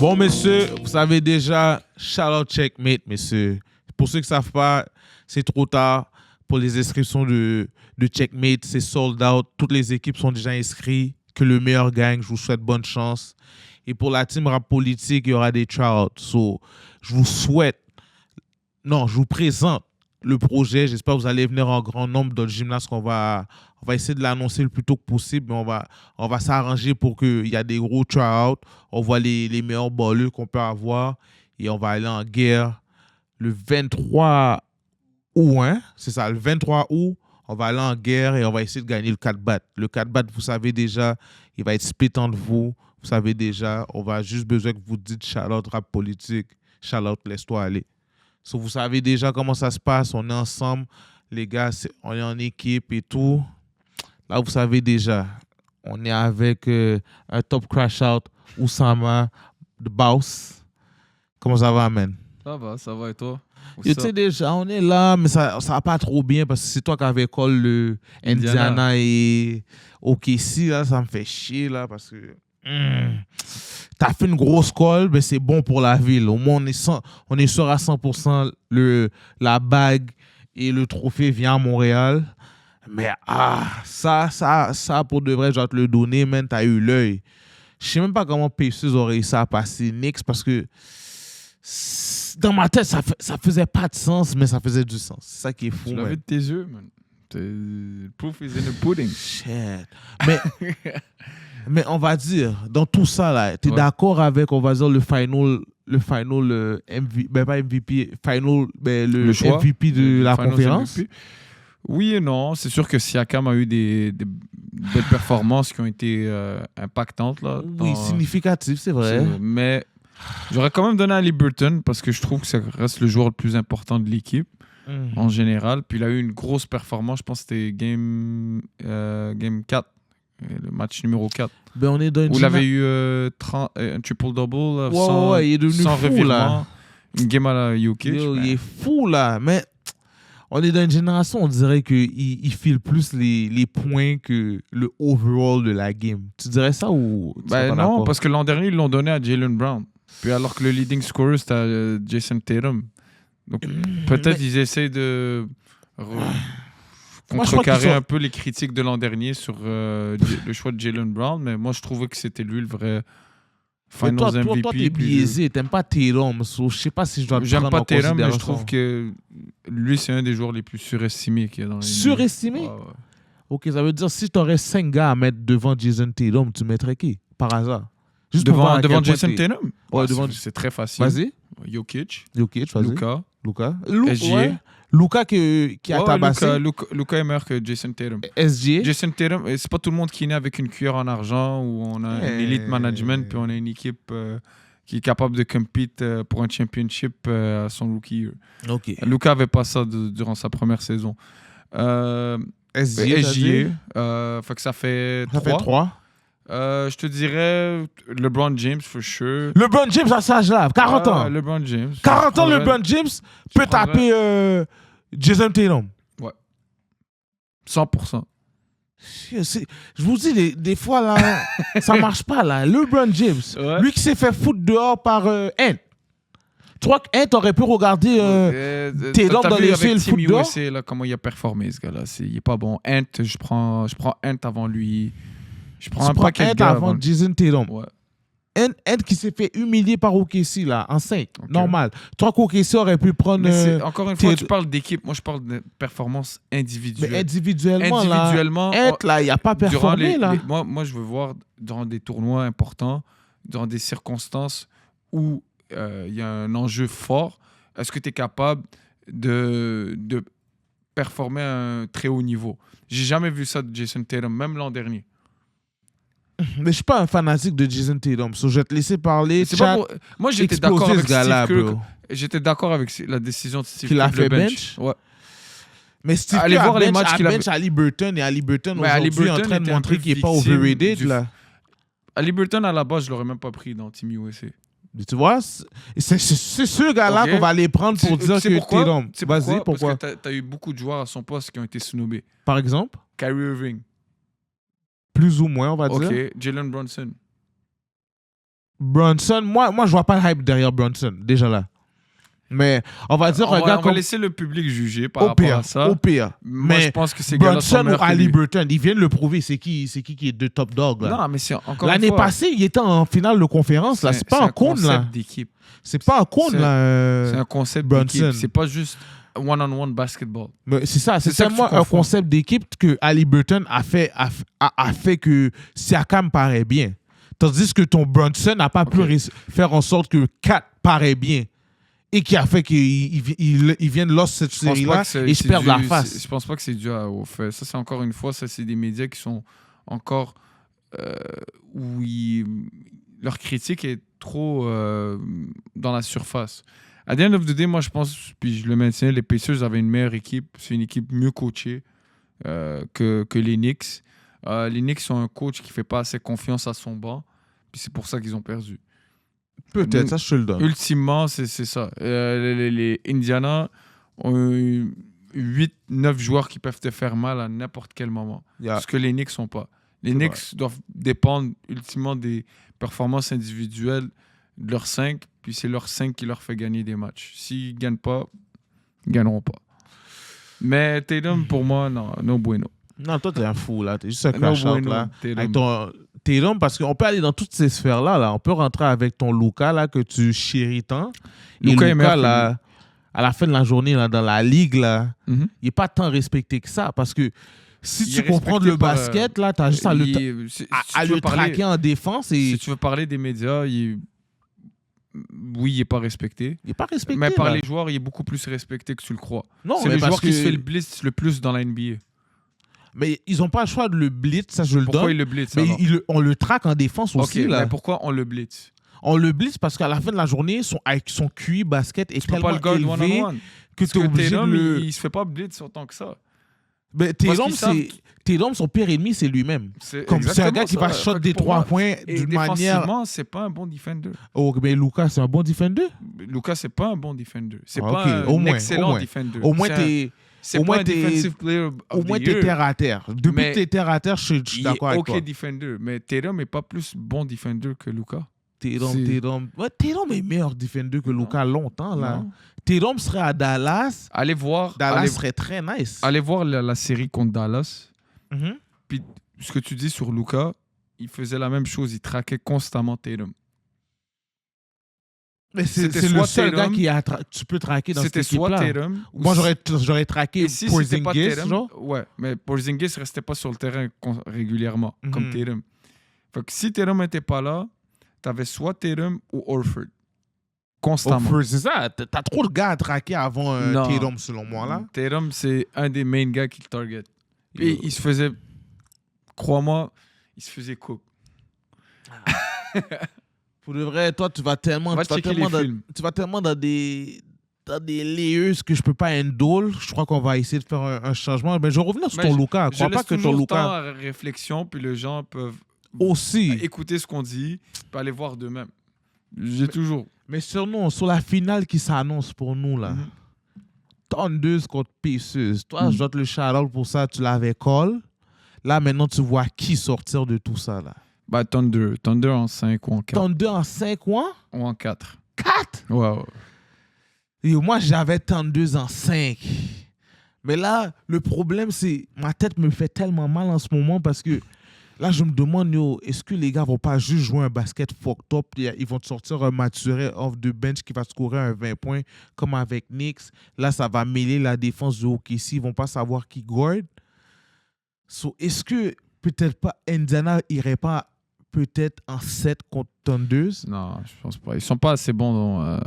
Bon, messieurs, vous savez déjà, shout-out Checkmate, messieurs. Pour ceux qui ne savent pas, c'est trop tard pour les inscriptions de Checkmate. C'est sold out. Toutes les équipes sont déjà inscrites. Que le meilleur gagne. Je vous souhaite bonne chance. Et pour la team rap politique, il y aura des tryouts. So, je vous présente le projet. J'espère que vous allez venir en grand nombre dans le gymnase qu'on va essayer de l'annoncer le plus tôt que possible. Mais on va s'arranger pour qu'il y ait des gros tryouts. On voit les meilleurs balleux qu'on peut avoir. Et on va aller en guerre le 23 août. Hein? C'est ça, le 23 août. On va aller en guerre et on va essayer de gagner le 4-bat. Le 4-bat, vous savez déjà, il va être split entre vous. Vous savez déjà, on va juste besoin que vous dites shout-out rap politique, shout-out laisse-toi aller. So, vous savez déjà comment ça se passe. On est ensemble, les gars, on est en équipe et tout. Là, vous savez déjà, on est avec un top crash-out, Oussama, The Boss. Comment ça va, man? Ça va et toi? Tu sais déjà, on est là, mais ça va pas trop bien parce que c'est toi qui avais call le Indiana et OKC, là, ça me fait chier, là, parce que t'as fait une grosse call, mais c'est bon pour la ville. Au moins, on est sûr à 100% la bague et le trophée vient à Montréal. Mais ça, pour de vrai, je dois te le donner, man, t'as eu l'œil. Je sais même pas comment Pacers aurait réussi à passer Knicks parce que dans ma tête, ça faisait pas de sens, mais ça faisait du sens. C'est ça qui est fou, tu man. l'as vu de tes yeux, man. The proof is in the pudding. Shit. Mais on va dire, dans tout ça, là, tu es d'accord avec, on va dire, le final MVP, ben pas MVP, le choix, MVP de la conférence? MVP. Oui et non. C'est sûr que Siakam a eu des belles performances qui ont été impactantes. Là, oui, significatives, c'est vrai. Mais j'aurais quand même donné à Liberton parce que je trouve que ça reste le joueur le plus important de l'équipe en général. Puis il a eu une grosse performance, je pense que c'était game 4. Le match numéro 4. Ben on est dans où il avait eu un triple-double sans il est devenu fou, revirement. Là. Une game à la Jokic. Il est fou, là. Mais on est dans une génération, on dirait qu'il file plus les points que le overall de la game. Tu dirais ça ou... non, parce que l'an dernier, ils l'ont donné à Jaylen Brown. Puis alors que le leading scorer, c'était Jason Tatum. Donc peut-être ils essaient de... contrecarrer un peu les critiques de l'an dernier sur le choix de Jaylen Brown, mais moi je trouvais que c'était lui le vrai Finals MVP. Toi t'es biaisé, t'aimes pas Tatum, je sais pas si je dois te prendre en considération. J'aime pas Tatum, mais je trouve que lui c'est un des joueurs les plus surestimés qu'il y a dans les Surestimé? Ouais. Ok, ça veut dire si t'aurais 5 gars à mettre devant Jason Tatum, tu mettrais qui? Par hasard? Juste devant Jason Tatum? Ouais, c'est très facile. Vas-y. Jokic, vas-y. Luka. SGA. Ouais. Luka qui a tabassé. Luka est meilleur que Jason Tatum. SGA. Jason Tatum, c'est pas tout le monde qui est né avec une cuillère en argent où on a un elite management puis on a une équipe qui est capable de compete pour un championship à son rookie year. Okay. Luka avait pas ça durant sa première saison. SGA. Fait que ça fait 3. Ça fait 3. Je te dirais LeBron James, for sure. LeBron James à cet âge-là, 40 ans. LeBron James. 40 ans, LeBron James peut taper Jason Tatum. Ouais. 100%. Je vous dis, des fois, là, ça marche pas, là. LeBron James, lui qui s'est fait foutre dehors par Ant. Tu crois qu'Ant aurait pu regarder Tatum dans les films foot dehors? USA, là, comment il a performé, ce gars-là. Il est pas bon. Ant, je prends Ant avant lui. Je prends un paquet de gars avant Jason Tatum. Ouais. Ant qui s'est fait humilier par OKC, là, en 5. Okay. Normal. Toi, qu'OKC aurait pu prendre... encore une fois, tu parles d'équipe. Moi, je parle de performance individuelle. Mais individuellement, Ant, là, il n'a pas performé, là. Moi, je veux voir dans des tournois importants, dans des circonstances où il y a un enjeu fort, est-ce que tu es capable de performer à un très haut niveau? J'ai jamais vu ça de Jason Tatum, même l'an dernier. Mais je suis pas un fanatique de Jason Tatum, so je vais te laisser parler. Moi, j'étais d'accord avec Steve Kerr. J'étais d'accord avec la décision de Steve Kerr. Qu'il a fait bench? Ouais. Mais Steve Kerr a bench à Liberton, et Liberton aujourd'hui est en train de montrer qu'il n'est pas overrated. Là. Liberton, à la base, je l'aurais même pas pris dans Team USA. Tu vois, c'est ce gars-là qu'on va aller prendre pour dire que Tatum. Vas-y, pourquoi? Parce que tu as eu beaucoup de joueurs à son poste qui ont été snoobés. Par exemple? Kyrie Irving. Plus ou moins, on va dire. OK, Jalen Brunson. Brunson, moi, je vois pas le hype derrière Brunson, déjà là. Mais on va dire, On va laisser le public juger par rapport à ça. Au pire. Moi, mais je pense que ces gars-là sont Brunson ou meilleurs que Ali lui. Burton, ils viennent le prouver. C'est qui est de top dog, là. Non, mais c'est encore L'année une fois, passée, il était en finale de conférence, là. C'est pas un con, là. concept d'équipe. C'est pas un con, C'est là. un concept Brunson. d'équipe. C'est pas juste one-on-one basketball. Mais c'est ça, c'est C'est ça que tellement tu un confonds. concept d'équipe que Ali Burton a fait que Siakam paraît bien. Tandis que ton Brunson n'a pas pu faire en sorte que Kat paraît bien. Et qui a fait qu'ils viennent lost cette série-là et se perdent la face. Je pense pas que c'est dû au fait. Ça, c'est encore une fois, ça, c'est des médias qui sont encore où leur critique est trop dans la surface. À the end of the day, moi, je pense, puis je le maintiens, les Pacers avaient une meilleure équipe. C'est une équipe mieux coachée que les Knicks. Les Knicks ont un coach qui fait pas assez confiance à son banc. Puis c'est pour ça qu'ils ont perdu. Peut-être, ça, je te le donne. Ultimement, c'est ça. Les Indiana ont 8-9 joueurs qui peuvent te faire mal à n'importe quel moment. Ce que les Knicks sont pas. Les Knicks doivent dépendre ultimement des performances individuelles de leurs 5, puis c'est leurs 5 qui leur fait gagner des matchs. S'ils ne gagnent pas, ils ne gagneront pas. Mais Tatum, pour moi, non, no bueno. Non, toi, t'es un fou, là. T'es juste un No crash-out, bueno, là. Tatum. Avec ton Tatum, parce qu'on peut aller dans toutes ces sphères-là, là. On peut rentrer avec ton Luka, là, que tu chéris tant. Luka est et meilleur Luka, que là, à la fin de la journée, là, dans la ligue, là, Mhm. il n'est pas tant respecté que ça. Parce que si Il tu est comprends respecté le par, basket, là, t'as juste à le, si à tu le veux parler- traquer en défense et Si tu veux parler des médias, oui, il n'est pas respecté. il n'est pas respecté. Mais par là. les joueurs, il est beaucoup plus respecté que tu le crois. Non, C'est mais le parce joueur qui se que- fait le blitz le plus dans la NBA. Mais ils n'ont pas le choix de le blitz, ça je le Pourquoi donne. il le blitz Mais alors? on le traque en défense Ok, aussi, là. mais pourquoi on le blitz? On le blitz parce qu'à la fin de la journée, avec son QI basket est Tu peux tellement pas le guard élevé one-on-one. que tu es obligé de Tatum, le... il se fait pas blitz autant que ça. Mais Parce Tatum, qu'ils savent Tatum, son pire ennemi, c'est lui-même. C'est Comme c'est un exactement gars qui ça. va shot Fait que des pour 3 moi, points et d'une manière... défensivement, c'est pas un bon defender. Oh, mais Luka, c'est un bon defender. Lucas, c'est pas un bon defender. C'est Ah, pas ok. un Au moins, excellent au moins. defender. Au moins, C'est un- t'es... C'est au pas moins, un t'es- defensive player of Au moins, the t'es year. terre à terre. Depuis Mais que t'es terre à terre, je suis Il d'accord est avec OK toi. defender. Mais Tatum n'est pas plus bon defender que Lucas. Tatum est meilleur defender que Luka longtemps, là. Non. Tatum serait à Dallas. Allez voir, Dallas serait très nice. allez voir la série contre Dallas. Mhm. Puis ce que tu dis sur Lucas, il faisait la même chose. Il traquait constamment Tatum. Mais C'était c'est le soit seul Tatum, gars tu peux traquer dans cette C'était soit équipe-là. Tatum. ou Moi, si- j'aurais traqué Et si c'était pas Porzingis, Tatum, genre. ouais, mais Porzingis restait pas sur le terrain régulièrement, comme Mhm. Tatum. Fait que si Tatum n'était pas là, t'avais soit Tatum ou Horford. Constamment. Oh, c'est ça. T'as trop de gars à traquer avant Non. Tatum, selon moi, là. Tatum, c'est un des main gars qui le target. Puis Yo. il se faisait, crois-moi, il se faisait cook. Pour de vrai, toi, tu vas tellement Va checker les films. tu vas tellement dans des layers que je peux pas handle. Je crois qu'on va essayer de faire un changement. Mais je vais revenir sur Mais ton Luka. Je Crois laisse pas que ton toujours le temps Luka à réflexion, puis les gens peuvent aussi. écouter ce qu'on dit, puis aller voir d'eux-mêmes. J'ai toujours. Mais sur nous, sur la finale qui s'annonce pour nous, là. Mhm. Tondeuse contre Pacers. Toi, Mhm. je dois te le shout-out pour ça. Tu l'avais call. Là, maintenant, tu vois qui sortir de tout ça, là. Bah, Thunder en 5 ou en 4. Thunder en 5 mois? Ou en 4. 4? Ouais, ouais. Et moi, j'avais Thunder en 5. Mais là, le problème, c'est ma tête me fait tellement mal en ce moment parce que là, je me demande, yo, est-ce que les gars vont pas juste jouer un basket fucked up? Ils vont te sortir un maturé off the bench qui va scorer un 20 points comme avec Knicks. Là, ça va mêler la défense de OKC. Ils vont pas savoir qui guard. So, est-ce que peut-être pas Indiana irait pas peut-être en 7 contre Thunders? Non, je pense pas. Ils sont pas assez bons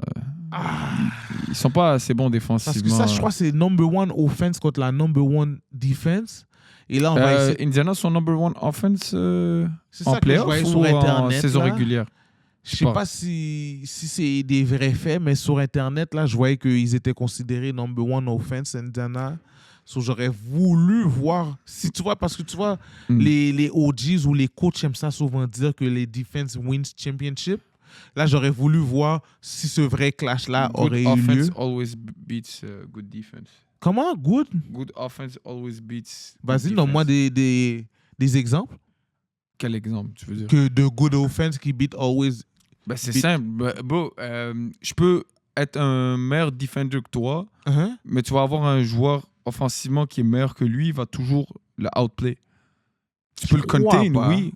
ils sont pas assez bons Parce défensivement. que ça, je crois, c'est number one offense contre la number one defense. Et là, on va essayer... Indiana, son number one offense C'est en ça que je playoff voyais ou sur en Internet, saison là. régulière? Je sais pas si c'est des vrais faits, mais sur Internet, là, je voyais qu'ils étaient considérés number one offense Indiana. So, j'aurais voulu voir, si tu vois, parce que tu vois, les OGs ou les coachs aiment ça souvent dire que les defense wins championship. Là, j'aurais voulu voir si ce vrai clash-là aurait eu offense lieu. always beats good defense. Comment? Good? Good offense always beats good Vas-y, defense. donne-moi des exemples. Quel exemple tu veux dire? Que de good offense qui beat always Ben, c'est Bit- simple. Bro, je peux être un meilleur defender que toi, Hein? mais tu vas avoir un joueur offensivement qui est meilleur que lui, il va toujours le outplay. Tu peux le crois contain, pas. oui.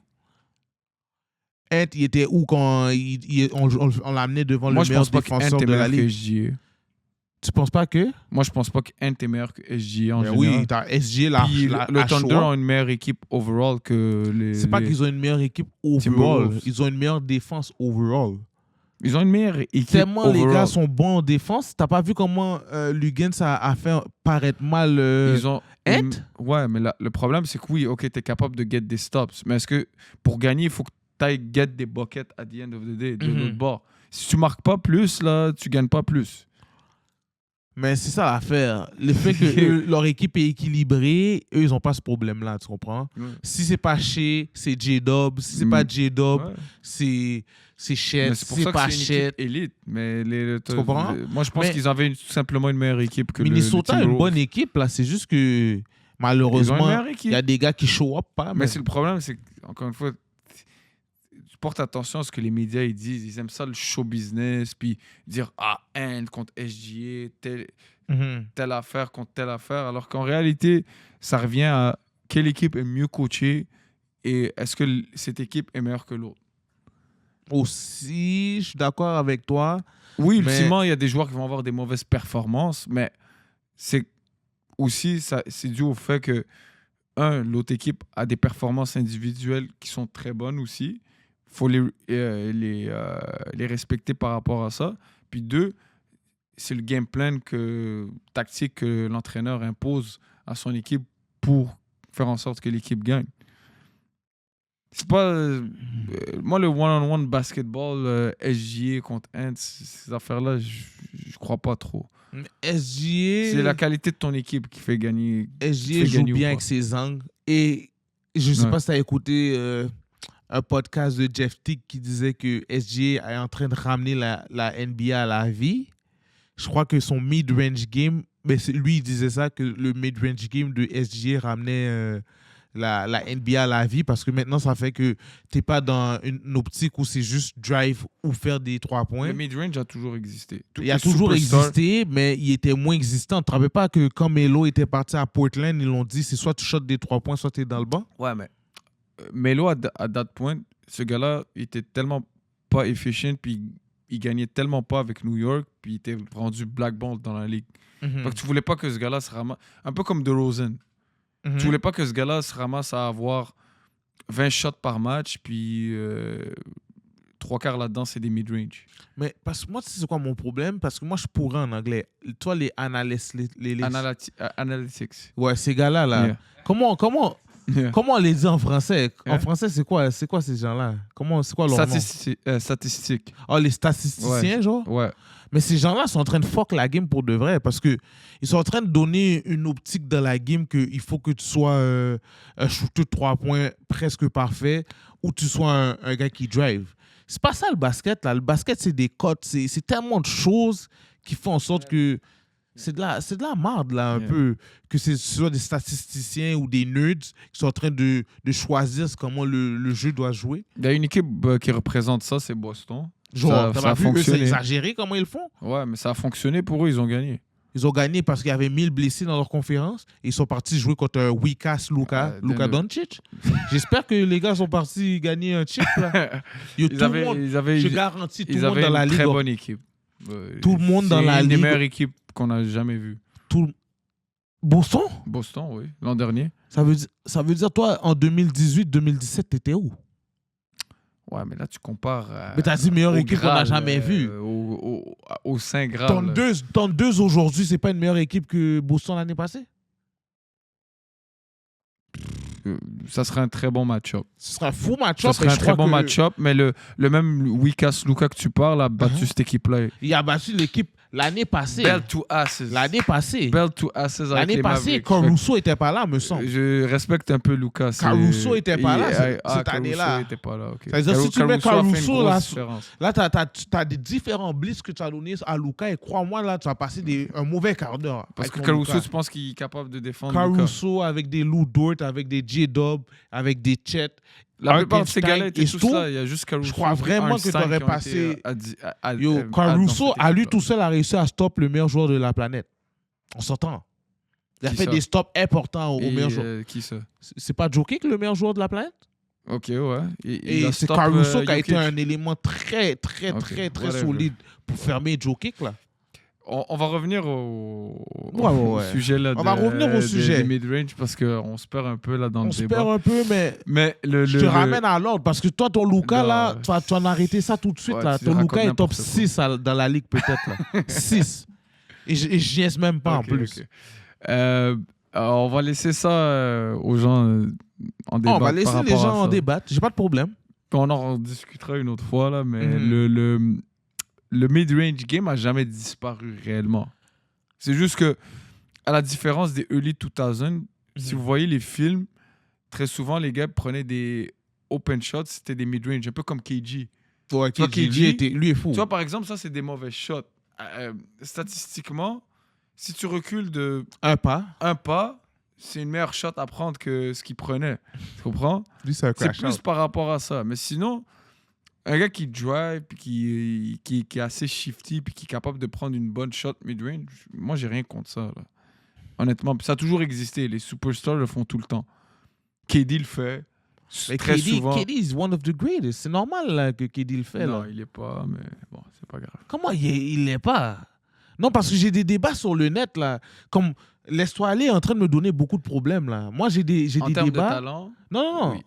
Ant, il était où quand on l'a amené devant Moi, le je meilleur pense pas qu'Ant défenseur est de la meilleur que ligue? SGA. Tu penses pas que? Moi, je pense pas qu'Ant est meilleur que SGA en Ben général. oui, t'as SG, Puis le Thunder choix. ont une meilleure équipe overall que les. C'est pas qu'ils ont une meilleure équipe overall. Timberwolves. Ils ont une meilleure défense overall. Ils ont une meilleure équipe Tellement overall. les gars sont bons en défense. T'as pas vu comment Lugens a fait paraître mal Ils ont Ant? Ouais, mais le problème, c'est que oui, OK, t'es capable de get des stops. Mais est-ce que pour gagner, il faut que t'ailles get des buckets at the end of the day de l'autre bord? Si tu marques pas plus, là, tu gagnes pas plus. Mais c'est ça l'affaire. Le fait que leur équipe est équilibrée, eux, ils ont pas ce problème-là, tu comprends? Ouais. Si c'est pas Shea, c'est J-Dub. Si c'est pas J-Dub, Ouais. c'est Chet. Mais Si c'est pour c'est ça pas que c'est une Chet. équipe élite. Mais Tu comprends? moi, je pense Mais- qu'ils avaient tout simplement une meilleure équipe que Minnesota a le une Timberwolves. bonne équipe, là. C'est juste que Ils ont une malheureusement, meilleure il équipe. y a des gars qui show up pas. Mais c'est le problème, c'est que, encore une fois, tu portes attention à ce que les médias ils disent. Ils aiment ça, le show business, puis dire Ant contre SGA, Mhm. telle affaire contre telle affaire, alors qu'en réalité, ça revient à quelle équipe est mieux coachée et est-ce que cette équipe est meilleure que l'autre. Aussi, je suis d'accord avec toi. Oui, Mais- ultimement, il y a des joueurs qui vont avoir des mauvaises performances, mais c'est aussi, c'est dû au fait que, l'autre équipe a des performances individuelles qui sont très bonnes aussi. Il faut les respecter par rapport à ça. Puis deux, c'est le game plan tactique que l'entraîneur impose à son équipe pour faire en sorte que l'équipe gagne. C'est pas... moi, le one-on-one basketball, SGA contre Ant, ces affaires-là, je crois pas trop. SGA, C'est la qualité de ton équipe qui fait gagner. SGA fait joue gagner ou bien pas. avec ses angles. Et je sais Ouais. pas si tu as écouté un podcast de Jeff Tick qui disait que SGA est en train de ramener la NBA à la vie. Je crois que son mid-range game, mais lui, il disait ça, que le mid-range game de SGA ramenait la NBA à la vie parce que maintenant, ça fait que tu n'es pas dans une optique où c'est juste drive ou faire des 3 points. Le mid-range a toujours existé. Il a toujours existé, mais il était moins existant. Tu ne te rappelles pas que quand Melo était parti à Portland, ils l'ont dit c'est soit tu shots des 3 points, soit tu es dans le banc. Ouais, mais Melo, à that point, ce gars-là, il était tellement pas efficient, puis il gagnait tellement pas avec New York, puis il était rendu blackball dans la ligue. Mhm. Fait que tu voulais pas que ce gars-là se ramasse... Un peu comme DeRozan. Mhm. Tu voulais pas que ce gars-là se ramasse à avoir 20 shots par match, puis 3/4 là-dedans, c'est des mid-range. Mais parce que moi, tu sais c'est quoi mon problème? Parce que moi, je pourrais en anglais. Toi, les analystes, Analytics. ouais, ces gars-là, là, Yeah. comment Yeah. on les dit en français? En Yeah. français, c'est quoi ces gens-là? C'est quoi leur nom? Statistiques. Oh, les statisticiens, genre? Ouais. Mais ces gens-là sont en train de fuck la game pour de vrai parce que ils sont en train de donner une optique dans la game qu'il faut que tu sois un shooter de 3 points presque parfait ou tu sois un gars qui drive. C'est pas ça le basket, là. Le basket, c'est des cotes. C'est tellement de choses qui font en sorte que c'est de la merde, là, un Yeah. peu. Que ce soit des statisticiens ou des nerds qui sont en train de choisir comment le jeu doit jouer. Il y a une équipe qui représente ça, c'est Boston. Genre, Ça t'as a pas vu, eux, c'est fonctionné. exagéré comment ils le font. Ouais, mais ça a fonctionné pour eux, ils ont gagné. Ils ont gagné parce qu'il y avait 1000 blessés dans leur conférence. Et ils sont partis jouer contre un weak-ass Luka Doncic. J'espère que les gars sont partis gagner un chip. Là. Yo, tout le monde, je garantis, tout le monde dans la une ligue. très bonne équipe. Tout le monde dans la C'est une des ligue. meilleures équipes qu'on n'a jamais vues. Boston? Boston, oui, l'an dernier. Ça veut dire, toi, en 2018-2017, t'étais où? Ouais, mais là, tu compares. Mais t'as dit meilleure au équipe qu'on n'a Graal, jamais vue. Au Saint Graal. Ton 2 aujourd'hui, c'est pas une meilleure équipe que Boston l'année passée? Ça serait un très bon match-up. Ce serait un fou match-up. Ça serait un très bon match-up, mais le même Wikas Luka que tu parles a battu cette équipe-là. Il a battu l'équipe l'année passée. Bell to asses. L'année passée. Bell to asses avec L'année les passée, Mavericks. Caruso était pas là, me semble. Je respecte un peu Lucas. Caruso était pas là cette Caruso année-là. était pas là, ok. C'est-à-dire, si tu mets a fait une Caruso, grosse là, différence. Là, tu as des différents blitz que tu as donnés à Luka et crois-moi, là, tu vas passer un mauvais quart d'heure. Parce avec que ton Caruso, Luka. tu penses qu'il est capable de défendre Luka? Caruso avec des Lou Dort, avec des J-Dub, avec des Chet, La plupart de ces Hartenstein gars-là étaient et tous Sto, là. Il y a juste Caruso. je crois vraiment que Einstein t'aurais qui ont passé- été Yo, dans Caruso, cette à lui équipe-là. tout seul, a réussi à stop le meilleur joueur de la planète. On s'entend. Il a Qui fait ça? des stops importants au Et, meilleur joueur. qui ça? C'est pas Jokic le meilleur joueur de la planète? Ok, ouais. Et il a c'est stop, Caruso qui a Jokic. été un élément très, très, Ok, très, très whatever. solide pour fermer Jokic, là. On va revenir au Ouais. sujet là. On va revenir au sujet. Des mid-range parce qu'on se perd un peu là dans On le se débat. perd un peu, mais Mais je te ramène à l'ordre parce que toi, ton Luka, Non. là, tu vas arrêter ça tout de suite. Ouais, Là. tu Ton racontes Luka est top n'importe quoi. 6 dans la ligue, peut-être. Là. 6. Et j'y ai même pas Ok, en plus. ok. On va laisser ça aux gens en débat. On va laisser les gens en débattre. J'ai pas de problème. On en discutera une autre fois, là, mais Mhm. le mid-range game a jamais disparu réellement. C'est juste que, à la différence des early 2000, si vous voyez les films, très souvent, les gars prenaient des open shots, c'était des mid-range, un peu comme KG. Ouais, Toi, KG, lui est fou. Tu vois, par exemple, ça, c'est des mauvais shots. Statistiquement, si tu recules de Un pas. un pas, c'est une meilleure shot à prendre que ce qu'il prenait. Tu comprends? Lui, c'est un C'est crash plus out. par rapport à ça. Mais sinon, un gars qui drive, puis qui est assez shifty, puis qui est capable de prendre une bonne shot mid-range, moi, j'ai rien contre ça. Là. Honnêtement, puis ça a toujours existé. Les superstars le font tout le temps. KD le fait. Mais Très souvent. KD is one of the greatest. C'est normal là, que KD le fait. Non, Là. il est pas, mais bon, c'est pas grave. Comment il l'est pas? Non, parce que j'ai des débats sur le net, là. Comme, laisse-toi aller est en train de me donner beaucoup de problèmes, là. Moi, j'ai des En termes de débats. talent, Non. oui.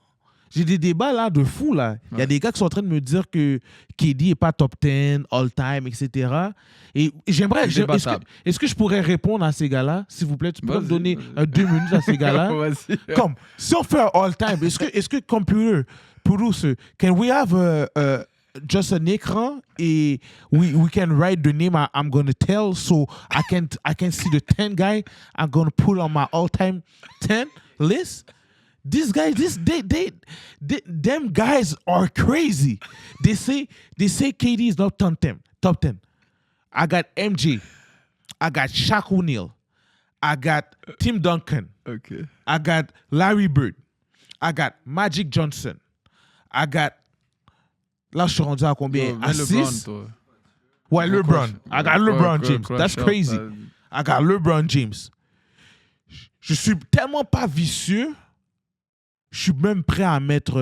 J'ai des débats, là, de fou, là. Il y a Ouais. des gars qui sont en train de me dire que KD n'est pas top 10, all-time, etc. Et j'aimerais... C'est Est-ce que, débattable. est-ce que je pourrais répondre à ces gars-là? S'il vous plaît, tu peux me Vas-y, donner vas-y. 2 minutes à ces gars-là? Vas-y. Comme, si on fait un all-time, est-ce que computer produce, can we have just an écran et we can write the name I'm going to tell so I can see the 10 guy I'm going to put on my all-time 10 list? These guys, them guys are crazy. They say KD is not top 10. I got MJ. I got Shaq O'Neal. I got Tim Duncan. OK. I got Larry Bird. I got Magic Johnson. I got... Là, je suis rendu à combien? Yo, À mets LeBron, 6? toi. Ouais, LeBron. I got LeBron James. Crush That's out, crazy. I got LeBron James. Je suis tellement pas vicieux, je suis même prêt à mettre...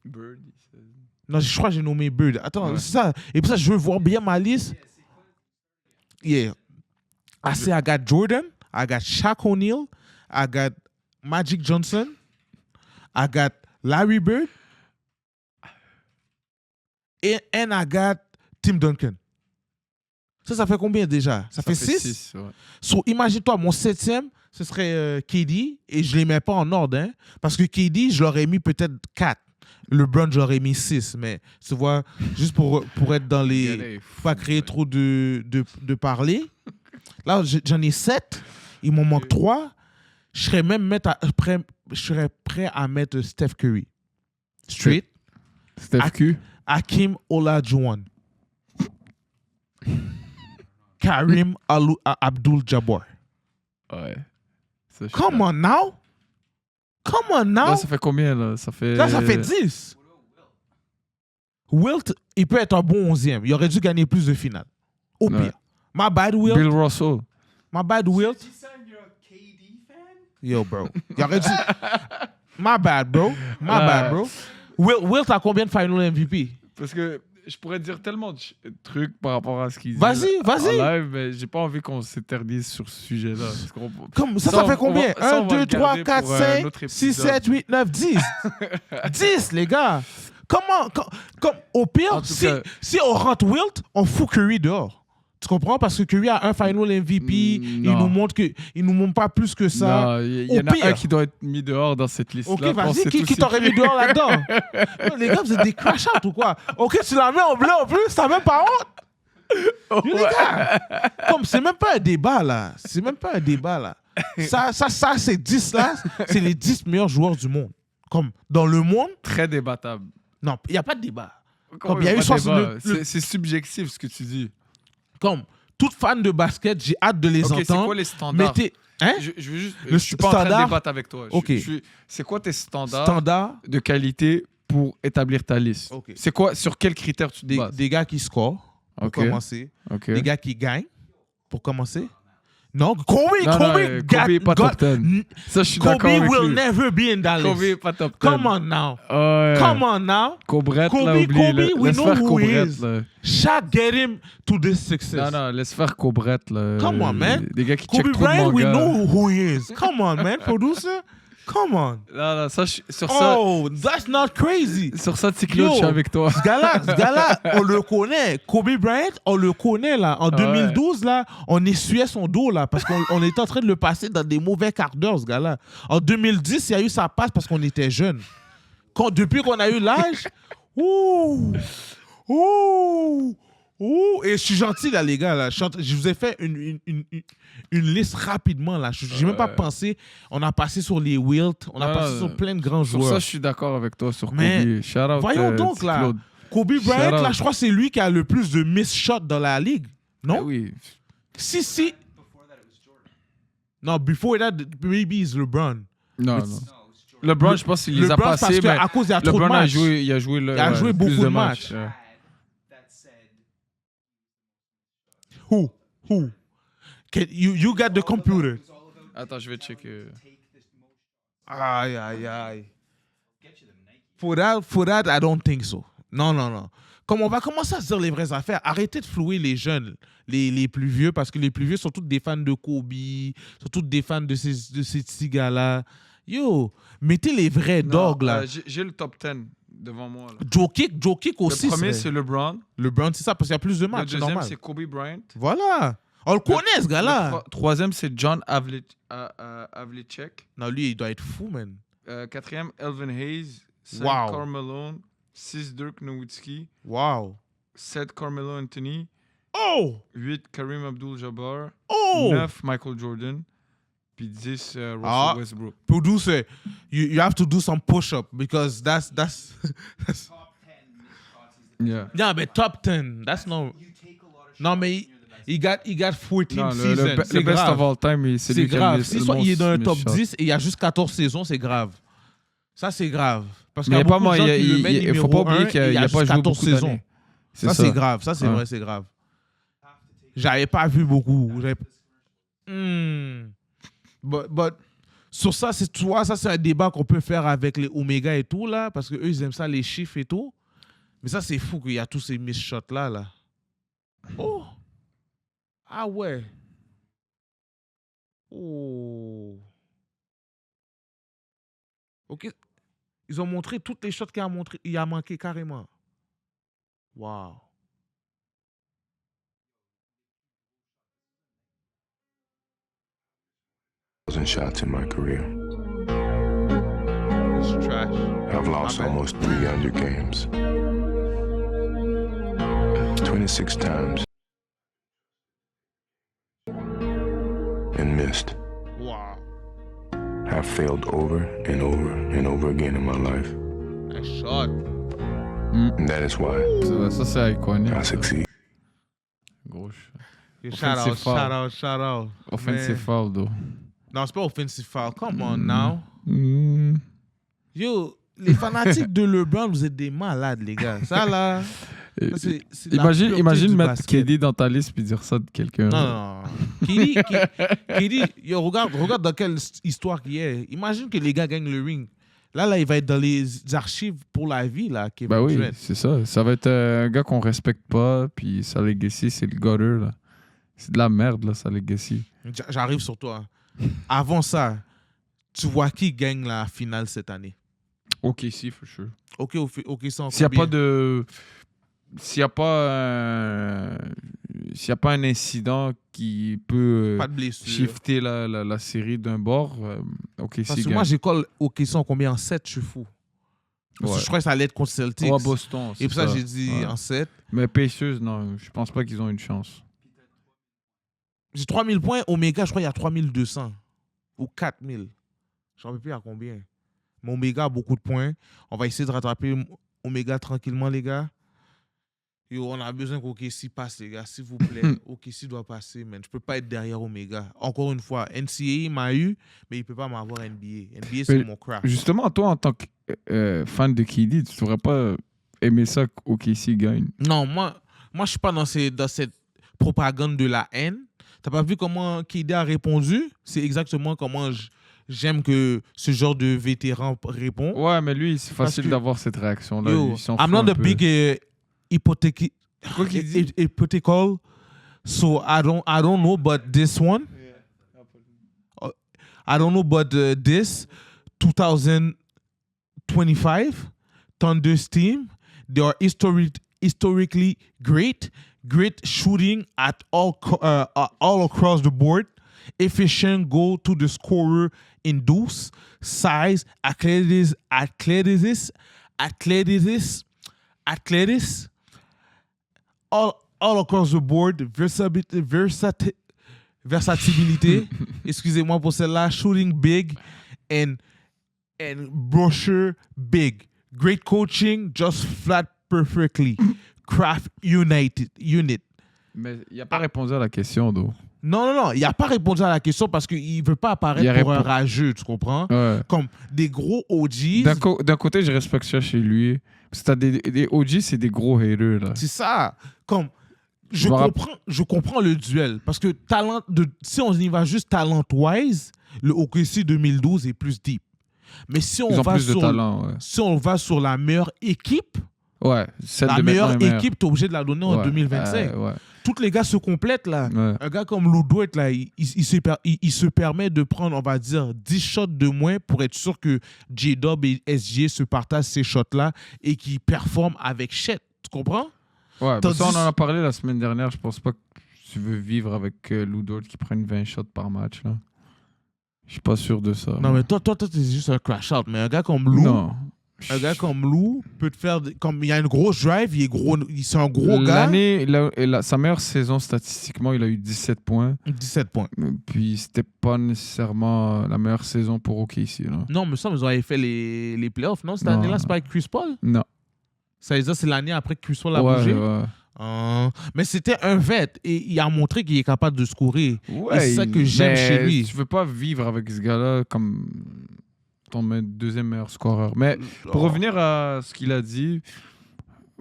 Bird, il said. Non, je crois que j'ai nommé Bird. Attends, Ouais. c'est ça. Et pour ça, je veux voir bien ma liste. Yeah. I say I got Jordan. I got Shaq O'Neal. I got Magic Johnson. I got Larry Bird. And I got Tim Duncan. Ça fait combien déjà? Ça fait 6? 6, ouais. So, imagine-toi, mon 7e, ce serait KD, et je ne les mets pas en ordre, hein, parce que KD, je l'aurais mis peut-être 4. LeBron, je l'aurais mis 6, mais tu vois, juste pour être dans les... Gars-là est fou, pas créer ouais. trop de parler. Là, j'en ai 7, il m'en manque 3. Je serais même prêt à mettre Steph Curry. Straight. Steph Q. Hakeem Olajuwon. Karim Abdul-Jabbar. Ouais. Ça, je suis Come on now. Come on now. Là, ça fait combien, là? Ça fait 10. Wilt, il peut être un bon 11e. Il aurait dû gagner plus de finales. Au Ouais. pire. My bad, Wilt. Bill Russell. My bad, Wilt. You saying you're a KD fan? Yo, bro. Il aurait dû... My bad, bro. My bad, bro. Wilt a combien de final MVP? Parce que je pourrais dire tellement de trucs par rapport à ce qu'il dit. Vas-y, vas-y. En live, mais j'ai pas envie qu'on s'éternise sur ce sujet-là. Parce qu'on- Comme, ça Ça, fait on combien? va- ça, 1, on va 2, le 3, garder 4, pour un 5, autre 6, épisode. 7, 8, 9, 10. 10, les gars. Comment, comme, au En pire, tout si, cas- si on rentre Wilt, on fout Curry dehors. Tu comprends? Parce que Curry a un final MVP. Il non. nous montre pas plus que ça. Non, il Au y en a pire. un qui doit être mis dehors dans cette liste-là. Ok, vas-y, Pensez qui tous t'aurait c'est mis dehors là-dedans? Non, les gars, vous êtes des crash out ou quoi? Ok, tu la mets en bleu en plus, t'as même pas honte? Yo, les gars, comme c'est même pas un débat là. C'est même pas un débat là. Ça ces 10 là, c'est les 10 meilleurs joueurs du monde. Comme dans le monde, Très débattable. non, il n'y a pas de débat. Comment il y a pas eu de 60 débat? le- C'est subjectif ce que tu dis. Comme toute fan de basket, j'ai hâte de les Ok, c'est entendre. quoi les standards? Hein? Je veux juste. Le Je suis pas en train de standard- débattre avec toi. Ok. C'est quoi tes standards Standard, de qualité pour établir ta liste. Ok. C'est quoi, sur quels critères tu te Des, bases? des gars qui scorent, pour Ok. commencer. Ok. Des gars qui gagnent, pour commencer. Non, Kobe, Non, Kobe, Kobe est pas top 10. Ça, je suis Kobe d'accord avec will lui. never be in Dallas. Kobe est pas top 10. Come on now. Ouais. Come on now. Cobrette, Kobe, là, oublie. Kobe, we Laisse know faire who he Cobrette, is. là. Shaq get him to this success. Non, non, laisse faire Cobrette, là. Come on, man. Des gars qui Kobe checkent trop de Bryant, we mangas. know who he is. Come on, man, producer. Come on. Non, non, ça, sur ça, Oh, that's not crazy. sur ça, Ticlo, je suis Yo, avec toi. Ce gars-là, on le connaît. Kobe Bryant, on le connaît, là. En 2012, là, on essuyait son dos, là, parce qu'on était en train de le passer dans des mauvais quarts d'heure, ce gars-là. En 2010, il y a eu sa passe parce qu'on était jeunes. Depuis qu'on a eu l'âge, ouh, ouh, ouh. Et je suis gentil, là, les gars, là. Je vous ai fait une liste rapidement, là. Je n'ai même pas pensé. On a passé sur les Wilt, on a passé sur plein de grands Sur joueurs. ça, je suis d'accord avec toi, sur Mais Kobe. Shout out, voyons donc, là. Tic-Claude. Kobe Bryant, Shout là, out. je crois que c'est lui qui a le plus de miss shots dans la ligue. Non? Ah oui. Si. Non, before that, maybe it's LeBron. Non, non. LeBron, je pense qu'il les a LeBron, parce passés, mais qu'à cause il y a trop de LeBron matchs. il a joué, Il a joué plus beaucoup de matchs. matchs. Ouais. That said, Who? You got the computer. Attends, je vais checker. Aïe, aïe, aïe. For that, I don't think so. Non. Comme on va commencer à se dire les vraies affaires, arrêtez de flouer les jeunes, les plus vieux, parce que les plus vieux sont tous des fans de Kobe, sont tous des fans de ces petits gars-là. Yo, mettez les vrais dogs, là. J'ai le top 10 devant moi. Là. Jokic aussi. Le premier, c'est LeBron. LeBron, c'est ça, parce qu'il y a plus de Le matchs, c'est deuxième, normal. c'est Kobe Bryant. Voilà. On le connaît, ce gars-là. Troisième, c'est John Havlicek. Non, lui, il doit être fou, man. Quatrième, Elvin Hayes. 5, Wow. Carmelo. 6, Dirk Nowitzki. Wow. 7, Carmelo Anthony. Oh! 8, Kareem Abdul-Jabbar. Oh! 9, Michael Jordan. Puis 10, Russell Ah. Westbrook. Producer, you have to do some push-up because that's top 10 missed shots is the Yeah. yeah, but top 10. That's no. you take a lot of shots. Non, mais he got 14 Non, seasons. le C'est best grave. of all time, c'est C'est lui qui a grave. le Si le soit il est dans un most top shots. 10 et il y a juste 14 saisons, c'est grave. Ça, c'est grave. Parce qu'il y Mais a pas beaucoup moi, de gens qui le mettent il faut pas numéro oublier un qu'il et il y a a pas juste joué 14 beaucoup saisons. d'années. Ça, c'est grave. Ça, c'est Ouais. vrai, c'est grave. J'avais pas vu beaucoup. But sur ça, c'est toi, ça c'est un débat qu'on peut faire avec les Omega et tout là, parce que eux ils aiment ça les chiffres et tout. Mais ça c'est fou qu'il y a tous ces miss shots là. Oh, ah ouais. Oh. Ok. Ils ont montré toutes les shots il a manqué carrément. Wow. Shots in my career. It's trash. I've lost My bad. almost 300 games. 26 times. And missed. Wow. I've failed over and over and over again in my life. Un shot. And that is why Ça, c'est iconique. I succeed. Gauche. Shout out, Offensive foul. shout out, shout out. Offensive Man. foul, though. Non, c'est pas offensive foul. Come on now. Mm. Yo, les fanatiques de LeBron, vous êtes des malades, les gars. Ça, là, ça, c'est la pureté Imagine du mettre basket. KD dans ta liste puis dire ça de quelqu'un. Non. KD, yo, regarde dans quelle histoire qu'il est. Imagine que les gars gagnent le ring. Là, il va être dans les archives pour la vie, là, Kevin Bah oui, Durant. c'est ça. Ça va être un gars qu'on respecte pas, puis sa legacy, c'est le gutter, là. C'est de la merde, là, sa legacy. J'arrive sur toi. Avant ça, tu vois qui gagne la finale cette année? Ok, si, for sure. Ok, ça en S'il n'y a combien? pas de... S'il n'y a pas un incident qui peut Pas de blessure. shifter la série d'un bord, ok, Parce si que moi, j'école OK, ça en combien? En 7, je suis fou. Parce que Ouais. je crois que ça allait être contre Celtics. à Boston. Et pour ça, j'ai dit Ouais. en 7. Mais Pacers, non, je pense pas qu'ils ont une chance. J'ai 3000 points. Omega, je crois qu'il y a 3200. Ou 4000. Je ne sais plus à combien. Mais Omega a beaucoup de points. On va essayer de rattraper Omega tranquillement, les gars. Yo, on a besoin qu'OKC passe, les gars, s'il vous plaît. OKC doit passer, man. Je peux pas être derrière Omega. Encore une fois, NCAA m'a eu, mais il peut pas m'avoir NBA. NBA, c'est Mais mon craft. Justement, toi, en tant que fan de KD, tu devrais pas aimer ça qu'OKC gagne. Non, moi, je suis pas dans cette propagande de la haine. T'as pas vu comment KD a répondu? C'est exactement comment j'aime que ce genre de vétéran répond. Ouais, mais lui, c'est Parce facile que- d'avoir cette réaction-là. Yo, Il s'en I'm fout not un a peu. big Quoi qu'il dit? hypothetical, so I don't know, but this one, I don't know, but this 2025 Thunder's team, they are historically great shooting at all across the board, efficient goal to the scorer induce, size, athleticism, all across the board, versatility, excusez-moi pour celle-là, shooting big and brochure big. Great coaching, just flat perfectly. Craft unit. Mais il n'a pas répondu à la question, though. Non, il n'a pas répondu à la question parce qu'il ne veut pas apparaître Il pour un répond- rageux, tu comprends? Ouais. Comme des gros OGs. D'un côté, je respecte ça chez lui. Parce que t'as des OG, c'est des gros haters, là. C'est ça. Comme, Je me rapp- je comprends le duel. Parce que si on y va juste talent-wise, le OKC 2012 est plus deep. Mais si Ils on, ont va plus de sur, talent, ouais. si on va sur la meilleure équipe, Ouais, celle la de meilleure maintenant est meilleure. équipe, tu es obligé de la donner en Ouais, 2025. ouais. Tous les gars se complètent là. Ouais. Un gars comme Lou Dort, là, il se permet de prendre, on va dire, 10 shots de moins pour être sûr que J-Dub et SG se partagent ces shots-là et qu'ils performent avec Chet. Tu comprends? Ouais, mais Tandis- ça, on en a parlé la semaine dernière. Je pense pas que tu veux vivre avec Lou Dort qui prenne 20 shots par match, là. Je suis pas sûr de ça. Non, mais toi, t'es juste un crash-out. Mais un gars comme Lou, Non. peut te faire... Comme il y a une grosse drive, c'est un gros gars. Sa meilleure saison, statistiquement, il a eu 17 points. 17 points. Puis c'était pas nécessairement la meilleure saison pour OKC, là. Non, mais ça, ils avaient fait les playoffs, non? Cette Non, année-là, c'est non. pas avec Chris Paul? Non. Ça veut dire que c'est l'année après que Chris Paul a Ouais, bougé? ouais. Mais c'était un vet et il a montré qu'il est capable de scorer. Ouais, Et c'est ça que j'aime mais chez lui. Tu veux pas vivre avec ce gars-là comme ton deuxième meilleur scoreur. Mais pour revenir à ce qu'il a dit,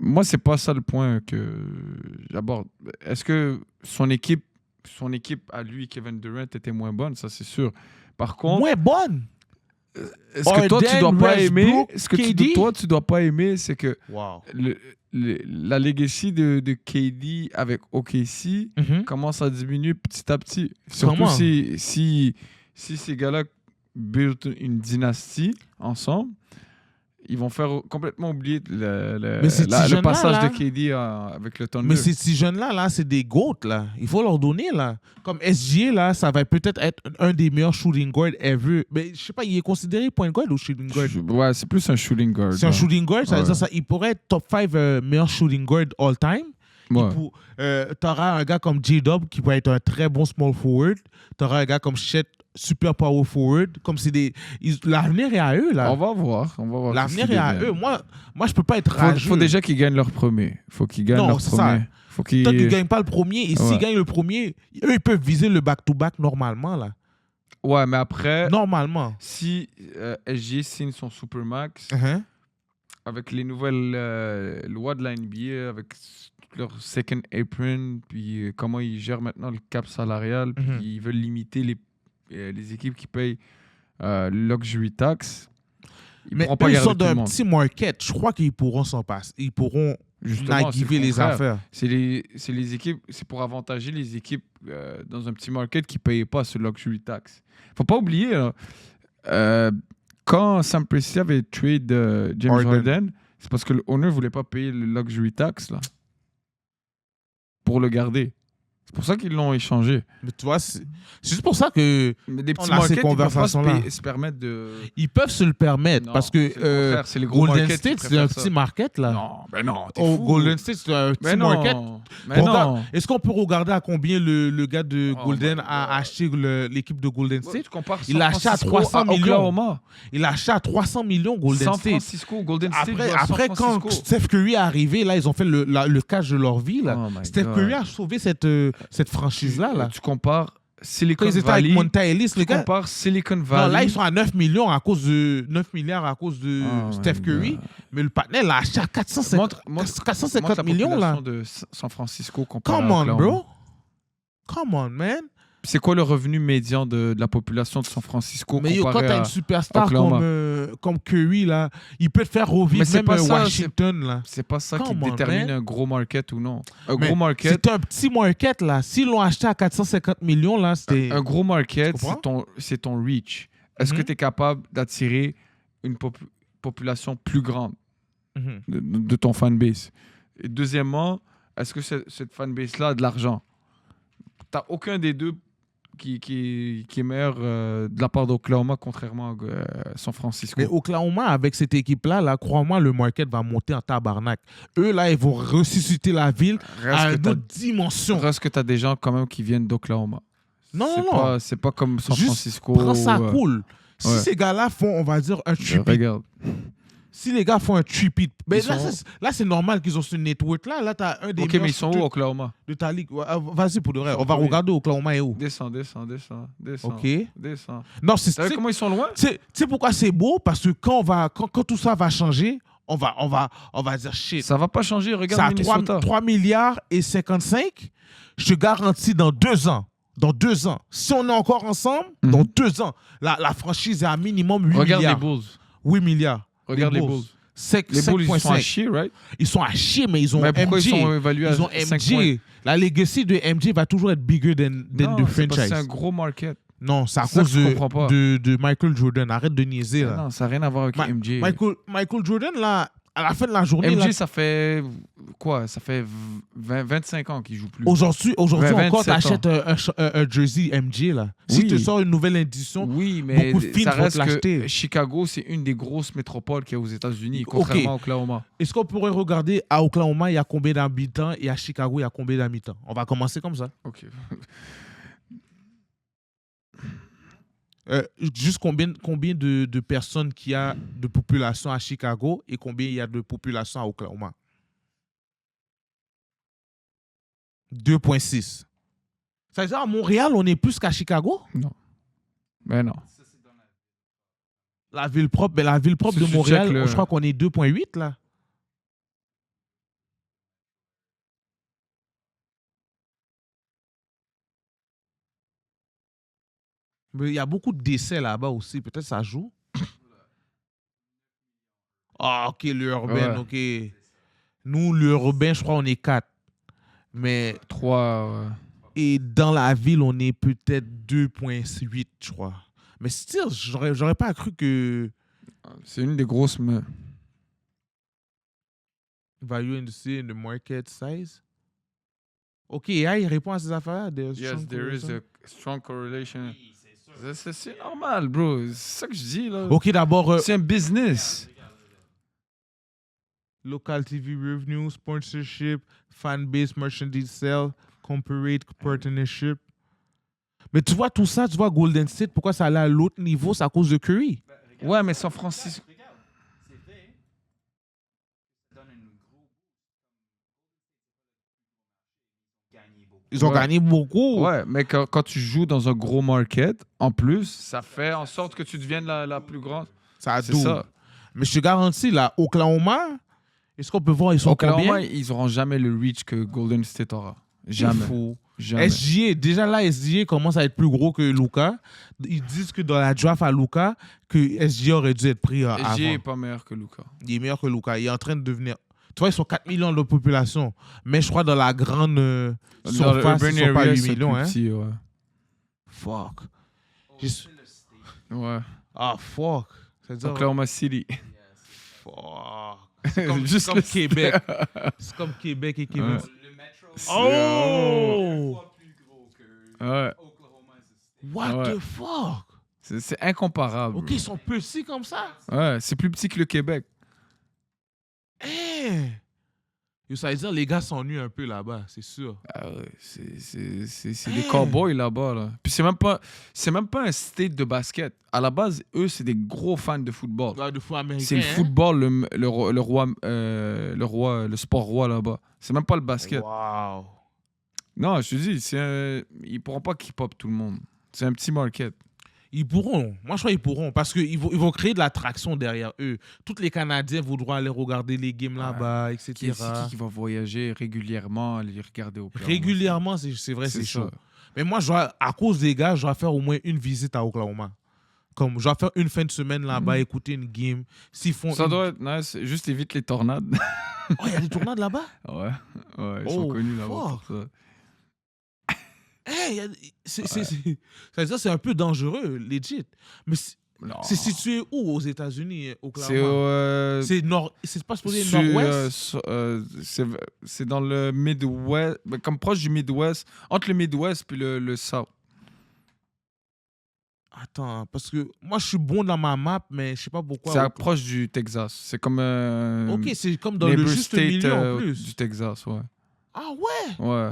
moi, c'est pas ça le point que j'aborde. Est-ce que son équipe à lui, Kevin Durant, était moins bonne? Ça, c'est sûr. Par contre, Moins bonne. ce que toi, tu dois pas aimer, Westbrook, ce que KD? toi, tu dois pas aimer, c'est que Wow. la legacy de KD avec OKC commence à diminuer petit à petit. Surtout Comment? si ces gars-là build une dynastie ensemble, ils vont faire complètement oublier Mais ces petits le jeunes-là, passage là. de KD avec le Thunder. Mais ces petits jeunes-là, c'est des goats, là. Il faut leur donner, là. Comme SGA, là, ça va peut-être être un des meilleurs shooting guards ever. Mais je sais pas, il est considéré point guard ou shooting guard? Ouais, c'est plus un shooting guard. C'est un là. shooting guard, ça veut Ouais. dire ça. Il pourrait être top 5 meilleur shooting guard all time. Ouais. Tu auras un gars comme J-Dub qui peut être un très bon small forward. Tu auras un gars comme Chet, super power forward. Comme c'est des... L'avenir est à eux, là. On va voir. L'avenir qu'est-ce est à qu'ils eux. deviennent. Moi, je peux pas être Faut rageux. déjà qu'ils gagnent leur premier. Faut qu'ils gagnent Non, leur c'est ça. premier. Faut qu'ils... Tant qu'ils ne gagnent pas le premier, et s'ils Ouais. gagnent le premier, eux, ils peuvent viser le back-to-back normalement, là. Ouais, mais après, Normalement. si SG signe son Supermax, Uh-huh. avec les nouvelles lois de la NBA, avec leur second apron, puis comment ils gèrent maintenant le cap salarial, Mhm. puis ils veulent limiter les équipes qui payent luxury tax. Ils Mais pourront pas eux, ils garder sont tout le d'un monde. petit market. Je crois qu'ils pourront s'en passer. Ils pourront Justement, c'est naguiver le les contraire. affaires. C'est les équipes, c'est pour avantager les équipes dans un petit market qui ne payaient pas ce luxury tax. Faut pas oublier, là, quand Sam Presti avait trade James Harden. Harden, c'est parce que le owner voulait pas payer le luxury tax là, pour le garder. C'est pour ça qu'ils l'ont échangé. Mais tu vois, c'est juste pour ça que Mais des On petits a ces markets, ils peuvent pas conversations-là. se permettre de... ils peuvent se le permettre Non, parce que c'est le contraire, c'est les gros Golden markets qui State, c'est préfèrent un ça. petit market là. Non, ben non, t'es Oh, fou. Golden State, c'est un petit Mais non, market. mais Regarde, non. est-ce qu'on peut regarder à combien le gars de Oh Golden my a God. acheté l'équipe de Golden Ouais, State? tu compares Il San a acheté à Francisco 300 millions. Oklahoma. Il a acheté à 300 millions Golden San State. Francisco, Golden State. Après, joue à San après quand Francisco. Steph Curry est arrivé, là, ils ont fait le cash de leur vie. Là. Oh my Steph God. Curry a sauvé cette franchise-là. Là. Tu compares Silicon Quand ils étaient Valley. avec Monta Ellis, les Tu gars. compares Silicon Non, Valley. là, ils sont à 9 millions à cause de 9 milliards à cause de Oh my Steph Curry. God. Mais le partenaire l'a acheté à 450 Montre millions. la Là. population de San Francisco comparé Come à on, Oklahoma. bro. Come on, man. C'est quoi le revenu médian de la population de San Francisco Mais yo, quand comparé t'as à... une superstar Oklahoma. comme Curry, là, il peut te faire revivre Mais c'est même pas ça, Washington. Là. C'est pas ça qui Come on, détermine man. un gros market ou non. Un Mais gros market, c'est un petit market, là. S'ils l'ont acheté à 450 millions, là, c'était... un gros market, Tu comprends? c'est ton reach. Est-ce que Mhm. tu es capable d'attirer une population plus grande Mhm. de ton fanbase? Et deuxièmement, est-ce que cette fanbase-là a de l'argent? T'as aucun des deux qui est meilleur de la part d'Oklahoma, contrairement à San Francisco. Mais Oklahoma, avec cette équipe-là, là, crois-moi, le market va monter en tabarnak. Eux, là, ils vont ressusciter la ville à Reste une autre dimension. que tu as des gens quand même qui viennent d'Oklahoma. Non, C'est non, pas- non. C'est pas comme San Juste Francisco. Prends ça ouais. cool. Si Ouais. ces gars-là font, on va dire, un trip Regarde. si les gars font un trip mais Ils là, sont- là c'est normal qu'ils ont ce network-là. Là, tu as un des Ok, meilleurs mais ils sont où, shooters Oklahoma? de ta ligue. Ouais, vas-y, pour de vrai. Ils sont On va combien? regarder Oklahoma est où. Descends. OK. Descends. Non, Tu sais comment ils sont loin? tu sais pourquoi c'est beau? Parce que quand tout ça va changer, on va dire shit. Ça va pas changer. Ça Regarde a Minnesota. 3 milliards et 55. Je te garantis dans 2 ans. Dans 2 ans. Si on est encore ensemble, dans 2 ans, la franchise est à minimum 8 Regarde milliards. les Bulls. 8 milliards. Regarde les Bulls. Les Bulls, ils sont à 5.5. chier, right? Ils sont à chier, mais ils ont Mais pourquoi MJ. ils sont évalués Ils ont à 5 points? MJ. La legacy de MJ va toujours être bigger than Non, the c'est parce que franchise. c'est un gros market. Non, c'est à C'est ça cause que je comprends pas. de Michael Jordan. Arrête de niaiser, là. Non, ça n'a rien à voir avec MJ. Michael Jordan, là, à la fin de la journée, là, MJ, ça fait quoi? Ça fait 25 ans qu'il joue plus. aujourd'hui 27 encore, ans. t'achètes un jersey MJ, là. Si Oui. tu sors une nouvelle édition, Oui, mais beaucoup de films ça vont reste te l'acheter. que Chicago, c'est une des grosses métropoles qu'il y a aux États-Unis, contrairement à Oklahoma. est-ce qu'on pourrait regarder à Oklahoma, il y a combien d'habitants et à Chicago, il y a combien d'habitants? On va commencer comme ça. OK. Juste combien de personnes qu'il y a de population à Chicago et combien il y a de population à Oklahoma? 2,6. Ça veut dire à Montréal, on est plus qu'à Chicago? Ben non. La ville propre, mais la ville propre Si de tu Montréal, check le- je crois qu'on est 2,8 là. Mais il y a beaucoup de décès là-bas aussi. Peut-être ça joue. Ah, ok, l'urbain, ok. Nous, l'urbain, je crois, on est 4. Mais 3. et dans la ville, on est peut-être 2,8, je crois. Mais still, j'aurais pas cru que C'est une des grosses. value in the city and the market size. Ok, il répond à ces affaires. Yes, there is a strong correlation. C'est normal, bro. C'est ça que je dis, là. Ok, d'abord, C'est un business. local TV revenue, sponsorship, fan base, merchandise sale, corporate partnership. Mais tu vois tout ça, tu vois Golden State, pourquoi ça allait à l'autre niveau, c'est à cause de Curry. Ouais, mais San Francisco. Regarde, c'est vrai. Ça donne une gros gagné beaucoup. Ils ont Ouais. gagné beaucoup. Ouais, mais quand tu joues dans un gros market, en plus, ça fait en sorte que tu deviennes la plus grande. Ça a C'est double. ça. Mais je te garantis, là, Oklahoma, est-ce qu'on peut voir, ils sont Oklahoma, combien? ils n'auront jamais le reach que Golden State aura. C'est Jamais. fou. Jamais. SGA, déjà là, SGA commence à être plus gros que Luka. Ils disent que dans la draft à Luka, que SGA aurait dû être pris avant. SGA n'est pas meilleur que Luka. Il est meilleur que Luka. Il est en train de devenir... Tu vois, ils sont 4 millions de population. Mais je crois dans la grande surface, ils sont pas 8 millions. Hein? Petit, ouais. Fuck. Ouais. Ah, fuck. C'est-à-dire... Oklahoma City. Fuck. C'est comme, Juste c'est comme le- Québec. C'est comme Québec et Québec. Ouais. Le métro. Oh! Ouais. What Ouais. the fuck? C'est incomparable. Ok, ils sont petits comme ça? Ouais, c'est plus petit que le Québec. Eh! Yo, ça veut dire les gars s'ennuient un peu là-bas, c'est sûr. Ah ouais, c'est des Hey. cowboys là-bas. Là. Puis c'est même pas un state de basket. À la base, eux, c'est des gros fans de football. Gars de foot américain. C'est le hein? football, le sport roi là-bas. C'est même pas le basket. Wow. Non, je te dis, ils pourront pas keep-up tout le monde. C'est un petit market. Ils pourront. Moi, je crois qu'ils pourront. Parce qu'ils vont créer de l'attraction derrière eux. Tous les Canadiens voudront aller regarder les games là-bas, etc. C'est qui va voyager régulièrement, aller regarder au Oklahoma? Régulièrement, c'est vrai, c'est C'est chaud. ça. Mais moi, à cause des gars, je dois faire au moins une visite à Oklahoma. Comme, je dois faire une fin de semaine là-bas, écouter une game. S'ils font Ça une- doit être nice. Juste évite les tornades. Oh, il y a des tournades là-bas? Ouais, ils sont Oh, connus là-bas fuck. pour ça. Hey, ça veut dire c'est un peu dangereux, legit. Mais Non. c'est situé où aux États-Unis, C'est Oklahoma? C'est pas supposé être sur, nord-ouest? c'est dans le Midwest, comme proche du Midwest, entre le Midwest puis le South. Attends, parce que moi, je suis bon dans ma map, mais je sais pas pourquoi. C'est proche du Texas. C'est comme Ok, c'est comme dans le neighbor juste state, milieu en plus. du Texas, ouais. Ah ouais? Ouais,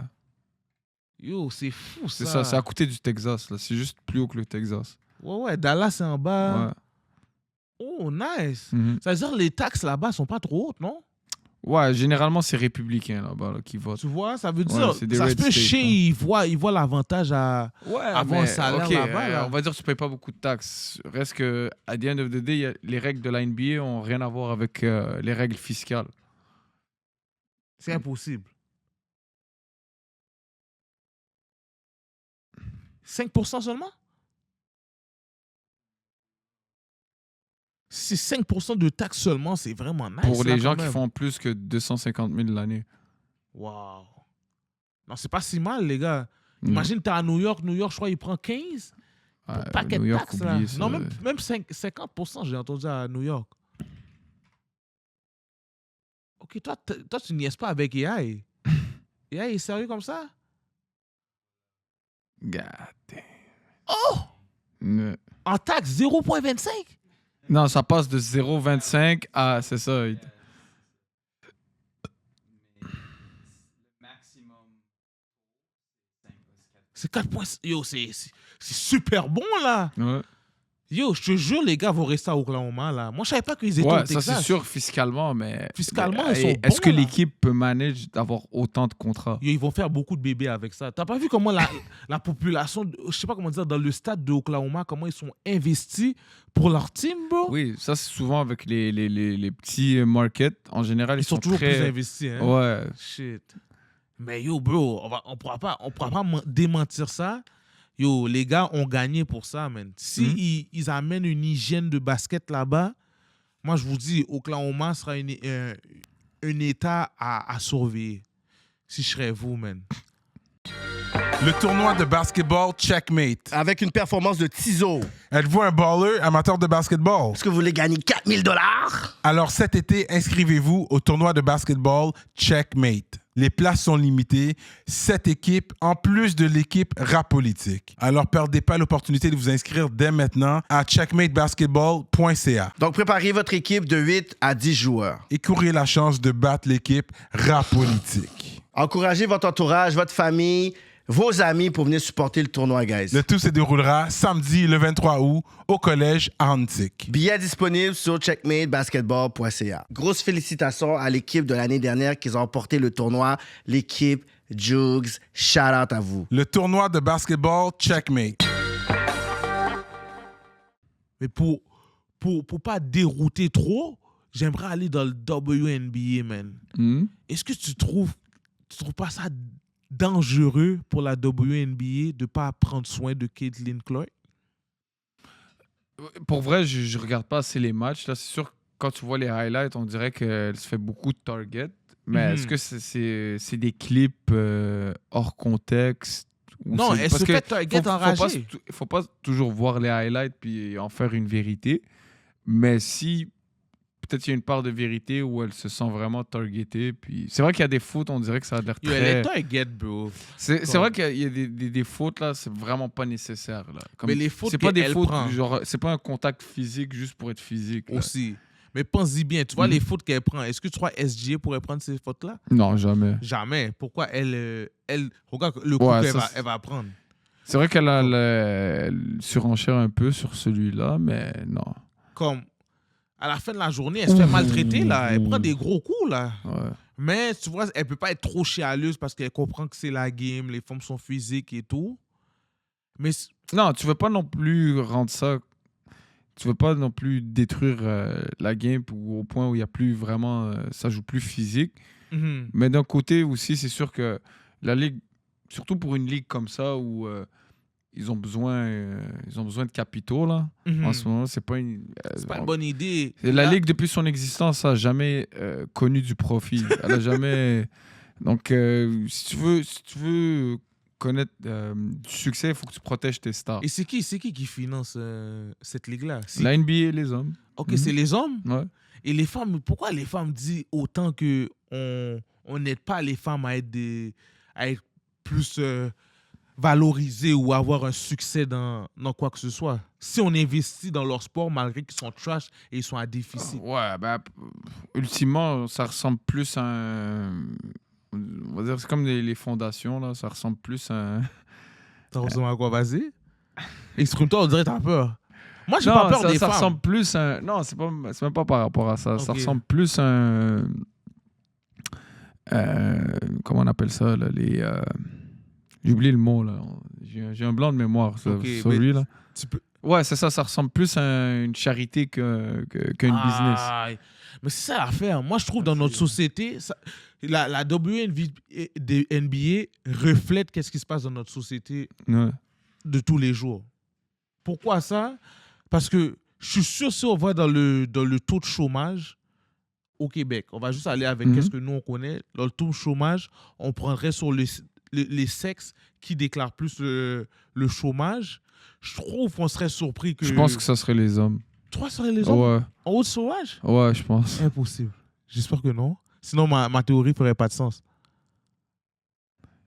Yo, c'est fou ça. c'est ça. C'est à côté du Texas, là. C'est juste plus haut que le Texas. Ouais, Dallas c'est en bas. Ouais. Oh, nice. Mhm. Ça veut dire que les taxes là-bas sont pas trop hautes, non? Ouais, généralement, c'est républicain là-bas là, qui votent. Tu vois, ça veut Ouais, dire, c'est des ça se red peut states, chier, hein. ils voient l'avantage à... Ouais, Avoir un salaire là-bas, là. on va dire que tu payes pas beaucoup de taxes. Reste que, à the end of the day, les règles de la NBA ont rien à voir avec les règles fiscales. C'est impossible. 5% seulement? Si 5% de taxes seulement, c'est vraiment nice. Pour là, les gens quand qui même. font plus que 250 000 l'année. Wow. Non, c'est pas si mal, les gars. Non. Imagine, t'es à New York, je crois, il prend 15 pour Ouais, paquet New de York, taxes, là. oublie ça. Non, même 50%, j'ai entendu à New York. Ok, toi, tu niaises pas avec AI. AI est sérieux comme ça? God damn. Oh! Ne- En taxe, 0,25? Non, ça passe de 0,25 à... C'est ça. C'est 4 points. Yo, c'est super bon, là. Ouais, Yo, je te jure, les gars vont rester à Oklahoma, là. Moi, je savais pas qu'ils étaient au ouais ça Texas. c'est sûr fiscalement, mais... Fiscalement, mais, ils sont est-ce bons, que là. l'équipe peut manager d'avoir autant de contrats? Yo, ils vont faire beaucoup de bébés avec ça. T'as pas vu comment la population, je sais pas comment dire, dans le stade de Oklahoma, comment ils sont investis pour leur team, bro? Oui, ça c'est souvent avec les petits markets. En général, Ils sont toujours très... plus investis, hein? Ouais. Shit. Mais yo, bro, on pourra pas démentir ça. Yo, les gars ont gagné pour ça, man. Si ils amènent une hygiène de basket là-bas, moi, je vous dis, Oklahoma sera un État à surveiller. Si je serais vous, man. Le tournoi de basketball Checkmate. Avec une performance de Tizo. Êtes-vous un baller amateur de basketball? Est-ce que vous voulez gagner 4000 $? Alors cet été, inscrivez-vous au tournoi de basketball Checkmate. Les places sont limitées, 7 équipes en plus de l'équipe rap politique. Alors perdez pas l'opportunité de vous inscrire dès maintenant à checkmatebasketball.ca Donc, préparez votre équipe de 8 à 10 joueurs. et courez la chance de battre l'équipe rap politique. Encouragez votre entourage, votre famille, vos amis pour venir supporter le tournoi, guys. Le tout se déroulera samedi le 23 août au collège Antique. Billets disponibles sur checkmatebasketball.ca. Grosse félicitations à l'équipe de l'année dernière qui ont remporté le tournoi, l'équipe Jugs. Shout out à vous. Le tournoi de basketball Checkmate. Mais pour pas dérouter trop, j'aimerais aller dans le WNBA, man. Est-ce que tu trouves pas ça dangereux pour la WNBA de pas prendre soin de Caitlin Clark? Pour vrai, je regarde pas assez les matchs. Là, c'est sûr que quand tu vois les highlights, on dirait qu'elle se fait beaucoup de targets. Mais est-ce que c'est des clips hors contexte? Ou Non, c'est- elle parce se que fait target enragée. faut pas toujours voir les highlights puis en faire une vérité. Mais si peut-être il y a une part de vérité où elle se sent vraiment targetée. Puis c'est vrai qu'il y a des fautes, on dirait que ça a l'air Yo, très... elle est target, bro. C'est vrai qu'il y a des fautes là, c'est vraiment pas nécessaire là. Comme, Mais les fautes c'est pas des qu'elle fautes, prend. genre c'est pas un contact physique juste pour être physique. Là. Aussi. Mais pense-y bien, tu vois Mhm. les fautes qu'elle prend. Est-ce que tu crois SGA pourrait prendre ces fautes-là? Non, jamais. Jamais. Pourquoi elle regarde le coup Ouais, qu'elle ça, va, c'est- elle va prendre. C'est vrai qu'elle a elle surenchère un peu sur celui-là, mais non. Comme à la fin de la journée, elle se fait maltraiter là. Elle prend des gros coups là. Ouais. Mais tu vois, elle peut pas être trop chialeuse parce qu'elle comprend que c'est la game, les femmes sont physiques et tout. Mais Non, tu veux pas non plus rendre ça. Tu veux pas non plus détruire la game au point où il y a plus vraiment. Ça joue plus physique. mhm. Mais d'un côté aussi, c'est sûr que la ligue, surtout pour une ligue comme ça où ils ont besoin de capitaux là. Mhm. En ce moment, c'est pas une. C'est pas une bonne idée. Et la Là- ligue depuis son existence a jamais connu du profit. Elle a jamais. Donc, si tu veux connaître du succès, il faut que tu protèges tes stars. Et c'est qui finance cette ligue-là? La NBA et les hommes. Ok, Mhm. c'est les hommes. Ouais. Et les femmes, pourquoi les femmes disent autant que on n'aide pas les femmes à être plus valorisées ou avoir un succès dans quoi que ce soit? Si on investit dans leur sport malgré qu'ils sont trash et ils sont à déficit. Ouais, ben, ultimement, ça ressemble plus à un. On va dire, c'est comme les fondations, là. Ça ressemble plus à un. Ça ressemble à quoi? Vas-y. Exprime-toi, on dirait que t'as peur. Moi, j'ai Non, pas peur ça, des ça femmes. ressemble plus à un. Non, c'est même pas par rapport à ça. Ça Ok. ressemble plus à un. Comment on appelle ça, là? J'ai oublié le mot, là. J'ai un blanc de mémoire sur Ok, lui, là. Tu peux... Ouais, c'est ça. Ça ressemble plus à une charité qu'un business. Aïe. Mais c'est ça l'affaire. Moi, je trouve dans notre société, la WNBA reflète qu'est-ce qui se passe dans notre société Ouais. de tous les jours. Pourquoi ça? Parce que je suis sûr si on va dans le taux de chômage au Québec, on va juste aller avec Mhm. qu'est-ce que nous on connaît. Dans le taux de chômage, on prendrait sur les sexes qui déclarent plus le chômage. Je trouve qu'on serait surpris que... Je pense que ça serait les hommes. Tu crois que ce serait les hommes Ouais, en haut de chômage? ouais, je pense. Impossible. J'espère que non. Sinon, ma théorie ferait pas de sens.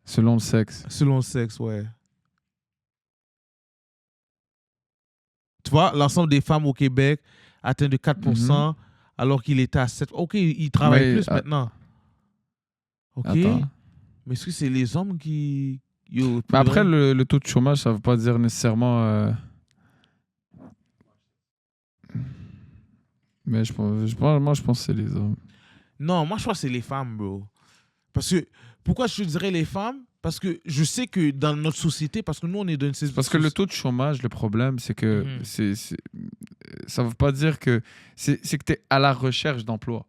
Selon le sexe. Selon le sexe, ouais. Tu vois, l'ensemble des femmes au Québec atteint de 4%, alors qu'il était à 7%. OK, il travaille Mais, plus maintenant. OK. Attends. Mais est-ce que c'est les hommes qui... Yo, Mais après, le taux de chômage, ça veut pas dire nécessairement. Mais moi, je pense que c'est les hommes. Non, moi, je crois que c'est les femmes, bro. Parce que... Pourquoi je te dirais les femmes? Parce que je sais que dans notre société, parce que nous, on est dans une... Parce que le taux de chômage, le problème, c'est que Mhm. ça veut pas dire que... C'est que tu es à la recherche d'emploi.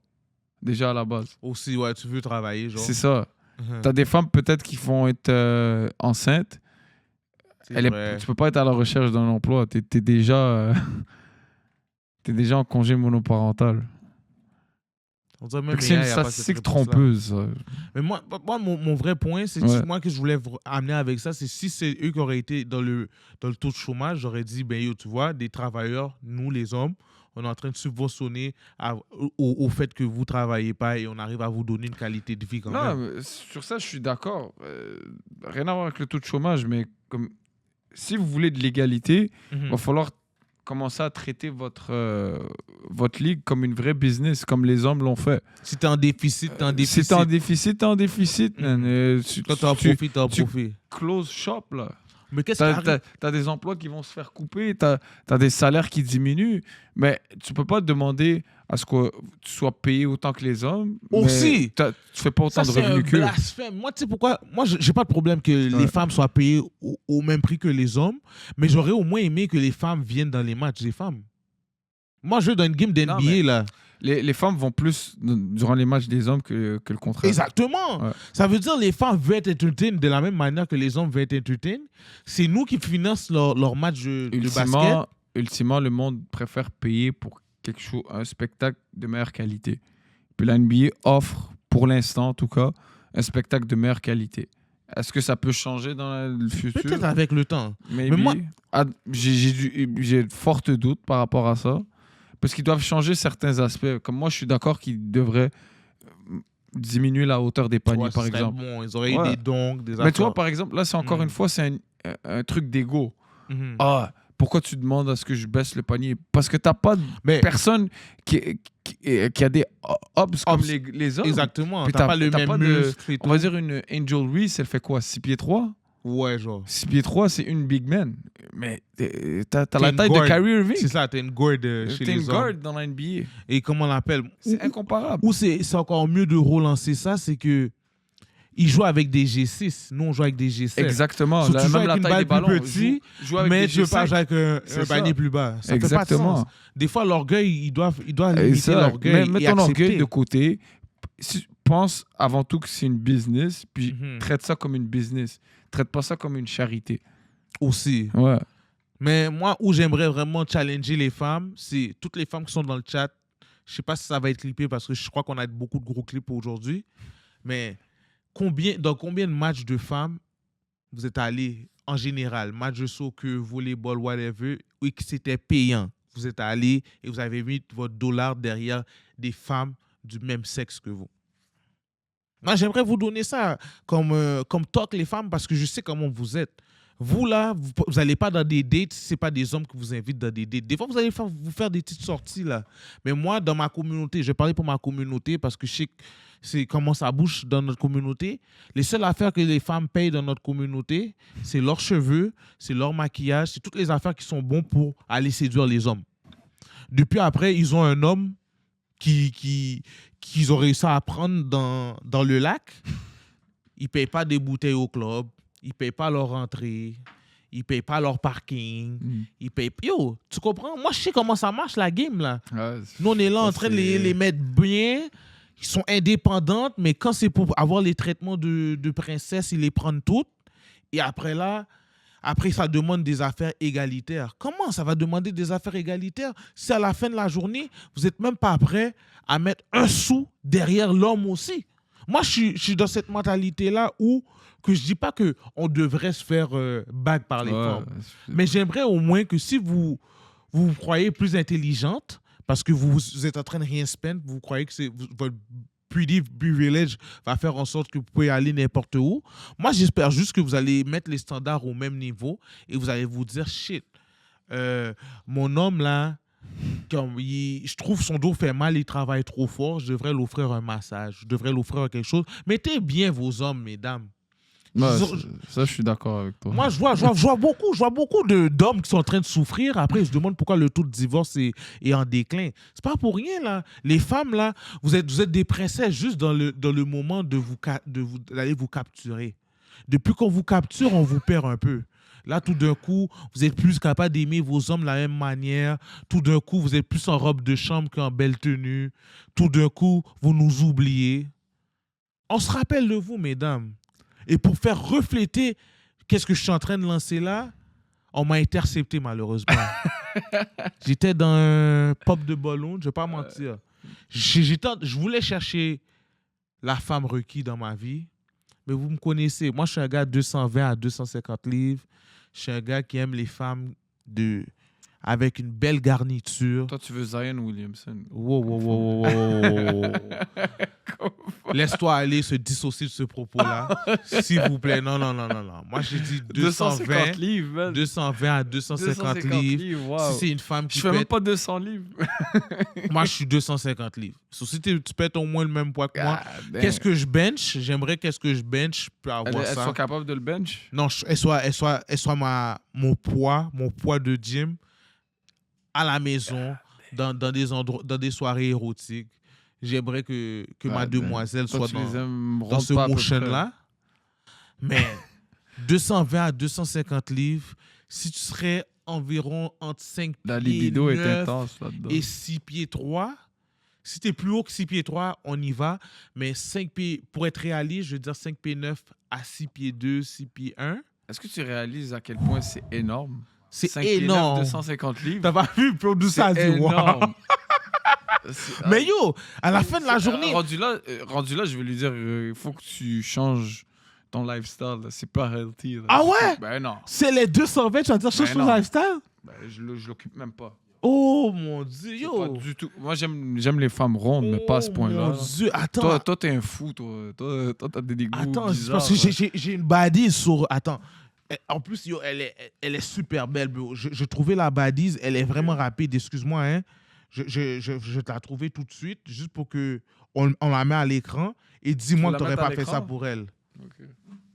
Déjà à la base. Aussi, ouais, tu veux travailler, genre. C'est ça. Mhm. Tu as des femmes peut-être qui vont être enceintes. C'est vrai. Tu peux pas être à la recherche d'un emploi. Tu es déjà... T'es déjà en congé monoparental. On dirait Fait même que c'est une il y a pas cette statistique réponse-là. trompeuse. Ça. Mais moi mon vrai point, c'est Ouais. moi que je voulais amener avec ça, c'est si c'est eux qui auraient été dans le taux de chômage, j'aurais dit, ben yo, tu vois, des travailleurs, nous les hommes, on est en train de subventionner au fait que vous travaillez pas et on arrive à vous donner une qualité de vie quand Non, même. mais sur ça, je suis d'accord. Rien à voir avec le taux de chômage, mais comme si vous voulez de l'égalité, Mhm. il va falloir commencer à traiter votre ligue comme une vraie business, comme les hommes l'ont fait. Si t'es en déficit, t'es en déficit. Si t'es en déficit, t'es en déficit. Mhm. Man. Quand t'es en profit, t'es en tu- profit. Close shop, là. Mais qu'est-ce qui arrive? T'as des emplois qui vont se faire couper, t'as des salaires qui diminuent, mais tu peux pas demander à ce que tu sois payé autant que les hommes. Aussi. Tu fais pas autant Ça, de c'est un revenus qu'eux. blasphème. Moi, tu sais pourquoi? Moi, j'ai pas de problème que les Ouais. femmes soient payées au même prix que les hommes, mais j'aurais au moins aimé que les femmes viennent dans les matchs des femmes. Moi, je veux dans une game d'NBA, Non, mais- là. Les femmes vont plus durant les matchs des hommes que le contraire. Exactement. Ouais. Ça veut dire que les femmes veulent être entertained de la même manière que les hommes veulent être entertained. C'est nous qui finançons leur match de basket. Ultimement, le monde préfère payer pour quelque chose, un spectacle de meilleure qualité. Puis la NBA offre, pour l'instant en tout cas, un spectacle de meilleure qualité. Est-ce que ça peut changer dans le futur? Peut-être avec le temps. Maybe. moi- J'ai de fortes doutes par rapport à ça. Parce qu'ils doivent changer certains aspects. Comme moi, je suis d'accord qu'ils devraient diminuer la hauteur des paniers, Ouais, par ce serait exemple. bon. Ils auraient eu Ouais. des donks, des Mais affaires. tu vois, par exemple, là, c'est encore une fois, c'est un truc d'ego. Mhm. Ah, pourquoi tu demandes à ce que je baisse le panier? Parce que t'as pas de Mais personne qui a des ups comme Ups. les hommes. exactement, Puis t'as pas le t'as même pas muscle et On va tout. dire une Angel Reese, elle fait quoi? 6 pieds 3? Ouais, genre. 6 pieds 3, c'est une big man. Mais t'as T'es la une taille de guard. Kyrie Irving. C'est ça, t'es une guard chez T'es une les guard hommes. dans la NBA. Et comment on l'appelle? C'est incomparable. Ou c'est encore mieux de relancer ça, c'est que ils jouent avec des G6. Nous, on joue avec des G7. Exactement. So, tu joues même avec la une taille des balle plus ballons. petit, Joue avec mais des tu veux pas G5. jouer avec un C'est panier ça. plus bas. Ça fait pas de Exactement. sens. Des fois, l'orgueil, ils doivent Et limiter ça, l'orgueil mets et ton accepter. orgueil de côté. Pense avant tout que c'est une business, puis Mhm. traite ça comme une business. Traite pas ça comme une charité. Aussi. Ouais. Mais moi, où j'aimerais vraiment challenger les femmes, c'est toutes les femmes qui sont dans le chat. Je sais pas si ça va être clippé parce que je crois qu'on a beaucoup de gros clips aujourd'hui. Mais dans combien de matchs de femmes vous êtes allés en général, match de soccer, volleyball, whatever, et que c'était payant? Vous êtes allés et vous avez mis votre dollar derrière des femmes du même sexe que vous. Moi, j'aimerais vous donner ça comme talk, les femmes, parce que je sais comment vous êtes. Vous, là, vous n'allez pas dans des dates si ce n'est pas des hommes qui vous invitent dans des dates. Des fois, vous allez vous faire des petites sorties, là. Mais moi, dans ma communauté, je vais parler pour ma communauté parce que je sais c'est comment ça bouge dans notre communauté. Les seules affaires que les femmes payent dans notre communauté, c'est leurs cheveux, c'est leur maquillage, c'est toutes les affaires qui sont bonnes pour aller séduire les hommes. Depuis après, ils ont un homme qu'ils ont réussi à prendre dans le lac. Ils ne payent pas des bouteilles au club. Ils ne payent pas leur entrée. Ils ne payent pas leur parking. Ils payent... Yo, tu comprends? Moi, je sais comment ça marche, la game, là. Ouais, Nous, on est là en train de les mettre bien. Ils sont indépendantes, mais quand c'est pour avoir les traitements de princesse, ils les prennent toutes. Et après, ça demande des affaires égalitaires. Comment ça va demander des affaires égalitaires si à la fin de la journée, vous n'êtes même pas prêt à mettre un sou derrière l'homme aussi? Moi, je suis dans cette mentalité-là où que je ne dis pas qu'on devrait se faire bague par les femmes. Mais j'aimerais au moins que si vous vous croyez plus intelligente, parce que vous êtes en train de rien spend, vous croyez que votre pretty privilege va faire en sorte que vous pouvez aller n'importe où. Moi, j'espère juste que vous allez mettre les standards au même niveau et vous allez vous dire, shit, mon homme là, je trouve son dos fait mal, il travaille trop fort, je devrais l'offrir un massage, je devrais l'offrir quelque chose. Mettez bien vos hommes, mesdames. Ouais, ça, je suis d'accord avec toi. Moi, je vois beaucoup d'hommes qui sont en train de souffrir. Après, ils se demandent pourquoi le taux de divorce est en déclin. C'est pas pour rien, là. Les femmes, là, vous êtes des princesses juste dans le moment d'aller vous capturer. Depuis qu'on vous capture, on vous perd un peu. Là, tout d'un coup, vous êtes plus capable d'aimer vos hommes de la même manière. Tout d'un coup, vous êtes plus en robe de chambre qu'en belle tenue. Tout d'un coup, vous nous oubliez. On se rappelle de vous, mesdames. Et pour faire refléter qu'est-ce que je suis en train de lancer là, on m'a intercepté malheureusement. J'étais dans un pop de ballon, je ne vais pas mentir. Je voulais chercher la femme requise dans ma vie, mais vous me connaissez. Moi, je suis un gars de 220 à 250 livres. Je suis un gars qui aime les femmes avec une belle garniture. Toi, tu veux Zion Williamson. Wow. Laisse-toi aller se dissocier de ce propos-là. S'il vous plaît. Non. Moi, j'ai dit 220 livres, man. 220 à 250 livres. Wow. Si c'est une femme qui Je fais même pas 200 livres. Moi, je suis 250 livres. So, si tu pètes au moins le même poids que moi, God qu'est-ce que je bench? J'aimerais qu'est-ce que je bench pour avoir Elles ça. sont capables de le bench? Non, elle soit mon poids de gym à la maison, dans des endroits, dans des soirées érotiques. J'aimerais que ma demoiselle soit dans ce motion-là. Mais 220 à 250 livres, si tu serais environ entre 5 La pieds libido 9 est intense là-dedans. et 6 pieds 3, si tu es plus haut que 6 pieds 3, on y va. Mais 5 pieds, pour être réaliste, je veux dire 5 pieds 9 à 6 pieds 2, 6 pieds 1. Est-ce que tu réalises à quel point c'est énorme? C'est 5 pieds énorme. 9, 250 livres. T'as pas vu, producer ça, C'est dit, wow. énorme. Mais yo, à la fin de la journée, Rendu là, je vais lui dire, il faut que tu changes ton lifestyle. Là. C'est pas healthy. Là. Ah ouais? Ben non. c'est les 220, tu vas dire, change Ben ton non. lifestyle? Ben, je l'occupe même pas. Oh mon Dieu, Pas yo. du tout. Moi, j'aime les femmes rondes, mais pas à ce point-là. Mon Dieu, attends. Toi, t'es un fou, toi. Toi, t'as des goûts Attends, c'est bizarres. parce que là. j'ai une badise sur. Attends. En plus, yo, elle est super belle, bro. Je trouvais la badise, elle est vraiment rapide. Excuse-moi, hein. Je te la trouvais tout de suite, juste pour que on la met à l'écran. Et dis-moi la que t'aurais mettre à pas fait ça l'écran? pour elle. Ok.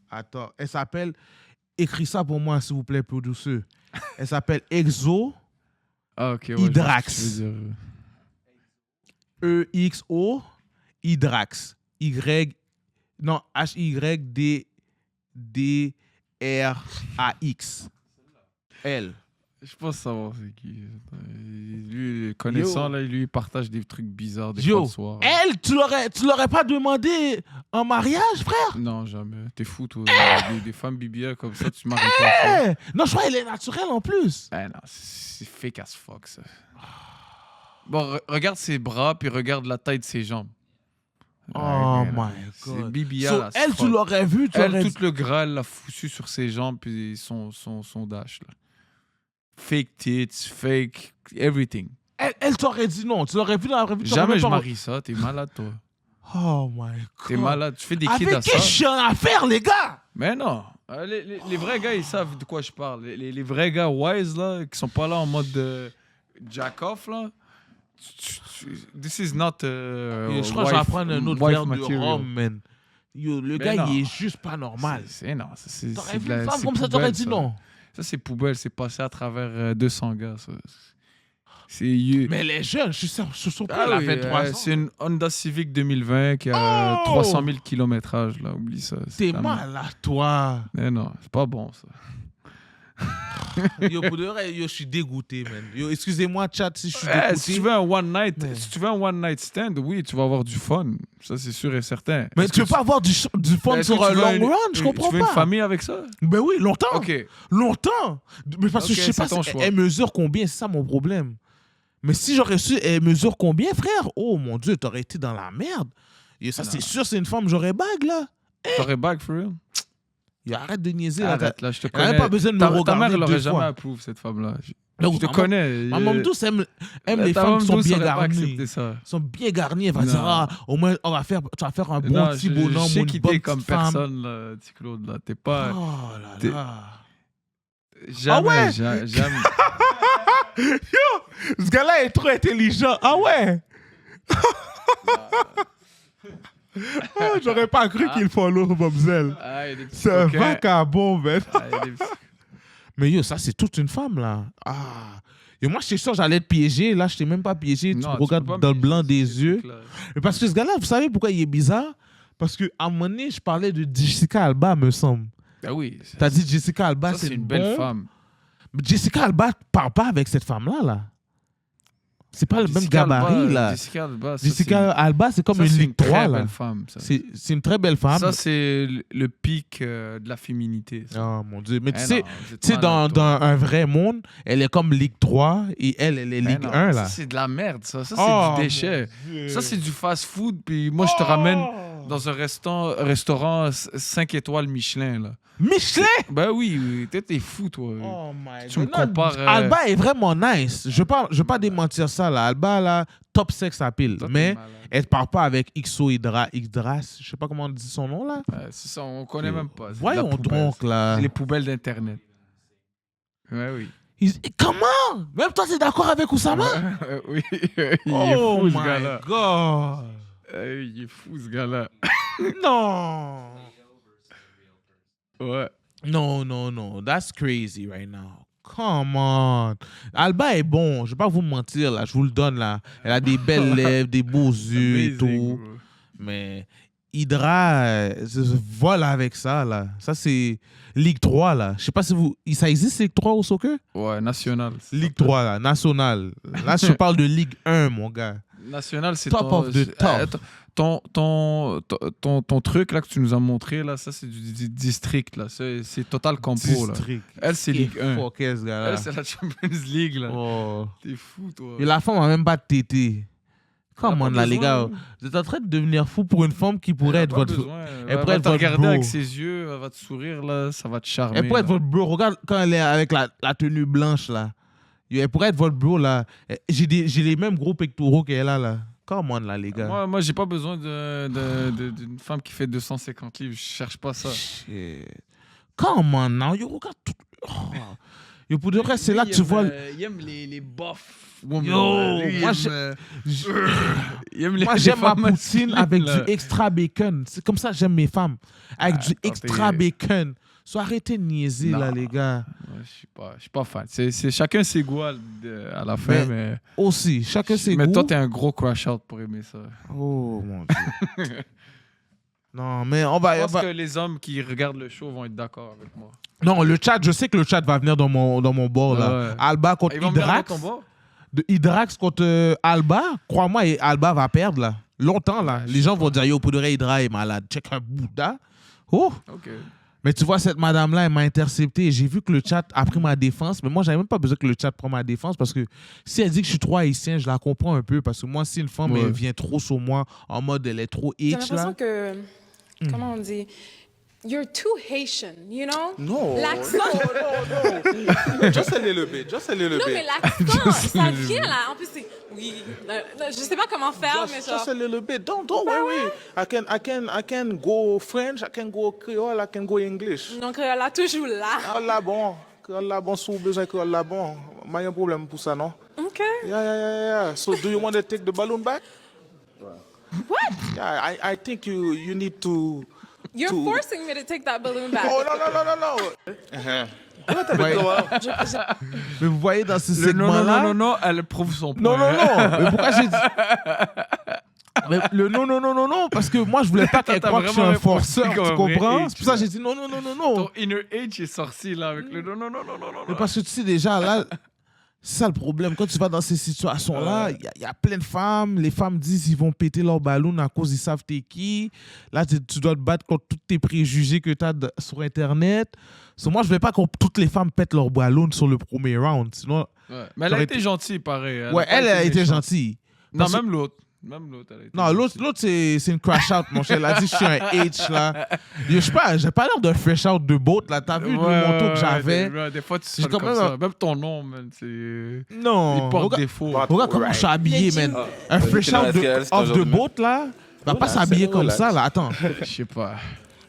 Attends, elle s'appelle. Écris ça pour moi, s'il vous plaît, producer. Elle s'appelle Exo Ah, ok. Ouais, Hydrax. je vois ce que tu veux dire. EXO Hydrax. Non, HYDDRAX. Elle. Je pense savoir c'est qui. Lui, connaissant, là, lui, il partage des trucs bizarres des fois Yo, le soir. elle, tu l'aurais pas demandé en mariage, frère? Non, jamais. T'es fou, toi. Des femmes BBL comme ça, tu maries pas ça. Eh, non, je crois qu'elle est naturelle en plus. Eh non, c'est fake as fuck, ça. Bon, regarde ses bras, puis regarde la taille de ses jambes. Oh Ouais, my c'est God. BBL So, as elle, fuck. tu l'aurais vu, tu Elle, aurais tout le gras, elle l'a foutu sur ses jambes, puis son dash, là. Fake tits, fake everything. Elle t'aurait dit non. Tu l'aurais vu dans la vraie vie. tu Jamais l'aurais je pas- marie ça, t'es malade, toi. Oh my God. T'es malade, tu fais des kids Avec à qui ça. je suis en affaire, les gars? Mais non, les vrais gars, ils savent de quoi je parle. Les vrais gars wise, là, qui sont pas là en mode jack-off, là. This is not. Yo, je crois que je vais prendre un autre verre de rhum, man. Yo, le Mais gars, non. il est juste pas normal. Non, c'est T'aurais c'est vu de la- une femme c'est comme ça, poubelle, t'aurais dit ça. non. Ça, c'est poubelle, c'est passé à travers 200 gars, ça. C'est. Mais elle est jeune, je suis surpris, Ah elle a oui, 23 ans. c'est une Honda Civic 2020 qui a Oh! 300 000 kilométrages, là. Oublie ça. T'es la- malade, toi. Mais non, c'est pas bon, ça. Yo, pour de vrai, yo, je suis dégoûté, man. Yo, excusez-moi, chat, si je suis Eh, dégoûté. si tu veux un one night, Mais- si tu veux un one night stand, oui, tu vas avoir du fun. Ça, c'est sûr et certain. Mais Est-ce tu que veux pas avoir du fun est-ce sur que un tu veux long run? Je comprends Tu veux une pas. famille avec ça? Ben oui, longtemps. Ok. Longtemps. Mais parce que Ok, je sais c'est pas, ton si choix. elle mesure combien, c'est ça mon problème. Mais si j'aurais su, elle mesure combien, frère? Oh mon Dieu, t'aurais été dans la merde. Et ça, c'est sûr, c'est une femme, j'aurais bague, là. T'aurais bague, for real? Yo, arrête de niaiser, là. Arrête, là, je te Elle a connais. même pas besoin de me Ta regarder mère, elle deux aurait jamais fois. approuvé cette femme-là. Non, Je te maman- connais. Ma maman douce aime les Ta femmes maman qui sont douce bien aurait pas garnies. accepté ça. Sont bien garnies. Elle va Non. dire, ah, au moins, tu vas faire un bon Non, petit je bonhomme sais ou qui une bonne t'es comme petite femme. personne, là, petit Claude. Là. T'es pas. Oh là t'es- là. Jamais, ouais? jamais. Ce gars-là est trop intelligent. Ah ouais? Oh, j'aurais pas cru qu'il follow Bobzel. Ah, il y a des petits C'est un coquins. vagabond, man. Ah, il y a des petits- Mais yo, ça, c'est toute une femme, là. Ah. Et moi, j'étais sûr que j'allais être piégé. Là, je t'ai même pas piégé. Tu Non, me tu regardes peux pas dans le me blanc piéger, des ces yeux. trucs-là. Mais parce que ce gars-là, vous savez pourquoi il est bizarre? Parce qu'à un moment donné, je parlais de Jessica Alba, me semble. Ah oui. T'as dit Jessica Alba, ça, c'est une belle femme. Mais Jessica Alba parle pas avec cette femme-là, là. C'est pas le même Jessica gabarit, Alba, là. Jessica Alba, ça, Jessica Alba, c'est comme ça, une c'est Ligue 3, très là. belle femme. Ça, C'est une très belle femme. Ça, c'est le pic de la féminité. ça. Oh mon Dieu. Mais Eh tu sais, non, vous êtes tu sais, malade, dans toi. un vrai monde, elle est comme Ligue 3 et elle est Eh Ligue non, 1, là. Ça, c'est de la merde, ça. Ça, c'est Oh, du déchet. mon Dieu. Ça, c'est du fast-food. Puis moi, je te ramène dans un restaurant 5 étoiles Michelin, là. Michelin! Ben oui, oui. T'es fou, toi. Oh my Tu me God. Non, compares, Alba est vraiment nice. Je vais pas démentir ça, là. Alba, là, top sex appeal. Toi, t'es Mais malade. elle parle pas avec XO Yggdras. Je sais pas comment on dit son nom, là. Ouais, c'est ça, on connaît même pas. C'est de Voyons la poubelle, donc, ça. là. C'est les poubelles d'Internet. Ouais, oui. Comment? Même toi, t'es d'accord avec Oussama? Oui, il est Oh fou, ce my gars-là. God. Il est fou, ce gars-là. Non. Ouais. Non, non, non. That's crazy right now. Come on. Alba est bon. Je vais pas vous mentir, là. Je vous le donne, là. Elle a des belles lèvres, des beaux yeux et Amazing, tout. bro. Mais Hydra, vole avec ça, là. Ça, c'est Ligue 3, là. Je sais pas si vous... Ça existe, Ligue 3 au soccer? Ouais, national. Ligue 3, là. National. Là, je parle de Ligue 1, mon gars. National, c'est Top of the top. Ton truc là que tu nous as montré là, ça c'est du district là, c'est total compo là. District. Elle c'est Ligue 1. Fuck, ce gars-là. Elle c'est la Champions League là. Oh. T'es fou toi. Et la femme a même pas de tété. Elle a Comment pas là, les besoin, gars? Vous êtes en train de devenir fou pour une femme qui pourrait être votre... Elle pourrait va être te votre regarder bro. avec ses yeux, elle va te sourire là, ça va te charmer. Elle pourrait être là. votre bro. Regarde quand elle est avec la tenue blanche, là. Elle pourrait être votre bro, là. J'ai les mêmes gros pectoraux qu'elle a, là. Come on, là, les gars. Moi, j'ai pas besoin d'une femme qui fait 250 livres. Je cherche pas ça. Shit. Come on, now. Yo, regarde tout. Oh. Yo, pour de vrai, c'est là que tu vois... Il aime les buffs. Yo, moi, moi, j'aime ma poutine avec du extra bacon. C'est comme ça que j'aime mes femmes. Avec du attends, extra bacon. So, arrêtez de niaiser, là, les gars. Ouais, je suis pas fan. C'est chacun ses goûts à la fin, mais... Aussi, chacun ses goûts. Mais toi, t'es un gros crash-out pour aimer ça. Oh, mon Dieu. Non, mais on va... Je pense que les hommes qui regardent le show vont être d'accord avec moi. Non, le chat, je sais que le chat va venir dans mon bord, là. Ouais. Alba contre Ils vont venir dans Hydrax. ton bord? De Hydrax contre Alba, crois-moi, Alba va perdre, là. Longtemps, là. Les gens vont dire, yo, pour de vrai, Hydra est malade. Check un Bouddha. Oh! OK. Mais tu vois, cette madame-là, elle m'a intercepté et j'ai vu que le chat a pris ma défense. Mais moi, j'avais même pas besoin que le chat prenne ma défense parce que si elle dit que je suis trop haïtien, je la comprends un peu. Parce que moi, si une femme, elle vient trop sur moi en mode elle est trop J'ai itch, là. l'impression que, comment on dit, you're too Haitian, you know? No. L'accent. No. Just a little bit. Just a little Non, bit. mais l'accent, ça vient là. En plus, c'est. Oui. Je sais pas comment faire, mais genre. Just a little bit. Don't worry. I can go French. I can go Creole. I can go English. Donc, là, toujours là. Créole là bon. Créole là bon. Si vous avez besoin de créole là bon, pas un problème pour ça, non? OK. Yeah. So do you want to take the balloon back? What? Yeah, I think you need to. You're forcing me to take that balloon back. Oh no. Mais vous voyez dans ce Le non, segment-là... non, elle prouve son point. Non. Mais pourquoi j'ai dit... Mais le non, parce que moi, je voulais pas qu'elle T'as croie que je suis vraiment un forceur, répondu tu comme un vrai comprends? H, C'est pour ça que là. j'ai dit non. Ton inner age est sorti là avec le non. Mais parce que tu sais déjà, là, c'est ça le problème. Quand tu vas dans ces situations-là, il y a plein de femmes. Les femmes disent qu'ils vont péter leur ballon à cause ils savent t'es qui. Là, tu dois te battre contre tous tes préjugés que tu as sur Internet. So, moi, je ne veux pas que toutes les femmes pètent leur ballon sur le premier round. Sinon, Ouais. Mais elle a été gentille, pareil. ouais, elle a été méchante. gentille. Non, Parce que- même l'autre. Elle a été Non, gentille. l'autre c'est une crash out, mon cher. Elle a dit, je suis un H, là. Je sais pas, j'ai pas l'air d'un fresh out de boat, là. T'as vu le manteau que j'avais? Des fois, tu J'ai sonnes quand comme même ça. un- Même ton nom, man, c'est... Non. Il porte Regarde- défaut. Regarde comment je suis habillé, Mais man. Un fresh out off the boat, là. Va pas s'habiller comme relax. ça, là. Attends. Je sais pas.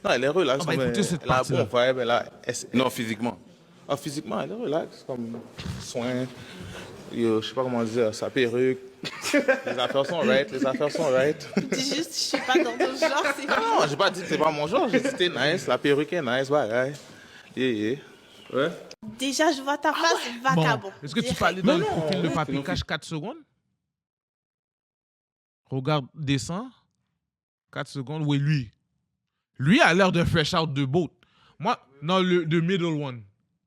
Non, elle est relax. On va écouter cette elle a un partie-là. bon vibe. Non, physiquement. Ah, physiquement, elle est relax. Comme soin. Je sais pas comment dire. Sa perruque. Les affaires sont right. Dis juste, je suis pas dans ton genre, c'est Non, j'ai pas dit que c'est pas mon genre. J'ai dit que c'était nice. La perruque est nice. Ouais. Yeah. Ouais. Déjà, je vois ta face, vagabond. Est-ce que tu Direct. peux aller dans le Non, profil de non, Papy non. Cash 4 secondes? Regarde, descend. 4 secondes. Oui, lui. Lui a l'air de fresh out de boat. Moi, non, the middle one.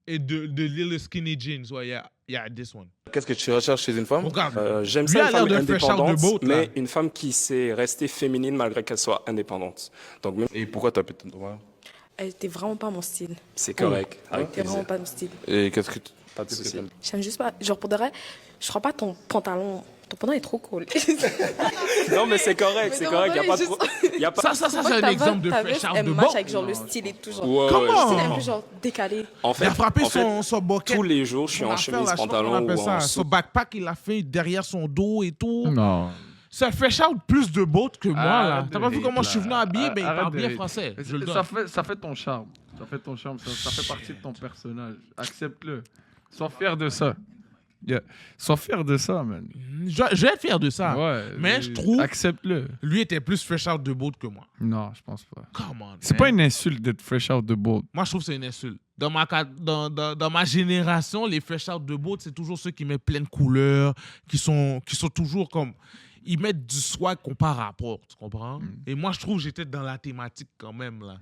Et de Little Skinny Jeans. Ouais, yeah, this one. Qu'est-ce que tu recherches chez une femme? Regarde. J'aime Lui ça a une l'air femme de fresh out de indépendante, boat, là. mais une femme qui sait rester féminine malgré qu'elle soit indépendante. Donc même... Et pourquoi t'as pété ton doigt? Elle était vraiment pas mon style. C'est correct, avec C'était vraiment plaisir. pas mon style. Et qu'est-ce que tu. Pas de souci. J'aime juste pas. Genre, pour de vrai, je crois pas ton pantalon. Ton pantalon est trop cool. Non, mais c'est correct, c'est Mais correct. non, Il n'y a pas de... juste- pro- y a pas... Ça, c'est un exemple de fresh out Elle de match boat. avec genre le style et tout. Genre. Ouais, Comment? C'est un peu genre décalé. En fait, Il a frappé en fait, son bucket. tous les jours, je suis Son en affaire, chemise là, je sais pas comment pantalon on appelle ou ça. en Son sous. backpack, il l'a fait derrière son dos et tout. Non. C'est un fresh out plus de boat que moi, là. Arrête T'as de pas vu hate, comment je suis venu là. habillé? Ben, il Arrête parle de bien hate. français. Je le donne. Ça fait ton charme. Ça fait partie de ton personnage. Accepte-le. Sois fier de ça. Yeah. Sois fier de ça, man. Je vais être fier de ça. Ouais. Mais je trouve Accepte-le. lui était plus fresh out de boat que moi. Non, je pense pas. Come on. C'est man. pas une insulte d'être fresh out de boat. Moi, je trouve que c'est une insulte. Dans ma génération, les fresh out de boat, c'est toujours ceux qui mettent plein de couleurs, qui sont toujours comme. Ils mettent du swag qu'on par rapport, tu comprends? Et moi, je trouve que j'étais dans la thématique quand même, là.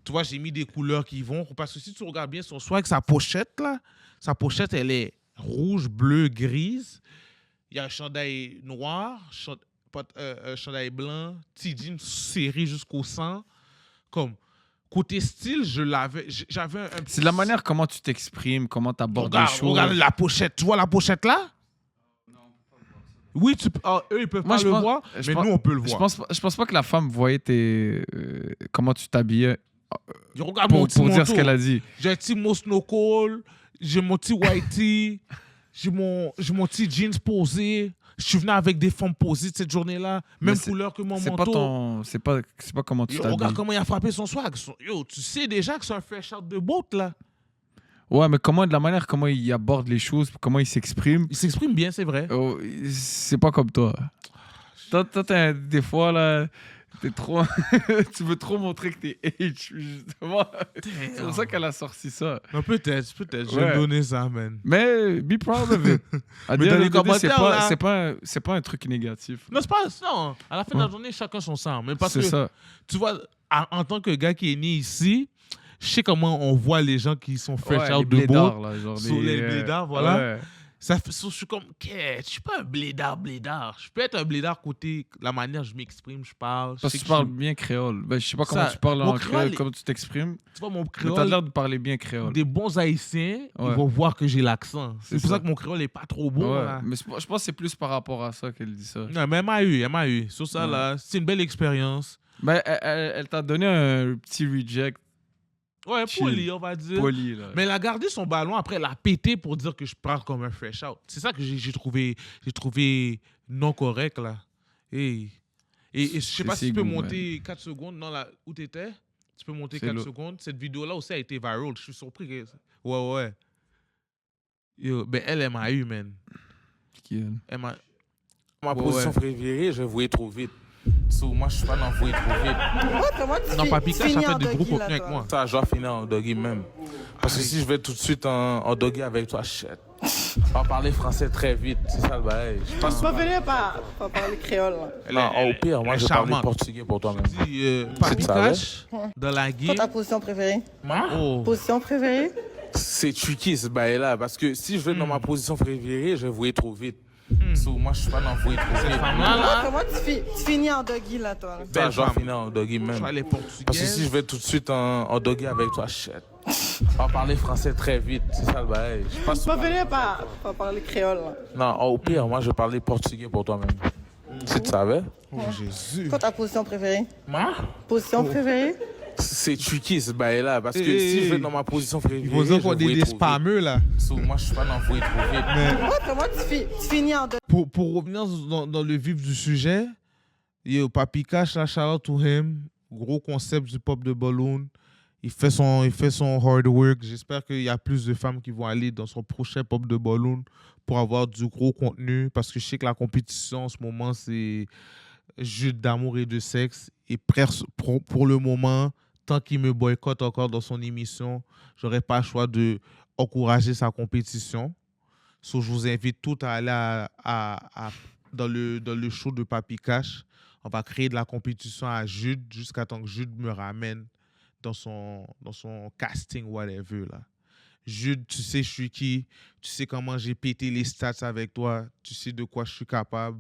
Tu vois, j'ai mis des couleurs qui vont. Parce que si tu regardes bien son swag, sa pochette, elle est rouge, bleu, grise. Il y a un chandail noir, chandail blanc, petit jean serré jusqu'au sang. Comme, côté style, j'avais un petit... C'est de la manière comment tu t'exprimes, comment tu abordes les choses. Regarde la pochette. Tu vois la pochette là? Oui, eux, ils peuvent Moi, pas je le pense- voir, je mais pense- nous, on peut le voir. Je pense pas que la femme voyait comment tu t'habillais Regarde mon pour petit dire ce manteau. qu'elle a dit. J'ai un petit mot snow call, j'ai mon petit whitey, j'ai mon petit jeans posé. Je suis venu avec des formes posées cette journée-là. Même couleur que mon manteau. C'est pas comment tu Yo, t'habilles. regarde comment il a frappé son swag. Yo, tu sais déjà que c'est un fresh out de boat, là. Ouais, mais de la manière comment il aborde les choses, comment il s'exprime. Il s'exprime bien, c'est vrai. Oh, c'est pas comme toi. Toi, des fois, là, t'es trop... tu veux trop montrer que t'es H, justement. C'est pour ça qu'elle a sorti ça. Non, peut-être. Je vais Ouais. me donner ça, man. Mais be proud of it. Mais dans les commentaires, là... c'est pas un truc négatif. Non, c'est pas ça. Non. À la fin de la journée, chacun son sang. Mais parce que, ça. tu vois, en tant que gars qui est né ici, je sais comment on voit les gens qui sont fresh out de boat. Là, genre Sur les blédards, voilà. Ouais. Ça fait, je suis comme, je suis pas un blédard. Je peux être un blédard côté la manière dont je m'exprime, je parle. Parce que tu parles bien créole. Ben, je sais pas comment tu parles en créole, comment tu t'exprimes. Tu vois, mon Mais créole. t'as l'air de parler bien créole. Des bons haïtiens, Ouais. ils vont voir que j'ai l'accent. C'est pour ça. ça que mon créole est pas trop bon. Ouais. Là. Mais je pense que c'est plus par rapport à ça qu'elle dit ça. Non, mais elle m'a eu. Sur ça, là, c'est une belle expérience. Ben, elle t'a donné un petit reject Ouais, chill. poli, on va dire. poli. Là. Mais elle a gardé son ballon, après elle a pété pour dire que je parle comme un fresh out. C'est ça que j'ai trouvé non correct, là. Et je sais pas si tu peux monter 4 secondes. Non, là, où t'étais? Tu peux monter 4 secondes. Cette vidéo-là aussi a été viral. Je suis surpris que... Ouais. Yo, ben elle m'a eu, man. Qui est... Elle m'a... Ma position préférée, je voulais trop vite. So, moi, je suis pas dans vouer trop vite. Comment tu Non, Papi Cash a fait des gros contenus avec moi. Ça, je dois finir en doggy même. Parce que si je vais tout de suite en doggy avec toi, shit. On va parler français très vite, c'est ça le bail. Je pense pas venir pas parler créole. Là. Non, au pire, moi, elle est je parle charmante. portugais pour toi-même. Papi ça, Cash, dans la Quoi game... ta position préférée? Oh. Position préférée? C'est tricky ce bail-là, parce que si je vais dans ma position préférée, je vais vouer trop vite. So, moi, je suis pas dans vouer trop vite. Comment tu finis en doggy là, toi? Ça, je dois finir en doggy même. Elle est portugaise. Parce que si je vais tout de suite en doggy avec toi, shit. On va parler français très vite, c'est ça le bail. Je passe Pas venir pas parler créole. Là. Non, au pire, moi, je parlais portugais pour toi-même. Tu le savais? Oh, Jésus. Quoi ta position préférée? Moi? Position préférée? C'est tricky ce bail-là, parce que si je vais dans ma position préférée, Ils vont dire qu'on est des spammeux, là. So, moi, je suis pas dans vouer trop vite. Comment tu finis en doggy? Pour revenir dans le vif du sujet, yo, Papi Cash, là, shout out to him. Gros concept du pop de Balloon. Il fait son hard work. J'espère qu'il y a plus de femmes qui vont aller dans son prochain pop de Balloon pour avoir du gros contenu. Parce que je sais que la compétition en ce moment, c'est jeu d'amour et de sexe. Et pour le moment, tant qu'il me boycotte encore dans son émission, j'aurai pas le choix de encourager sa compétition. So, je vous invite tous à aller dans le show de Papi Cash. On va créer de la compétition à Jude jusqu'à temps que Jude me ramène dans son casting, whatever, là. Jude, tu sais je suis qui, tu sais comment j'ai pété les stats avec toi, tu sais de quoi je suis capable,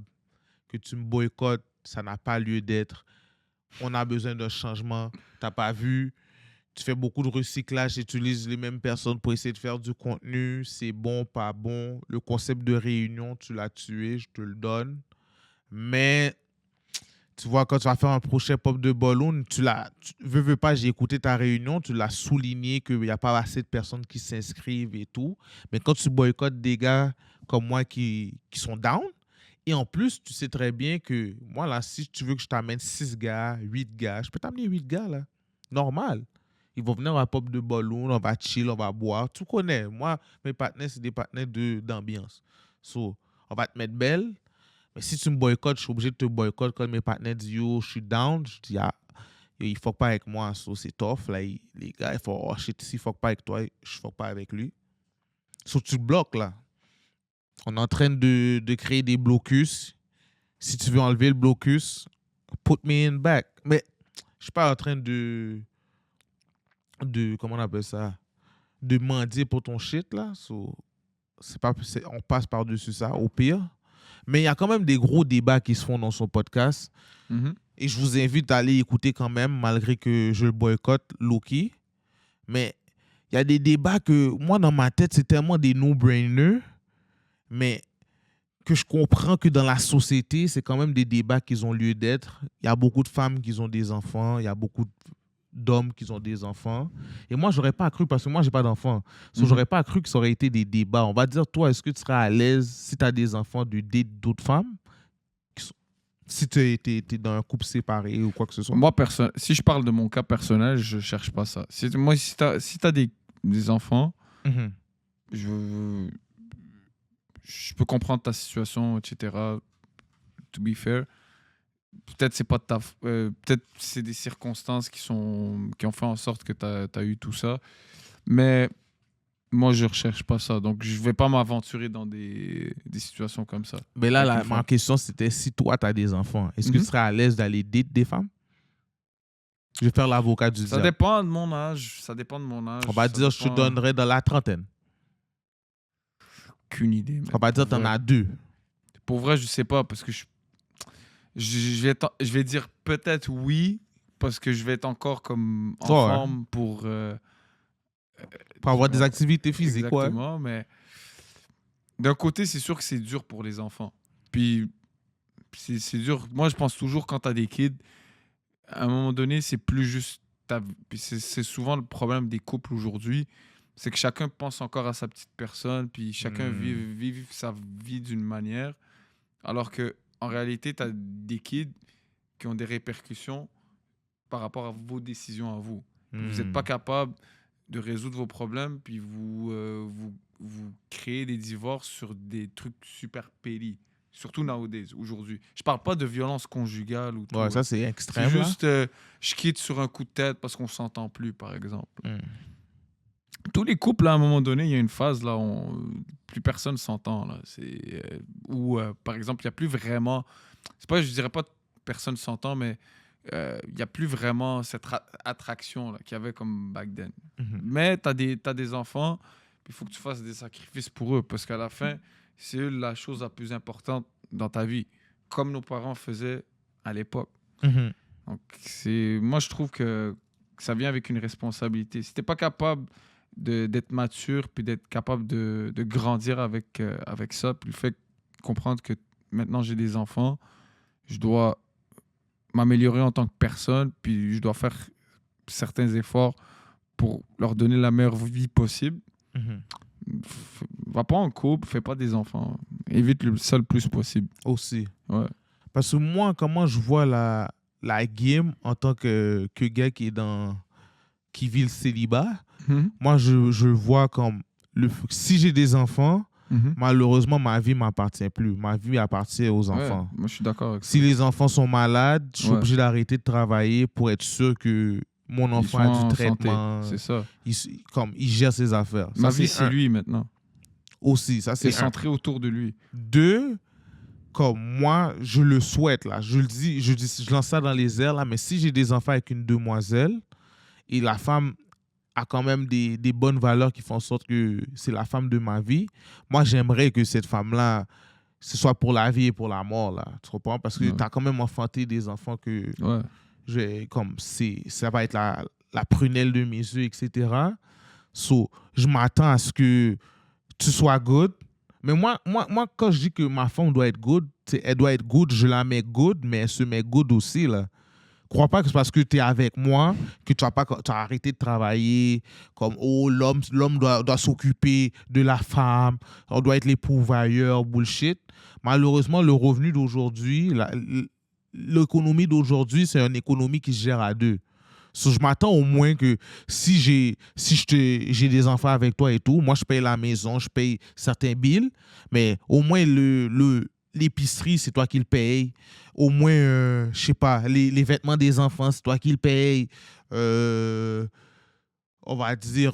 que tu me boycottes, ça n'a pas lieu d'être. On a besoin d'un changement. T'as pas vu, tu fais beaucoup de recyclage, tu utilises les mêmes personnes pour essayer de faire du contenu, c'est bon, pas bon. Le concept de réunion, tu l'as tué, je te le donne. Mais... Tu vois, quand tu vas faire un prochain pop de Balloon, veux pas, j'ai écouté ta réunion, tu l'as souligné qu'il n'y a pas assez de personnes qui s'inscrivent et tout. Mais quand tu boycottes des gars comme moi qui sont down, et en plus, tu sais très bien que moi, là, si tu veux que je t'amène 6 gars, 8 gars, je peux t'amener 8 gars, là. Normal. Ils vont venir à pop de Balloon, on va chill, on va boire. Tu connais. Moi, mes partenaires, c'est des partenaires d'ambiance. So, on va te mettre belle. Mais si tu me boycottes, je suis obligé de te boycotter. Quand mes partenaires disent yo, je suis down, je dis ah, yo, il fuck pas avec moi, so, c'est tough. Là, les gars, il faut oh shit, s'il fuck pas avec toi, je fuck pas avec lui. So, tu bloques là. On est en train de créer des blocus. Si tu veux enlever le blocus, put me in back. Mais je suis pas en train de comment on appelle ça? De mendier pour ton shit là. So, on passe par-dessus ça, au pire. Mais il y a quand même des gros débats qui se font dans son podcast. Mm-hmm. Et je vous invite à aller écouter quand même, malgré que je le boycotte, Loki. Mais il y a des débats que, moi, dans ma tête, c'est tellement des no-brainers, mais que je comprends que dans la société, c'est quand même des débats qui ont lieu d'être. Il y a beaucoup de femmes qui ont des enfants, il y a beaucoup d'hommes qui ont des enfants. Et moi, j'aurais pas cru, parce que moi, j'ai pas d'enfants. J'aurais pas cru que ça aurait été des débats. On va dire, toi, est-ce que tu serais à l'aise si tu as des enfants de date d'autres femmes? Si tu es dans un couple séparé ou quoi que ce soit? Moi, si je parle de mon cas personnel, je cherche pas ça. Moi, si t'as des enfants, Mhm. je peux comprendre ta situation, etc. To be fair. Peut-être c'est pas peut-être c'est des circonstances qui ont fait en sorte que tu as eu tout ça. Mais moi, je recherche pas ça. Donc, je vais pas m'aventurer dans des situations comme ça. Mais là, ma question, c'était si toi, tu as des enfants, est-ce que tu serais à l'aise d'aller date des femmes? Je vais faire l'avocat du Ça diable. dépend de mon âge. Ça dépend de mon âge. On va dire, je te donnerais dans la trentaine. Aucune idée. On va dire, tu en as 2. Pour vrai, je sais pas, parce que je vais dire peut-être oui, parce que je vais être encore comme en forme pour avoir des activités physiques. Exactement, mais d'un côté, c'est sûr que c'est dur pour les enfants. Puis, c'est dur. Moi, je pense toujours, quand tu as des kids, à un moment donné, c'est plus juste... Puis c'est souvent le problème des couples aujourd'hui, c'est que chacun pense encore à sa petite personne, puis chacun vit sa vie d'une manière, alors que en réalité, tu as des kids qui ont des répercussions par rapport à vos décisions à vous. Vous n'êtes pas capable de résoudre vos problèmes, puis vous créez des divorces sur des trucs super pélis. Surtout nowadays, aujourd'hui. Je parle pas de violence conjugale ou tout. Ouais, ça, c'est extrême. C'est juste, je quitte sur un coup de tête parce qu'on s'entend plus, par exemple. Tous les couples, à un moment donné, il y a une phase là où plus personne s'entend. Où, par exemple, il n'y a plus vraiment... je dirais pas personne s'entend, mais il n'y a plus vraiment cette attraction là, qu'il y avait comme back then. Mais tu as des enfants, il faut que tu fasses des sacrifices pour eux, parce qu'à la fin, c'est eux la chose la plus importante dans ta vie, comme nos parents faisaient à l'époque. Donc, moi, je trouve que ça vient avec une responsabilité. Si tu n'es pas capable d'être mature puis d'être capable de grandir avec ça, puis le fait de comprendre que maintenant j'ai des enfants, je dois m'améliorer en tant que personne, puis je dois faire certains efforts pour leur donner la meilleure vie possible. Va pas en couple, fais pas des enfants. Évite ça le plus possible. Aussi. Ouais. Parce que moi, comment je vois la game en tant que gars qui vit le célibat, moi, je vois comme si j'ai des enfants, malheureusement, ma vie ne m'appartient plus. Ma vie appartient aux enfants. Moi, je suis d'accord avec ça. Si les enfants sont malades, je suis obligé d'arrêter de travailler pour être sûr que mon enfant a du traitement. C'est ça. Il gère ses affaires. Ma vie, c'est lui maintenant. Aussi, ça c'est centré autour de lui. 2, comme moi, je le souhaite, là. Je le dis, je lance ça dans les airs, là, mais si j'ai des enfants avec une demoiselle et la femme a quand même des bonnes valeurs qui font en sorte que c'est la femme de ma vie, moi, j'aimerais que cette femme-là, ce soit pour la vie et pour la mort, là. Tu comprends? Parce que tu as quand même enfanté des enfants que... ça va être la prunelle de mes yeux, etc. So, je m'attends à ce que tu sois good. Mais moi, quand je dis que ma femme doit être good, elle doit être good, je la mets good, mais elle se met good aussi, là. Crois pas que c'est parce que tu es avec moi que tu as arrêté de travailler, comme, oh, l'homme doit s'occuper de la femme, on doit être les pourvoyeurs, bullshit. Malheureusement, le revenu d'aujourd'hui, l'économie d'aujourd'hui, c'est une économie qui se gère à 2. So, je m'attends au moins que si j'ai des enfants avec toi et tout, moi, je paye la maison, je paye certains bills, mais au moins l'épicerie, c'est toi qui le payes. Au moins, je sais pas, les vêtements des enfants, c'est toi qui le payes. On va dire,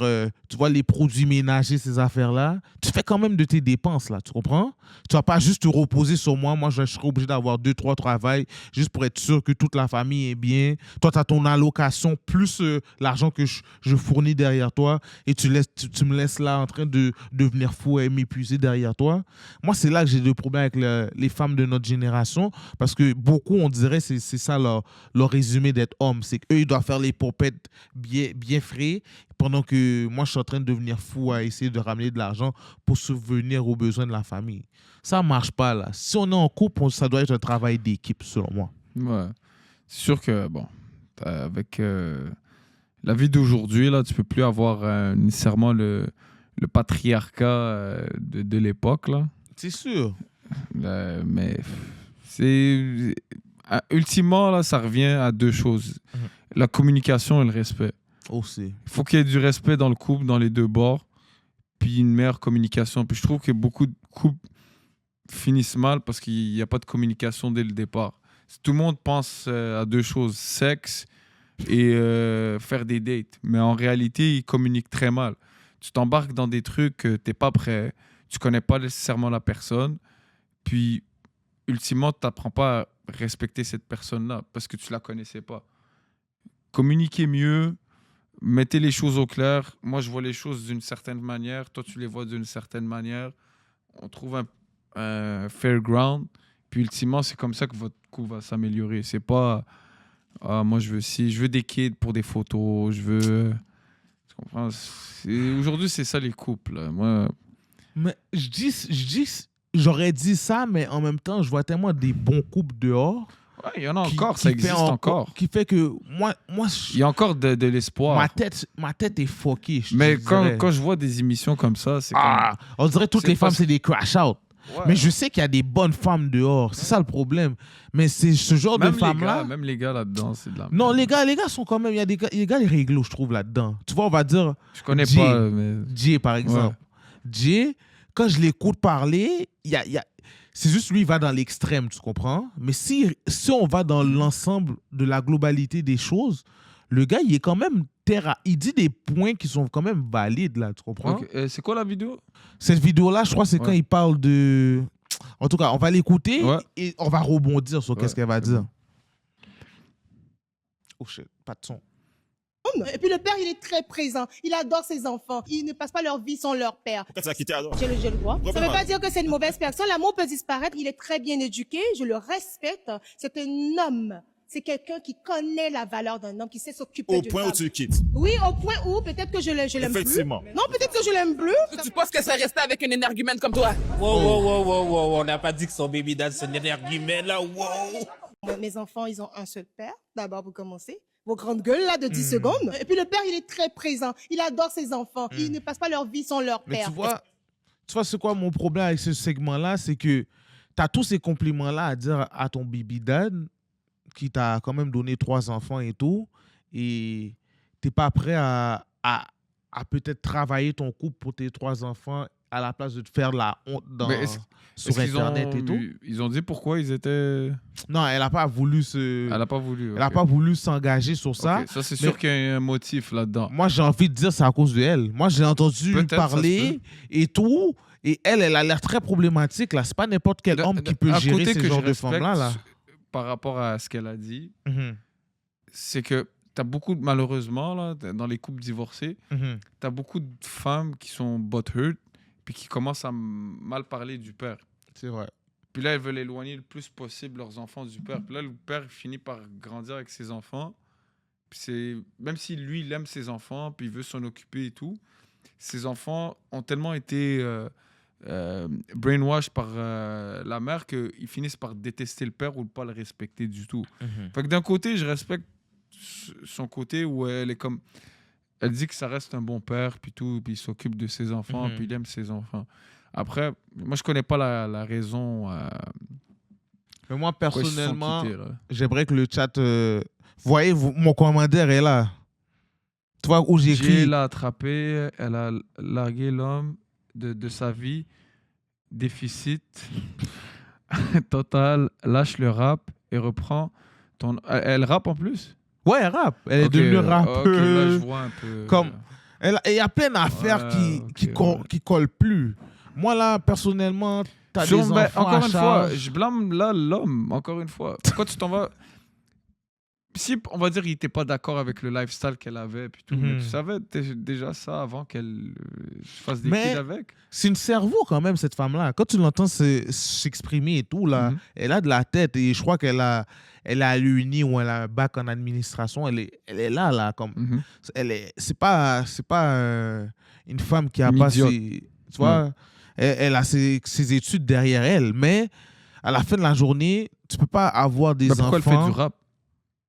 tu vois, les produits ménagers, ces affaires-là, tu fais quand même de tes dépenses, là, tu comprends? Tu vas pas juste te reposer sur moi. Moi, je serai obligé d'avoir 2-3 travails juste pour être sûr que toute la famille est bien. Toi, tu as ton allocation plus l'argent que je fournis derrière toi et tu me laisses là en train de devenir fou et m'épuiser derrière toi. Moi, c'est là que j'ai des problèmes avec les femmes de notre génération parce que beaucoup, on dirait, c'est ça leur résumé d'être homme. C'est qu'eux, ils doivent faire les popettes bien frais pendant que moi, je suis en train de devenir fou à essayer de ramener de l'argent pour subvenir aux besoins de la famille. Ça ne marche pas, là. Si on est en couple, ça doit être un travail d'équipe, selon moi. Ouais. C'est sûr que, bon, avec La vie d'aujourd'hui, là, tu peux plus avoir nécessairement le patriarcat de l'époque, là. C'est sûr. Mais c'est... ultimement, là, ça revient à deux choses. La communication et le respect. Aussi. Il faut qu'il y ait du respect dans le couple, dans les deux bords, puis une meilleure communication. Puis je trouve que beaucoup de couples finissent mal parce qu'il n'y a pas de communication dès le départ. Tout le monde pense à deux choses, sexe et faire des dates. Mais en réalité, ils communiquent très mal. Tu t'embarques dans des trucs que tu n'es pas prêt, tu connais pas nécessairement la personne, puis ultimement, tu n'apprends pas à respecter cette personne-là parce que tu la connaissais pas. Communiquez mieux, mettez les choses au clair. Moi, je vois les choses d'une certaine manière, toi, tu les vois d'une certaine manière. On trouve un fair ground, puis ultimement, c'est comme ça que votre couple va s'améliorer. C'est pas moi, je veux des kids pour des photos, je veux. Tu comprends? Aujourd'hui, c'est ça les couples. Là. Moi. Mais j'aurais dit ça, mais en même temps, je vois tellement des bons couples dehors. Ouais, il y en a encore, ça existe encore. Qui fait que moi il y a encore de l'espoir. Ma tête est fuckée. Mais quand je vois des émissions comme ça, c'est comme... On dirait toutes les femmes, c'est des crash-out. Ouais. Mais je sais qu'il y a des bonnes femmes dehors. C'est ça le problème. Mais c'est ce genre de femmes-là. Même les gars là-dedans, c'est de la merde. Non, les gars sont quand même. Il y a des gars, les réglos, je trouve, là-dedans. Tu vois, on va dire. Je connais pas. Mais... Jay, par exemple. Ouais. Jay, quand je l'écoute parler, c'est juste lui, il va dans l'extrême, tu comprends? Mais si on va dans l'ensemble de la globalité des choses, le gars, il est quand même il dit des points qui sont quand même valides, là, tu comprends? Okay. C'est quoi la vidéo? Cette vidéo-là, je crois, c'est quand il parle de... En tout cas, on va l'écouter et on va rebondir sur qu'est-ce qu'elle va dire. Oh shit, pas de son. Et puis le père, il est très présent. Il adore ses enfants. Ils ne passent pas leur vie sans leur père. Pourquoi tu l'as quitté alors? J'ai le droit. Ça ne veut pas dire que c'est une mauvaise personne. L'amour peut disparaître. Il est très bien éduqué. Je le respecte. C'est un homme. C'est quelqu'un qui connaît la valeur d'un homme, qui sait s'occuper de Au point où tu le quittes. Oui, au point où peut-être que je l'aime plus. Effectivement. Non, peut-être que je l'aime plus. Tu penses qu'elle serait restée avec un énergumène comme toi? Wow. On n'a pas dit que son baby dad, c'est un énergumène, là. Wow. Mes enfants, ils ont un seul père. D'abord, pour commencer. Vos grandes gueules, là, de 10 secondes. Et puis le père, il est très présent. Il adore ses enfants. Ils ne passent pas leur vie sans leur père. Mais tu vois c'est quoi mon problème avec ce segment-là? C'est que tu as tous ces compliments-là à dire à ton baby dad, qui t'a quand même donné 3 enfants et tout, et tu n'es pas prêt à peut-être travailler ton couple pour tes 3 enfants à la place de te faire de la honte sur Internet et tout. Ils ont dit pourquoi ils étaient... Non, elle n'a pas voulu Elle n'a pas voulu. Elle n'a pas voulu s'engager sur ça. Okay. Ça, c'est sûr qu'il y a un motif là-dedans. Moi, j'ai envie de dire c'est à cause d'elle. Moi, j'ai entendu parler et tout, et elle a l'air très problématique. Là. C'est pas n'importe quel homme qui peut gérer ce genre de femmes-là. Là. Par rapport à ce qu'elle a dit, c'est que tu as beaucoup, malheureusement, là, dans les couples divorcés, tu as beaucoup de femmes qui sont butthurt puis qui commencent à mal parler du père. C'est vrai. Puis là, elles veulent éloigner le plus possible leurs enfants du père. Puis là, le père finit par grandir avec ses enfants. Puis même si lui, il aime ses enfants, puis il veut s'en occuper et tout, ses enfants ont tellement été... brainwash par la mère qu'ils finissent par détester le père ou ne pas le respecter du tout. Fait que d'un côté, je respecte son côté où elle est comme... Elle dit que ça reste un bon père, puis tout, puis il s'occupe de ses enfants, puis il aime ses enfants. Après, moi, je connais pas la raison... Mais moi, personnellement, j'aimerais que le chat... Vous voyez, mon commentaire est là. Tu vois où j'ai écrit... J'ai l'a attrapé, elle a largué l'homme de sa vie, déficit total, lâche le rap et reprend ton... Elle rappe en plus? Ouais, elle rappe. Elle est devenue rappeuse. Là, je vois un peu... Il y a plein d'affaires qui collent plus. Moi, là, personnellement, t'as des enfants encore une fois, je blâme là l'homme, encore une fois. Pourquoi tu t'en vas... Si, on va dire, il n'était pas d'accord avec le lifestyle qu'elle avait, puis tout, mais tu savais déjà ça avant qu'elle fasse des kids avec. C'est une cerveau quand même, cette femme-là. Quand tu l'entends s'exprimer et tout, là, elle a de la tête et je crois qu'elle a l'UNI ou elle a un bac en administration. Elle est là, comme. C'est pas une femme qui a pas ses... Tu vois, elle a ses études derrière elle, mais à la fin de la journée, tu peux pas avoir des enfants... Pourquoi elle fait du rap?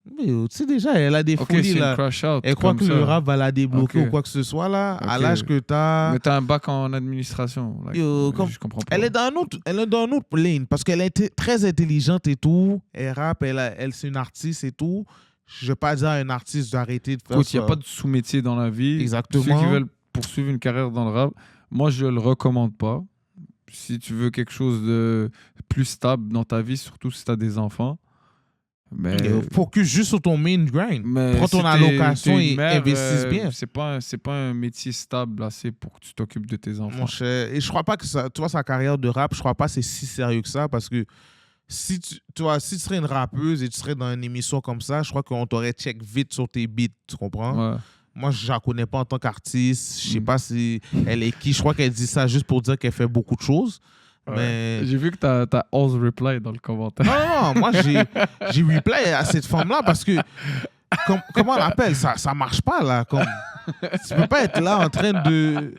Mais tu sais déjà, elle a des Ok, folies c'est une là. crush out. Elle croit comme que ça. le rap va la débloquer Ok. ou quoi que ce soit là. À Ok. l'âge que t'as. Mais t'as un bac en administration. Like, je comprends pas. Elle est dans un autre lane parce qu'elle est très intelligente et tout. Elle rappe, elle c'est une artiste et tout. Je vais pas dire à un artiste d'arrêter de faire Écoute, il ça. n'y a pas de sous-métier dans la vie. Exactement. Ceux qui veulent poursuivre une carrière dans le rap, moi, je le recommande pas. Si tu veux quelque chose de plus stable dans ta vie, surtout si tu as des enfants. Mais Focus juste sur ton main grind. mais Prends ton si allocation t'es une et mère, investis bien. C'est pas un métier stable assez pour que tu t'occupes de tes enfants. Mon cher. Et je crois pas que ça, tu vois, sa carrière de rap, je crois pas que c'est si sérieux que ça parce que si tu serais une rappeuse et tu serais dans une émission comme ça, je crois qu'on t'aurait check vite sur tes beats, tu comprends? Ouais. Moi, je la connais pas en tant qu'artiste. Je sais pas si elle est qui. Je crois qu'elle dit ça juste pour dire qu'elle fait beaucoup de choses. Ouais. Mais... J'ai vu que t'as 11 replies dans le commentaire. Non, moi, j'ai reply à cette femme-là parce que, comment on l'appelle? Ça marche pas, là. Tu peux pas être là en train de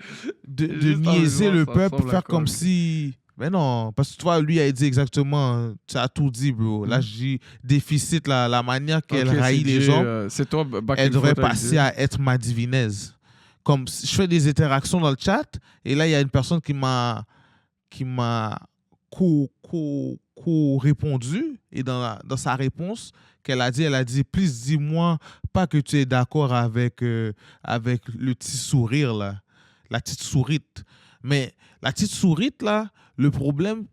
niaiser le peuple, faire comme si... Mais non, parce que toi, lui, a dit exactement, tu as tout dit, bro. Là, j'ai déficit, la manière qu'elle raillit les gens. C'est toi, elle devrait passer à être ma divinaise. Comme je fais des interactions dans le chat, et là, il y a une personne qui m'a répondu, et dans sa réponse, elle a dit, please, dis-moi pas que tu es d'accord avec le petit sourire, là. La petite sourite. Mais la petite sourite, là, le problème,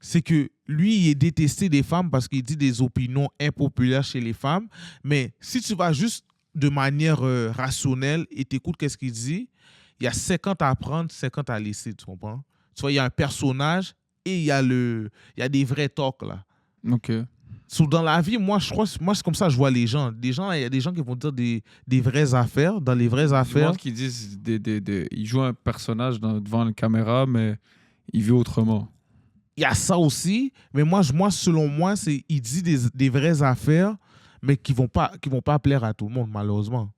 c'est que lui, il est détesté des femmes parce qu'il dit des opinions impopulaires chez les femmes. Mais si tu vas juste de manière rationnelle et t'écoutes qu'est-ce qu'il dit, il y a 50 à prendre, 50 à laisser, tu comprends? Tu vois, il y a un personnage et il y a des vrais talks, là. OK. Dans la vie, moi, c'est comme ça que je vois les gens. Il y a des gens qui vont dire des vraies affaires. Dans les vraies affaires... Qui disent ils jouent un personnage devant une caméra, mais il vit autrement. Il y a ça aussi, mais moi selon moi, il dit des vraies affaires, mais qui vont pas plaire à tout le monde, malheureusement.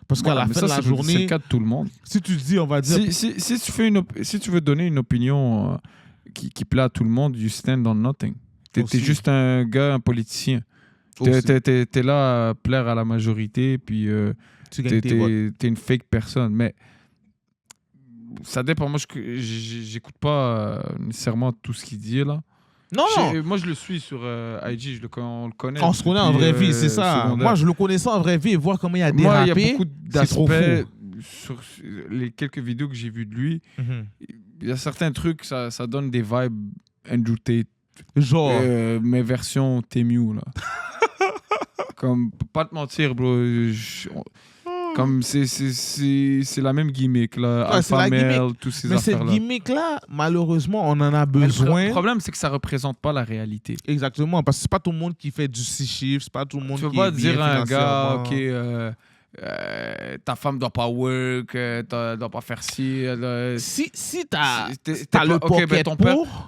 Parce qu'à la fin de la journée... C'est le cas de tout le monde. Si tu dis, on va dire... Si tu veux donner une opinion qui plaît à tout le monde, you stand on nothing. T'es juste un gars, un politicien. T'es là à plaire à la majorité, puis t'es une fake personne. Mais ça dépend. Moi, j'écoute pas nécessairement tout ce qu'il dit, là. Non. Moi, je le suis sur IG. On le connaît. On se connaît en vraie vie, c'est ça. Secondaire. Moi, je le connaissais en vraie vie et voir comment il a dérapé. Moi, il y a beaucoup d'aspects sur les quelques vidéos que j'ai vues de lui. Il y a certains trucs, ça donne des vibes Andrew Tate. Genre. Mes versions Temu, là. Comme, pas te mentir, bro. Comme c'est la même gimmick, là. Ouais, Alpha Male, tous ces affaires-là. Mais cette gimmick-là, malheureusement, on en a besoin. Le problème, c'est que ça reprette pas la réalité. Exactement, parce que c'est pas tout le monde qui fait du 6 chiffres, c'est pas tout le monde qui est bien financièrement. Tu peux pas dire à un gars, OK, ta femme doit pas work, doit pas faire ci. Si t'as le pocket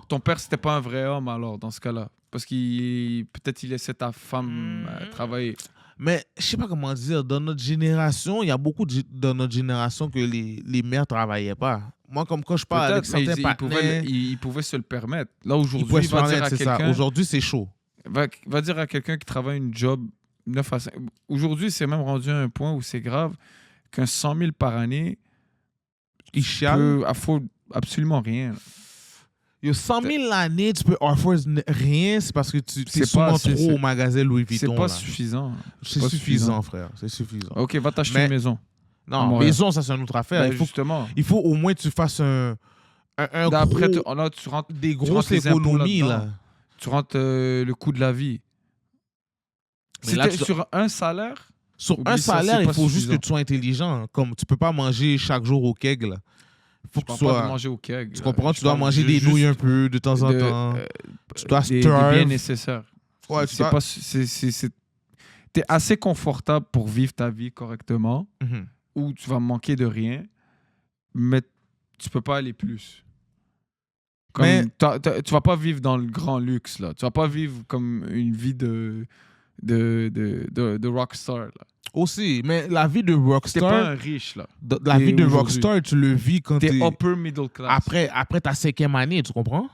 ton père, c'était pas un vrai homme, alors, dans ce cas-là. Parce qu'il peut-être il laissait ta femme travailler. Mais je sais pas comment dire, dans notre génération, il y a beaucoup dans notre génération que les mères travaillaient pas. Moi, comme quand je parle avec certains partenaires... Ils pouvaient se le permettre. Là, aujourd'hui, il va dire à quelqu'un... Aujourd'hui, c'est chaud. Va dire à quelqu'un qui travaille une job 9 à 5... Aujourd'hui, c'est même rendu à un point où c'est grave qu'un 100 000 par année, il peut afford absolument rien. Yo, 100 000 l'année, tu peux offrir rien, c'est parce que tu es souvent trop au magasin Louis Vuitton. C'est pas suffisant. C'est suffisant, frère. C'est suffisant. OK, va t'acheter une maison. Non, maison, ça, c'est une autre affaire. Il faut au moins que tu fasses après, tu rentres des grosses économies, là. Tu rentres le coût de la vie. Si tu es sur un salaire... Sur un salaire, il faut juste que tu sois intelligent. Comme tu peux pas manger chaque jour au keg, là. Faut que tu sois... pas manger au keg. Tu comprends? Tu dois manger des nouilles un peu de temps en temps. Tu dois des biens nécessaires. Ouais, t'es assez confortable pour vivre ta vie correctement, où tu vas manquer de rien, mais tu peux pas aller plus. Tu vas pas vivre dans le grand luxe, là. Tu vas pas vivre comme une vie de rockstar, là. Aussi, mais la vie de rockstar... T'es pas un riche, là. La vie de rockstar, tu le vis quand t'es upper middle class. Après ta 5e année, tu comprends?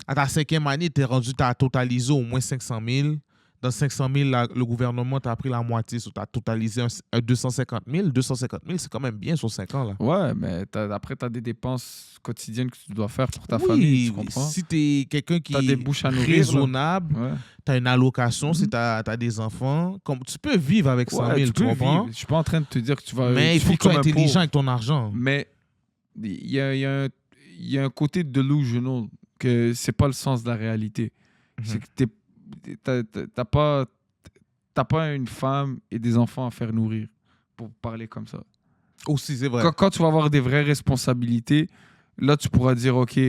À ta 5e année, t'es rendu, t'as totalisé au moins 500 000. dans 500 000, le gouvernement t'a pris la moitié, tu as totalisé un 250 000. 250 000, c'est quand même bien sur 5 ans. Là. Ouais, mais après, tu as des dépenses quotidiennes que tu dois faire pour ta famille, tu comprends? Si tu es quelqu'un qui des est bouches à nourrir, raisonnable, ouais. tu as une allocation, si tu as des enfants, comme, tu peux vivre avec 100 000, tu comprends? Je suis pas en train de te dire que tu vas... Mais il faut que tu sois intelligent avec ton argent. Mais il y a un côté delusional que c'est pas le sens de la réalité. C'est que t'as pas une femme et des enfants à faire nourrir pour parler comme ça. Aussi, c'est vrai. Quand tu vas avoir des vraies responsabilités, là, tu pourras dire, OK,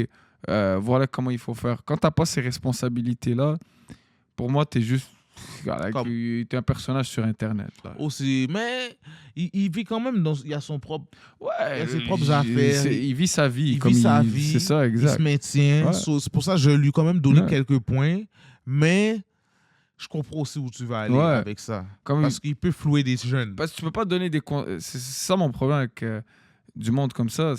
voilà comment il faut faire. Quand t'as pas ces responsabilités-là, pour moi, t'es juste... T'es un personnage sur Internet. Là. Aussi, mais il vit quand même il a son propre... Ouais, il a ses propres affaires. Il vit sa vie. Il vit sa vie. C'est ça, exact. Il se maintient. Ouais. C'est pour ça que je lui ai quand même donné quelques points. Mais je comprends aussi où tu vas aller avec ça. Parce qu'il peut flouer des jeunes. Parce que tu peux pas donner des... C'est ça mon problème avec du monde comme ça.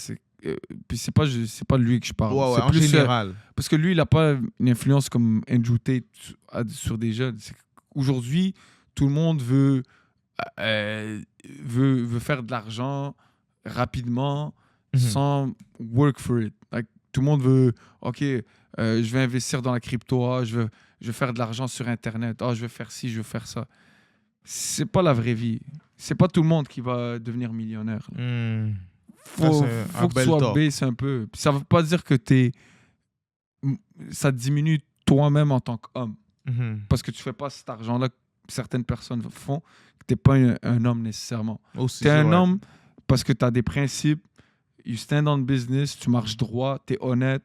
Puis c'est pas de lui que je parle. Ouais, c'est en plus, général. Parce que lui, il a pas une influence comme Andrew Tate sur des jeunes. Aujourd'hui, tout le monde veut faire de l'argent rapidement sans work for it. Like, tout le monde veut, OK, je vais investir dans la crypto, je vais faire de l'argent sur Internet, je vais faire ci, je vais faire ça. C'est pas la vraie vie. C'est pas tout le monde qui va devenir millionnaire. Faut que tu sois base un peu. Puis ça veut pas dire que ça diminue toi-même en tant qu'homme. Parce que tu fais pas cet argent-là que certaines personnes font, que t'es pas un homme nécessairement. T'es un homme parce que t'as des principes, you stand on business, tu marches droit, t'es honnête,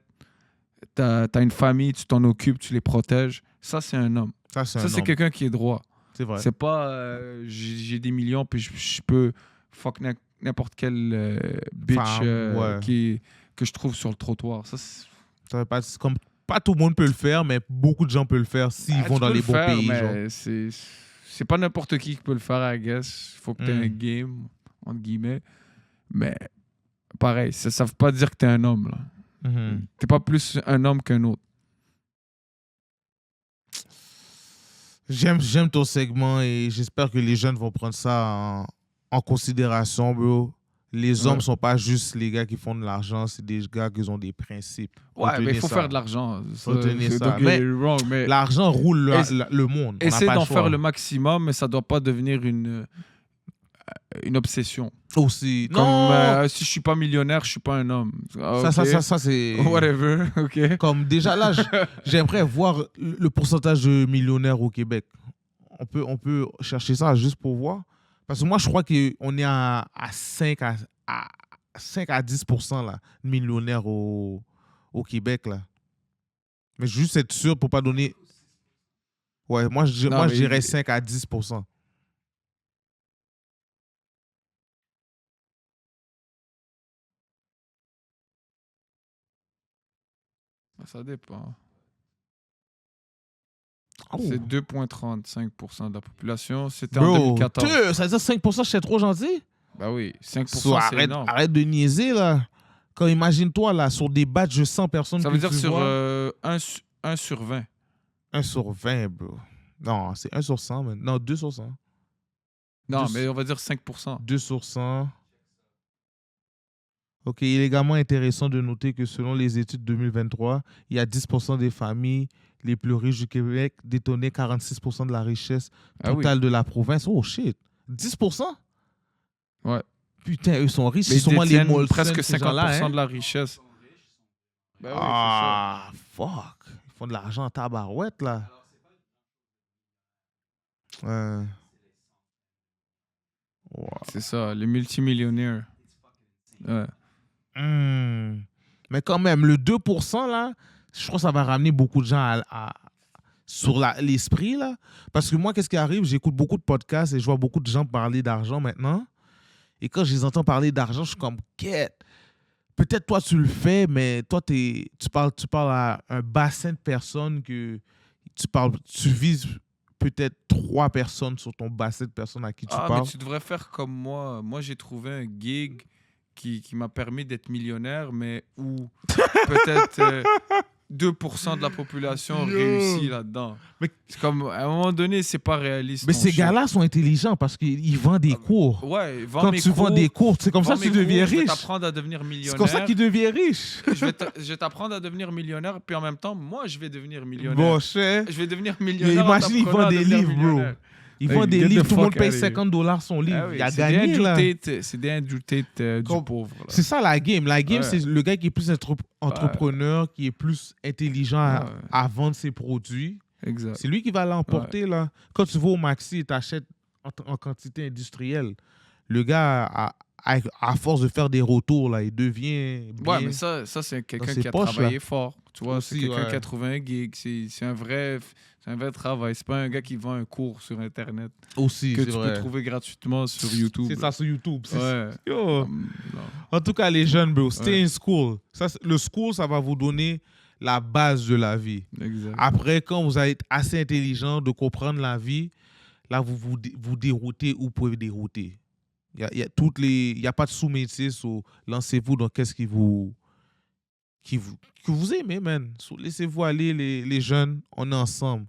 t'as une famille, tu t'en occupes, tu les protèges. Ça, c'est un homme. Ça, c'est quelqu'un qui est droit. C'est vrai. C'est pas j'ai des millions puis je peux fuck n'importe quelle bitch que je trouve sur le trottoir. Ça veut pas comme pas tout le monde peut le faire, mais beaucoup de gens peuvent le faire s'ils vont dans les bons pays. Mais c'est pas n'importe qui peut le faire, I guess. Il faut que tu aies un game, entre guillemets. Mais pareil, ça veut pas dire que tu es un homme. Là. T'es pas plus un homme qu'un autre. J'aime ton segment et j'espère que les jeunes vont prendre ça en considération, bro. Les hommes sont pas juste les gars qui font de l'argent, c'est des gars qui ont des principes. Ouais, mais il faut faire de l'argent. Mais l'argent roule le monde. Essaye d'en faire le maximum, mais ça doit pas devenir une obsession. Aussi. Comme si je suis pas millionnaire, je suis pas un homme. Ça c'est... Whatever, ok. Comme déjà là, j'aimerais voir le pourcentage de millionnaires au Québec. On peut chercher ça juste pour voir. Parce que moi, je crois qu'on est à 5 à 10% là, de millionnaires au Québec. Là. Mais juste être sûr pour ne pas donner... Ouais, moi, je dirais 5 à 10%. Ça dépend. Oh. C'est 2,35% de la population. C'était en 2014. Ça veut dire 5%, c'est trop gentil? Ben oui, 5%, c'est énorme. Arrête de niaiser, là. Quand imagine-toi, là, sur des batchs de 100 personnes. Ça veut dire sur 1 sur 20. 1 sur 20, bro. Non, c'est 1 sur 100. Mais... Non, 2 sur 100. Non, mais on va dire 5%. 2 sur 100. OK, il est également intéressant de noter que selon les études 2023, il y a 10% des familles les plus riches du Québec détenaient 46% de la richesse totale de la province. Oh shit! 10%? Ouais. Putain, eux sont riches. Mais ils sont les Molson, presque 50% hein? de la richesse. Ben oui, fuck! Ils font de l'argent en tabarouette, là. Wow. C'est ça, les multimillionnaires. Ouais. Mais quand même, le 2%, là, je crois que ça va ramener beaucoup de gens sur l'esprit, là. Parce que moi, qu'est-ce qui arrive? J'écoute beaucoup de podcasts et je vois beaucoup de gens parler d'argent maintenant. Et quand je les entends parler d'argent, je suis comme, quête. Peut-être toi, tu le fais, mais toi, tu parles à un bassin de personnes que tu vises peut-être 3 personnes sur ton bassin de personnes à qui tu parles. Mais tu devrais faire comme moi. Moi, j'ai trouvé un gig qui m'a permis d'être millionnaire, mais où peut-être 2% de la population Yo. réussit là-dedans. Mais- C'est comme, à un moment donné, c'est pas réaliste. Mais ton ces shit. gars-là sont intelligents parce qu'ils vendent des cours. Ouais, vends Quand mes tu vends cours, des cours, c'est comme ça vends que tu mes cours, deviens Je vais riche. t'apprendre à devenir millionnaire. C'est comme ça qu'il devient riche. Je vais t'apprendre à devenir millionnaire, puis en même temps, moi, je vais devenir millionnaire. Bon, cher. Je vais devenir Yo, millionnaire. imagine, il vend des livres, bro. Il vend des get livres, the tout le monde fuck paye out of here. $50 son livre. Ah oui, il a c'est gagné, des Andrew là. Tate, c'est des Andrew Tate du Comme- pauvre. là. C'est ça la game. La game, Ouais. c'est le gars qui est plus entrepreneur, qui est plus intelligent à vendre ses produits. Exact. C'est lui qui va l'emporter, là. Quand tu vas au Maxi et t'achètes en quantité industrielle, le gars, à force de faire des retours, là, il devient bien. Ouais, mais ça c'est quelqu'un ses qui a poches, travaillé là. fort. Tu vois, c'est Aussi, quelqu'un ouais. qui a trouvé un gig. C'est un vrai travail. C'est pas un gars qui vend un cours sur Internet Aussi, que c'est tu vrai. peux trouver gratuitement sur YouTube. C'est là. ça sur YouTube. Ouais. Yo. Non. En tout cas, les jeunes, bro, stay Ouais. in school. Le school, ça va vous donner la base de la vie. Exact. Après, quand vous allez être assez intelligent de comprendre la vie, là, vous déroutez où vous pouvez dérouter. Il y a pas de sous-métier, lancez-vous dans qu'est-ce que vous aimez, man. Laissez-vous aller, les jeunes, on est ensemble.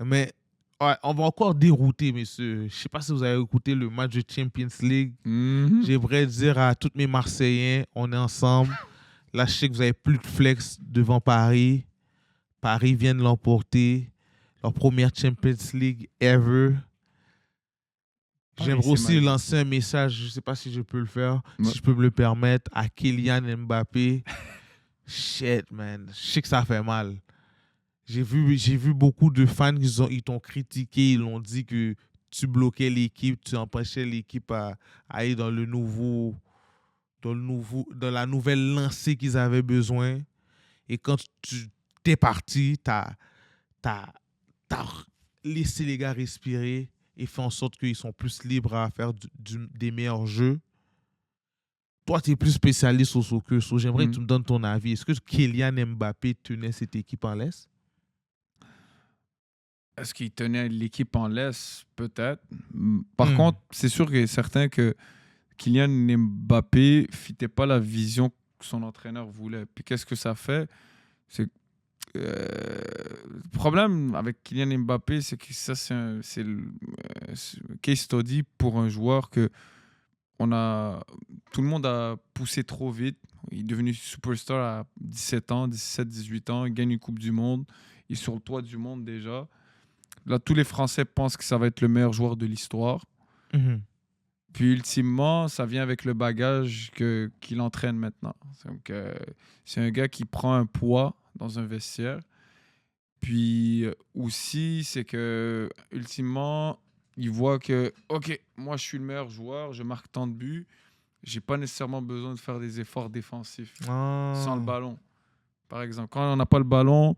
Mais ouais, on va encore dérouter, messieurs. Je sais pas si vous avez écouté le match de Champions League. Mhm. J'aimerais dire à tous mes Marseillais, on est ensemble. Là, je sais que vous n'avez plus de flex devant Paris. Paris vient de l'emporter. Leur première Champions League ever. J'aimerais c'est aussi magique. lancer un message, je ne sais pas si je peux le faire, Ouais. si je peux me le permettre, à Kylian Mbappé. Shit, man. Je sais que ça fait mal. J'ai vu beaucoup de fans qui ils t'ont critiqué, ils ont dit que tu bloquais l'équipe, tu empêchais l'équipe à aller dans la nouvelle lancée qu'ils avaient besoin. Et quand tu t'es parti, t'as laissé les gars respirer et fait en sorte qu'ils sont plus libres à faire des meilleurs jeux. Toi, tu es plus spécialiste au soccer. J'aimerais que tu me donnes ton avis. Est-ce que Kylian Mbappé tenait cette équipe en laisse? Est-ce qu'il tenait l'équipe en laisse? Peut-être. Par contre, c'est sûr qu'il est certain que Kylian Mbappé ne fitait pas la vision que son entraîneur voulait. Puis qu'est-ce que ça fait? C'est le problème avec Kylian Mbappé, c'est que ça, c'est le case study pour un joueur que tout le monde a poussé trop vite. Il est devenu superstar à 17 ans, 17, 18 ans. Il gagne une Coupe du Monde. Il est sur le toit du monde déjà. Là, tous les Français pensent que ça va être le meilleur joueur de l'histoire. Mhm. Puis, ultimement, ça vient avec le bagage qu'il entraîne maintenant. Donc, c'est un gars qui prend un poids dans un vestiaire. Puis, aussi, c'est que, ultimement, il voit que, OK, moi, je suis le meilleur joueur, je marque tant de buts. J'ai pas nécessairement besoin de faire des efforts défensifs sans le ballon. Par exemple, quand on n'a pas le ballon,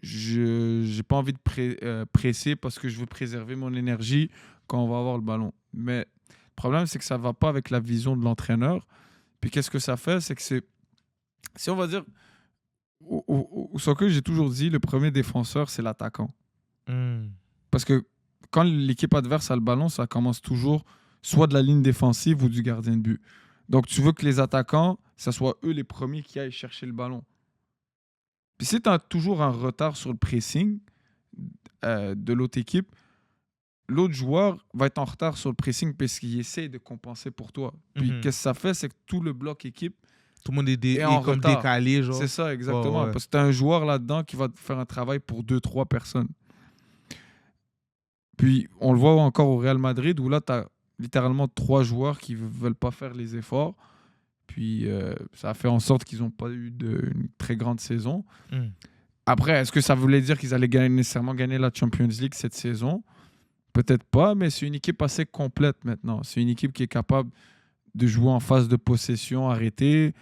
je n'ai pas envie de presser parce que je veux préserver mon énergie quand on va avoir le ballon. Mais le problème, c'est que ça ne va pas avec la vision de l'entraîneur. Puis qu'est-ce que ça fait? C'est que si on va dire, au soccer, j'ai toujours dit, le premier défenseur, c'est l'attaquant. Parce que quand l'équipe adverse a le ballon, ça commence toujours soit de la ligne défensive ou du gardien de but. Donc, tu veux que les attaquants, ça soit eux les premiers qui aillent chercher le ballon. Puis si tu as toujours un retard sur le pressing de l'autre équipe, l'autre joueur va être en retard sur le pressing parce qu'il essaie de compenser pour toi. Puis qu'est-ce que ça fait? C'est que tout le bloc équipe tout le monde est en comme retard. décalé. Genre. C'est ça, exactement. Ouais. Parce que tu as un joueur là-dedans qui va faire un travail pour 2-3 personnes. Puis on le voit encore au Real Madrid où là, tu as littéralement 3 joueurs qui ne veulent pas faire les efforts. Puis ça a fait en sorte qu'ils n'ont pas eu une très grande saison. Après, est-ce que ça voulait dire qu'ils allaient nécessairement gagner la Champions League cette saison? Peut-être pas, mais c'est une équipe assez complète maintenant. C'est une équipe qui est capable de jouer en phase de possession arrêtée.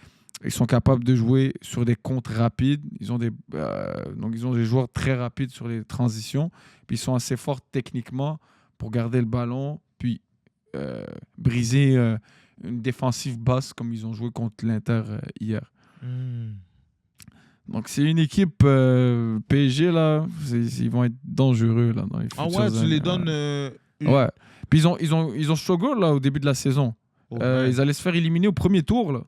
Ils sont capables de jouer sur des contres rapides. Donc ils ont des joueurs très rapides sur les transitions. Puis ils sont assez forts techniquement pour garder le ballon, puis briser une défensive basse comme ils ont joué contre l'Inter hier. Donc c'est une équipe PSG là, ils vont être dangereux là dans les futures années. Tu les donnes Ouais. Puis ils ont struggle là au début de la saison. Ils allaient se faire éliminer au premier tour là.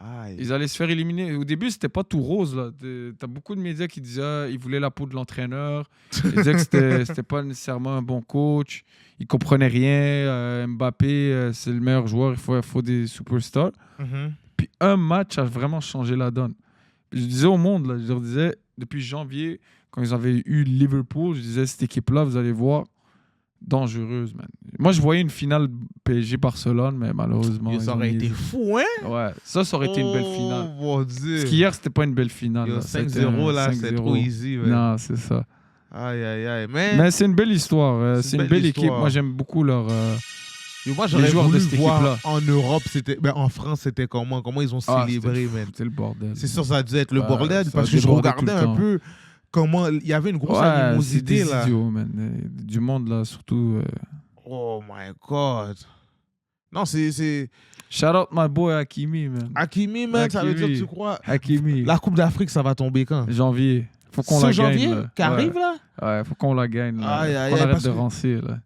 Aïe. Ils allaient se faire éliminer. Au début, c'était pas tout rose. Là. T'as beaucoup de médias qui disaient qu'ils voulaient la peau de l'entraîneur. Ils disaient que c'était pas nécessairement un bon coach. Ils comprenaient rien. Mbappé, c'est le meilleur joueur. Il faut des superstars. Puis un match a vraiment changé la donne. Je disais au monde, là, je leur disais, depuis janvier, quand ils avaient eu Liverpool, je disais, cette équipe-là, vous allez voir, dangereuse, man. Moi, je voyais une finale PSG-Barcelone, mais malheureusement... Ça aurait été fou, hein? Ouais, ça aurait été une belle finale. Oh, mon Dieu. Parce qu'hier, c'était pas une belle finale. 5-0, là, c'est trop easy. Man. Non, c'est ça. Aïe, aïe, aïe. Mais c'est une belle histoire. C'est une belle équipe. Moi, j'aime beaucoup leur... Moi, j'aurais joueurs voulu de cette voir équipe-là. en Europe, en France, c'était comment ils ont célébré, man. C'était le bordel. C'est sûr, ça a dû être le Ouais, bordel, ça parce a que je débordé regardais tout le un temps. peu comment il y avait une grosse animosité, c'est des là. idiots, man. Du monde, là, surtout. Oh my God. Non, c'est... Shout out my boy Hakimi, man. Hakimi, man, ça veut dire que tu crois... Hakimi. La Coupe d'Afrique, ça va tomber quand? Janvier. Faut qu'on Ce la gagne. janvier là. qui arrive, là? Ouais, faut qu'on la gagne. Là. Aïe, aïe, qu'on aïe, arrête parce de que- rancer, là.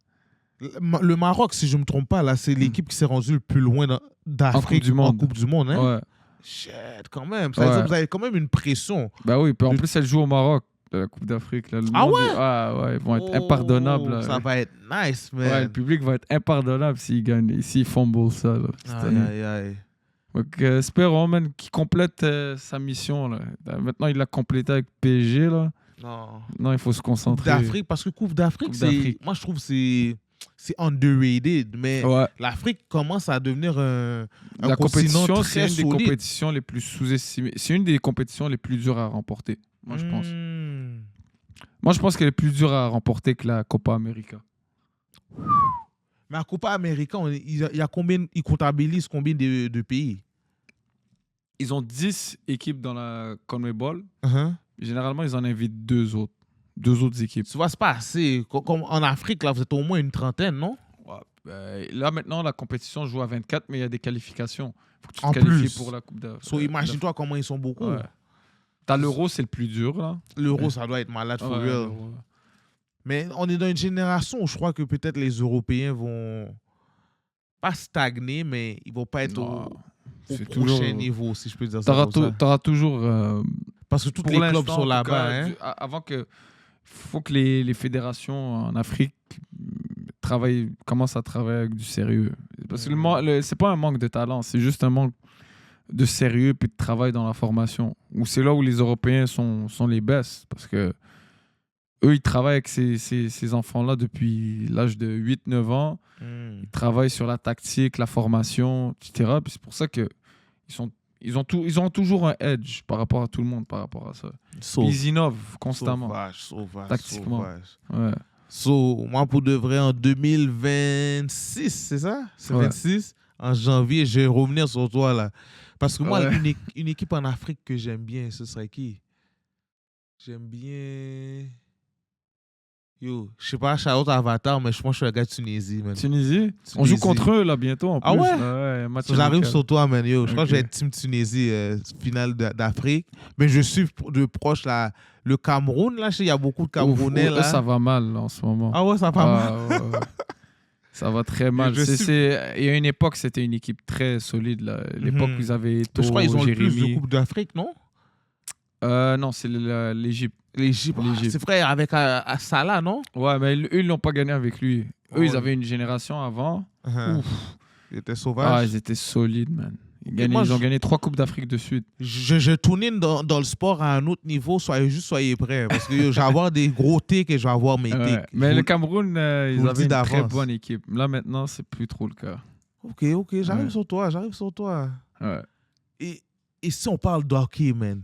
Le Maroc, si je ne me trompe pas, là, c'est l'équipe qui s'est rendue le plus loin d'Afrique En Coupe du Monde. hein? Ouais. Shit, quand même. Ça veut dire que vous avez quand même une pression. Bah oui, puis en plus, elle joue au Maroc, de la Coupe d'Afrique. Là. Le Ah monde ouais? Ils vont être impardonnables. Là. Ça va être nice, man. Ouais, le public va être impardonnable s'ils gagnent, s'ils fumble ça. Là, cette Aïe, année. aïe, aïe. Donc, espérons, man, qu'il complète sa mission. Là. Maintenant, il l'a complété avec PSG. Là. Non, il faut se Coupe concentrer. d'Afrique, parce que Coupe d'Afrique, moi, je trouve que c'est underrated. Mais Ouais. l'Afrique commence à devenir un La continent compétition, très c'est une des solide. compétitions les plus sous-estimées. C'est une des compétitions les plus dures à remporter, moi, je pense. Moi, je pense qu'elle est plus dure à remporter que la Copa América. Mais à Copa América, il y a combien, ils comptabilisent combien de pays? Ils ont 10 équipes dans la CONMEBOL. Uh-huh. Généralement, ils en invitent deux autres équipes. Tu vois, c'est pas assez. Comme en Afrique, là, vous êtes au moins une trentaine, non? Ouais, là, maintenant, la compétition joue à 24, mais il y a des qualifications. Faut que tu te En qualifies plus. pour la Coupe d'Afrique. So, imagine-toi comment ils sont beaucoup. Ouais. T'as l'Euro, c'est le plus dur, là. L'Euro, ça doit être malade, for Ouais, real. l'Euro. Mais on est dans une génération où je crois que peut-être les Européens vont pas stagner, mais ils vont pas être au c'est prochain toujours- niveau, si je peux dire ça. T'auras comme ça. t'auras toujours... Parce que tous pour les clubs l'instant, sont en tout là-bas. cas, Hein. Avant que... faut que les fédérations en Afrique commencent à travailler avec du sérieux. Parce que c'est pas un manque de talent, c'est juste un manque de sérieux puis de travail dans la formation. Où c'est là où les Européens sont les best. Parce que eux, ils travaillent avec ces enfants-là depuis l'âge de 8-9 ans. Ils travaillent sur la tactique, la formation, etc. Puis c'est pour ça que ils ont toujours un edge par rapport à tout le monde, par rapport à ça. Puis ils innovent constamment. Sauvage, tactiquement. sauvage. Ouais. So, moi, pour de vrai, en 2026, c'est ça? C'est Ouais. 26? En janvier, je vais revenir sur toi, là. Parce que moi, Ouais. une équipe en Afrique que j'aime bien, ce serait qui? J'aime bien... Yo, je sais pas, shout-out à Avatar, mais je pense que je suis un gars de Tunisie, man. Tunisie? On joue contre eux, là, bientôt, en Ah plus. ouais? Ouais, match J'arrive amical. sur toi, man. Yo, je crois que je vais Ok. être Team Tunisie, finale d'Afrique. Mais je suis de proche là, le Cameroun. Là, je sais, il y a beaucoup de Camerounais. Ouf, là. ça va mal, là, en ce moment. Ah ouais, ça va pas mal. Ouais. Ça va très mal. Je suis- Il y a une époque, c'était une équipe très solide. Là. L'époque où ils avaient Eto'o, Je crois qu'ils ont le plus de Jérémy. Coupe d'Afrique, non? Non, c'est l'Égypte. L'Égypte. C'est vrai, avec Salah, non? Ouais, mais eux, ils l'ont pas gagné avec lui. Eux, Ouais. ils avaient une génération avant. Uh-huh. Ouf. Ils étaient sauvages. Ah, ils étaient solides, man. moi, Ils ont gagné 3 Coupes d'Afrique de suite. Je tourne in dans le sport à un autre niveau. Soyez prêts. Parce que yo, je vais avoir des gros tics et je vais avoir mes Ouais. tics. Mais Je le vous- Cameroun, je ils vous le avaient dis une très d'avance. bonne équipe. Là, maintenant, c'est plus trop le cas. Ok, j'arrive Ouais. sur toi, j'arrive sur toi. Ouais. Et si on parle d'hockey, man,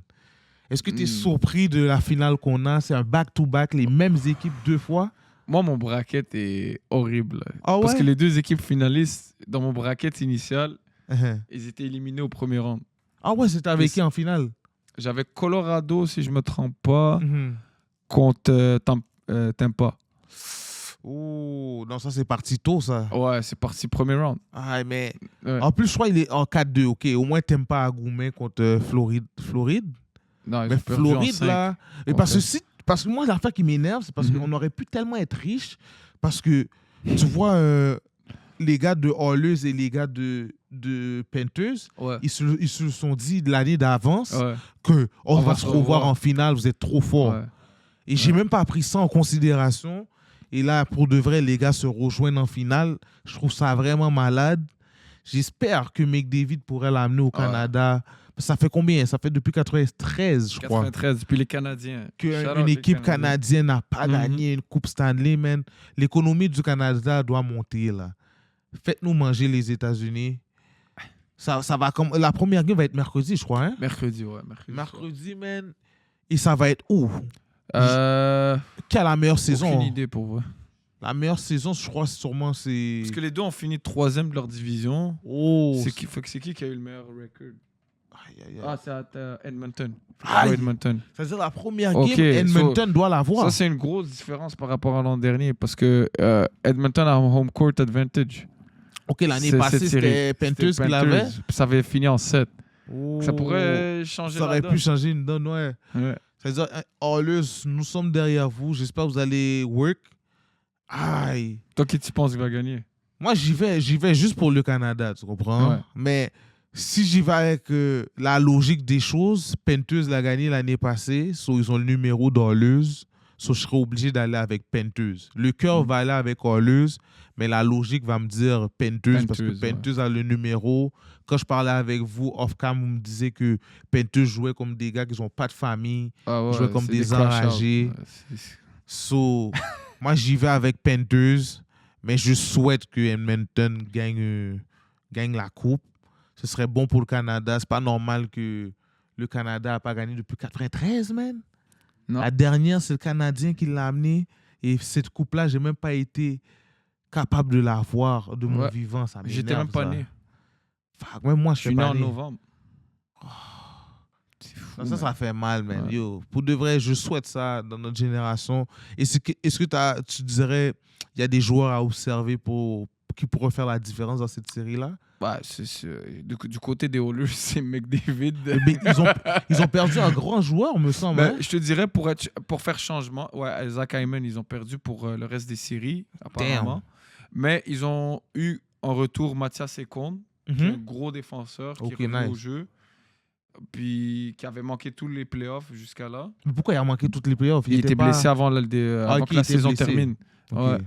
est-ce que tu es Hmm. surpris de la finale qu'on a? C'est un back-to-back, les mêmes équipes 2 fois? Moi, mon bracket est horrible. Ah Parce ouais? que les deux équipes finalistes, dans mon bracket initial, Uh-huh. ils étaient éliminés au premier round. Ah ouais, c'était avec qui en finale? J'avais Colorado, si je me trompe pas, Mhm. contre Tampa. Oh, non, ça c'est parti tôt, ça. Ouais, c'est parti premier round. Ah, mais Ouais. en plus, je crois qu'il est en 4-2, ok. Au moins, t'aimes pas Agoumen contre Floride. Non, ils Mais ont perdu en Floride, 5. là. Et parce que moi, l'affaire qui m'énerve, c'est parce Mhm. qu'on aurait pu tellement être riche. Parce que tu vois, les gars de Oilers et les gars de de Panthers, Ouais. ils se sont dit de l'année d'avance Ouais. que on va va se se revoir revoir. en finale, vous êtes trop forts. Ouais. Et j'ai même pas pris ça en considération. Et là, pour de vrai, les gars se rejoignent en finale. Je trouve ça vraiment malade. J'espère que McDavid pourrait l'amener au Canada. Ça fait combien? Ça fait depuis 93, je crois. 93, puis les Canadiens. Shout out Qu'une les équipe Canadiens. canadienne n'a pas gagné une Coupe Stanley, man. L'économie du Canada doit monter, là. Faites-nous manger les États-Unis. Ça va comme... La première game va être mercredi, je crois, hein? Mercredi, ouais. Mercredi, man. Et ça va être où? Quelle est la meilleure saison? Aucune idée pour vous. La meilleure saison, je crois, sûrement, c'est... Parce que les deux ont fini 3e de leur division. Oh! C'est qui a eu le meilleur record? Ah, c'est à Edmonton. Aïe. Edmonton. C'est-à-dire la première Ok, game, Edmonton doit l'avoir. Ça, c'est une grosse différence par rapport à l'an dernier parce que Edmonton a un home court advantage. Ok, l'année passée, c'était Panthers qui l'avait. Ça avait fini en 7. Oh. Ça pourrait changer Ça la aurait donne. pu changer une donne, ouais. Ouais. C'est-à-dire, Oilers, nous sommes derrière vous. J'espère que vous allez work. Aïe. Toi, qui tu penses qu'il va gagner? Moi, j'y vais juste pour le Canada, tu comprends? Ouais. Mais si j'y vais avec la logique des choses, Panthers l'a gagné l'année passée, ils ont le numéro d'Oilers, je serai obligé d'aller avec Panthers. Le cœur va aller avec Oilers, mais la logique va me dire Panthers parce que Panthers a le numéro. Quand je parlais avec vous, off-cam, vous me disiez que Panthers jouait comme des gars qui n'ont pas de famille, jouaient comme des enragés. Moi, j'y vais avec Panthers, mais je souhaite que Edmonton gagne la coupe. Ce serait bon pour le Canada. C'est pas normal que le Canada n'a pas gagné depuis 93, man. Non. La dernière, c'est le Canadien qui l'a amené. Et cette coupe-là, j'ai même pas été capable de la voir de mon vivant. Ça m'énerve, j'étais même pas ça. né. Fuck, même moi, je suis né pas en né. novembre. Non, ça fait mal, man. Ouais. Yo, pour de vrai, je souhaite ça dans notre génération. Est-ce que tu dirais il y a des joueurs à observer qui pourraient faire la différence dans cette série-là? Bah, du côté des Oilers, c'est McDavid. Mais ils ont perdu un grand joueur, me semble. Ben, je te dirais, pour faire changement, Zach Hyman, ils ont perdu pour le reste des séries, apparemment. Damn. Mais ils ont eu en retour Mathias Ekholm, qui est un gros défenseur, qui est revenu au jeu, puis qui avait manqué tous les playoffs jusqu'à là. Mais pourquoi il a manqué tous les playoffs? Il était blessé avant que la saison termine. Okay. Ouais.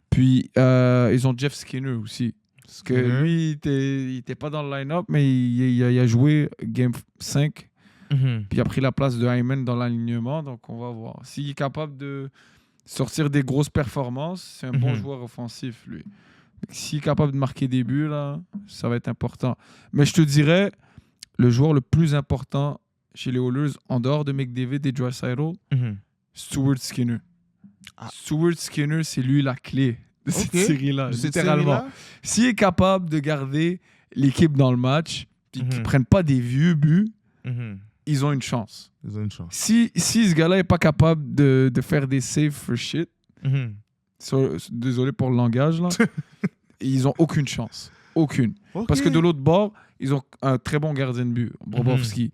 Puis, ils ont Jeff Skinner aussi. Parce que lui, il était pas dans le line-up, mais il a joué Game 5. Puis il a pris la place de Hyman dans l'alignement. Donc, on va voir. S'il est capable de sortir des grosses performances, c'est un bon joueur offensif, lui. S'il est capable de marquer des buts, là, ça va être important. Mais je te dirais, le joueur le plus important chez les Oilers, en dehors de McDavid et Draisaitl, Stuart Skinner. Stuart Skinner, c'est lui la clé de cette série-là, littéralement. S'il est capable de garder l'équipe dans le match, qu'ils ne prennent pas des vieux buts, ils ont une chance. Si ce gars-là n'est pas capable de faire des saves for shit, désolé pour le langage, là, ils n'ont aucune chance. Aucune. Okay. Parce que de l'autre bord, ils ont un très bon gardien de but, Bobrovski.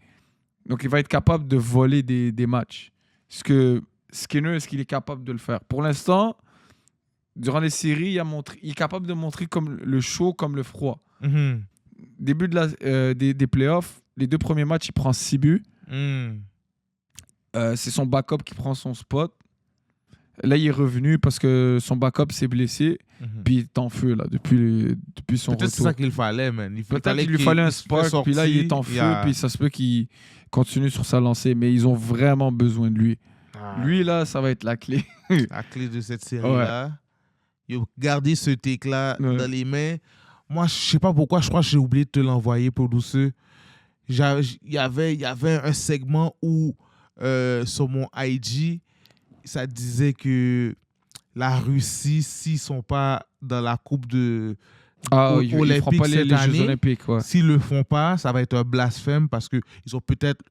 Donc, il va être capable de voler des matchs. Est-ce que Skinner, est-ce qu'il est capable de le faire? Pour l'instant, durant les séries, il est capable de montrer comme le chaud comme le froid. Début des playoffs, les 2 premiers matchs, il prend 6 buts. C'est son backup qui prend son spot. Là, il est revenu parce que son backup s'est blessé. Puis il est en feu là, depuis son retour. Peut-être c'est ça qu'il fallait, man. Peut-être qu'il lui fallait un spark, puis là, il est en feu, puis ça se peut qu'il continue sur sa lancée. Mais ils ont vraiment besoin de lui. Lui, là, ça va être la clé. La clé de cette série-là. Gardez ce take-là dans les mains. Moi, je sais pas pourquoi, je crois que j'ai oublié de te l'envoyer, pour douceur. Il y avait un segment où, sur mon IG, ça disait que la Russie, s'ils ne sont pas dans la coupe olympique cette année, s'ils ne le font pas, ça va être un blasphème parce qu'ils ont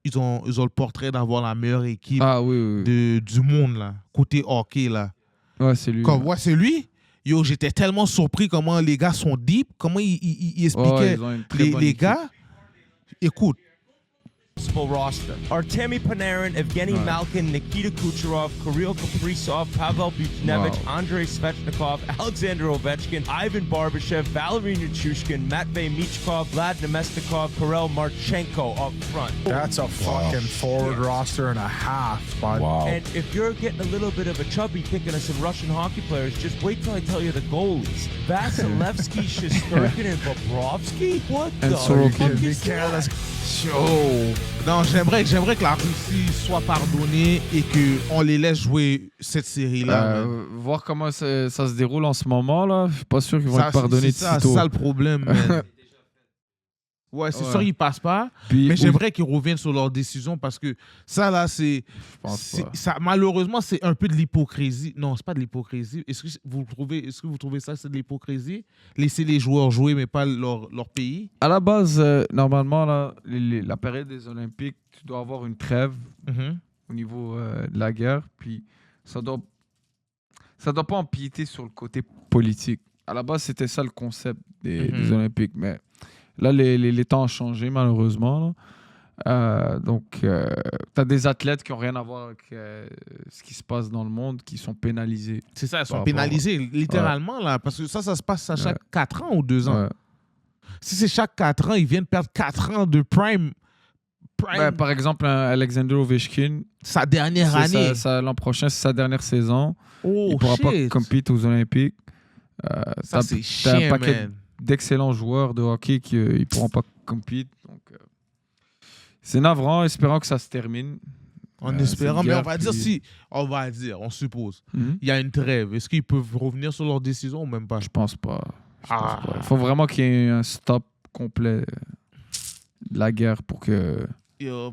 ils ont le portrait d'avoir la meilleure équipe du monde, là, côté hockey. Là. Ouais, c'est lui. C'est lui. Yo, j'étais tellement surpris comment les gars sont deep, comment ils expliquaient les gars. Écoute, roster. Artemi Panarin, Evgeny Malkin, Nikita Kucherov, Kirill Kaprizov, Pavel Buchnevich, Andrei Svechnikov, Alexander Ovechkin, Ivan Barbashev, Valery Nichushkin, Matvey Michkov, Vlad Nemestikov, Karel Marchenko up front. That's a fucking forward roster and a half, bud. And if you're getting a little bit of a chubby thinking of some Russian hockey players, just wait till I tell you the goalies. Vasilevsky, Shesterkin, and Bobrovsky? What the fuck is that? Non, j'aimerais que la Russie soit pardonnée et qu'on les laisse jouer cette série-là. Voir comment ça se déroule en ce moment, là, je suis pas sûr qu'ils vont être pardonnés de sitôt. C'est ça le problème, man. Ouais, c'est sûr qu'ils passent pas, mais j'aimerais qu'ils reviennent sur leur décision parce que ça, là, malheureusement, c'est un peu de l'hypocrisie. Non, c'est pas de l'hypocrisie. Est-ce que vous trouvez ça, c'est de l'hypocrisie? Laisser les joueurs jouer, mais pas leur pays? À la base, normalement, là, la période des Olympiques, tu dois avoir une trêve au niveau de la guerre, puis ça doit pas empiéter sur le côté politique. À la base, c'était ça le concept des Olympiques, mais là, les temps ont changé, malheureusement. Donc, tu as des athlètes qui n'ont rien à voir avec ce qui se passe dans le monde, qui sont pénalisés. C'est ça, ils sont pénalisés, littéralement, là, parce que ça se passe à chaque 4 ans ou 2 ans. Si c'est chaque 4 ans, ils viennent perdre 4 ans de prime. Par exemple, Alexander Ovechkin, sa dernière année. L'an prochain, c'est sa dernière saison. Il ne pourra pas compétir aux Olympiques. Ça, c'est chiant, un paquet man. D'excellents joueurs de hockey qui ne pourront pas compétir. Donc, c'est navrant, espérant que ça se termine. En espérant, mais on va dire, on suppose, il y a une trêve. Est-ce qu'ils peuvent revenir sur leur décision ou même pas? Je pense pas. Il faut vraiment qu'il y ait un stop complet de la guerre pour que...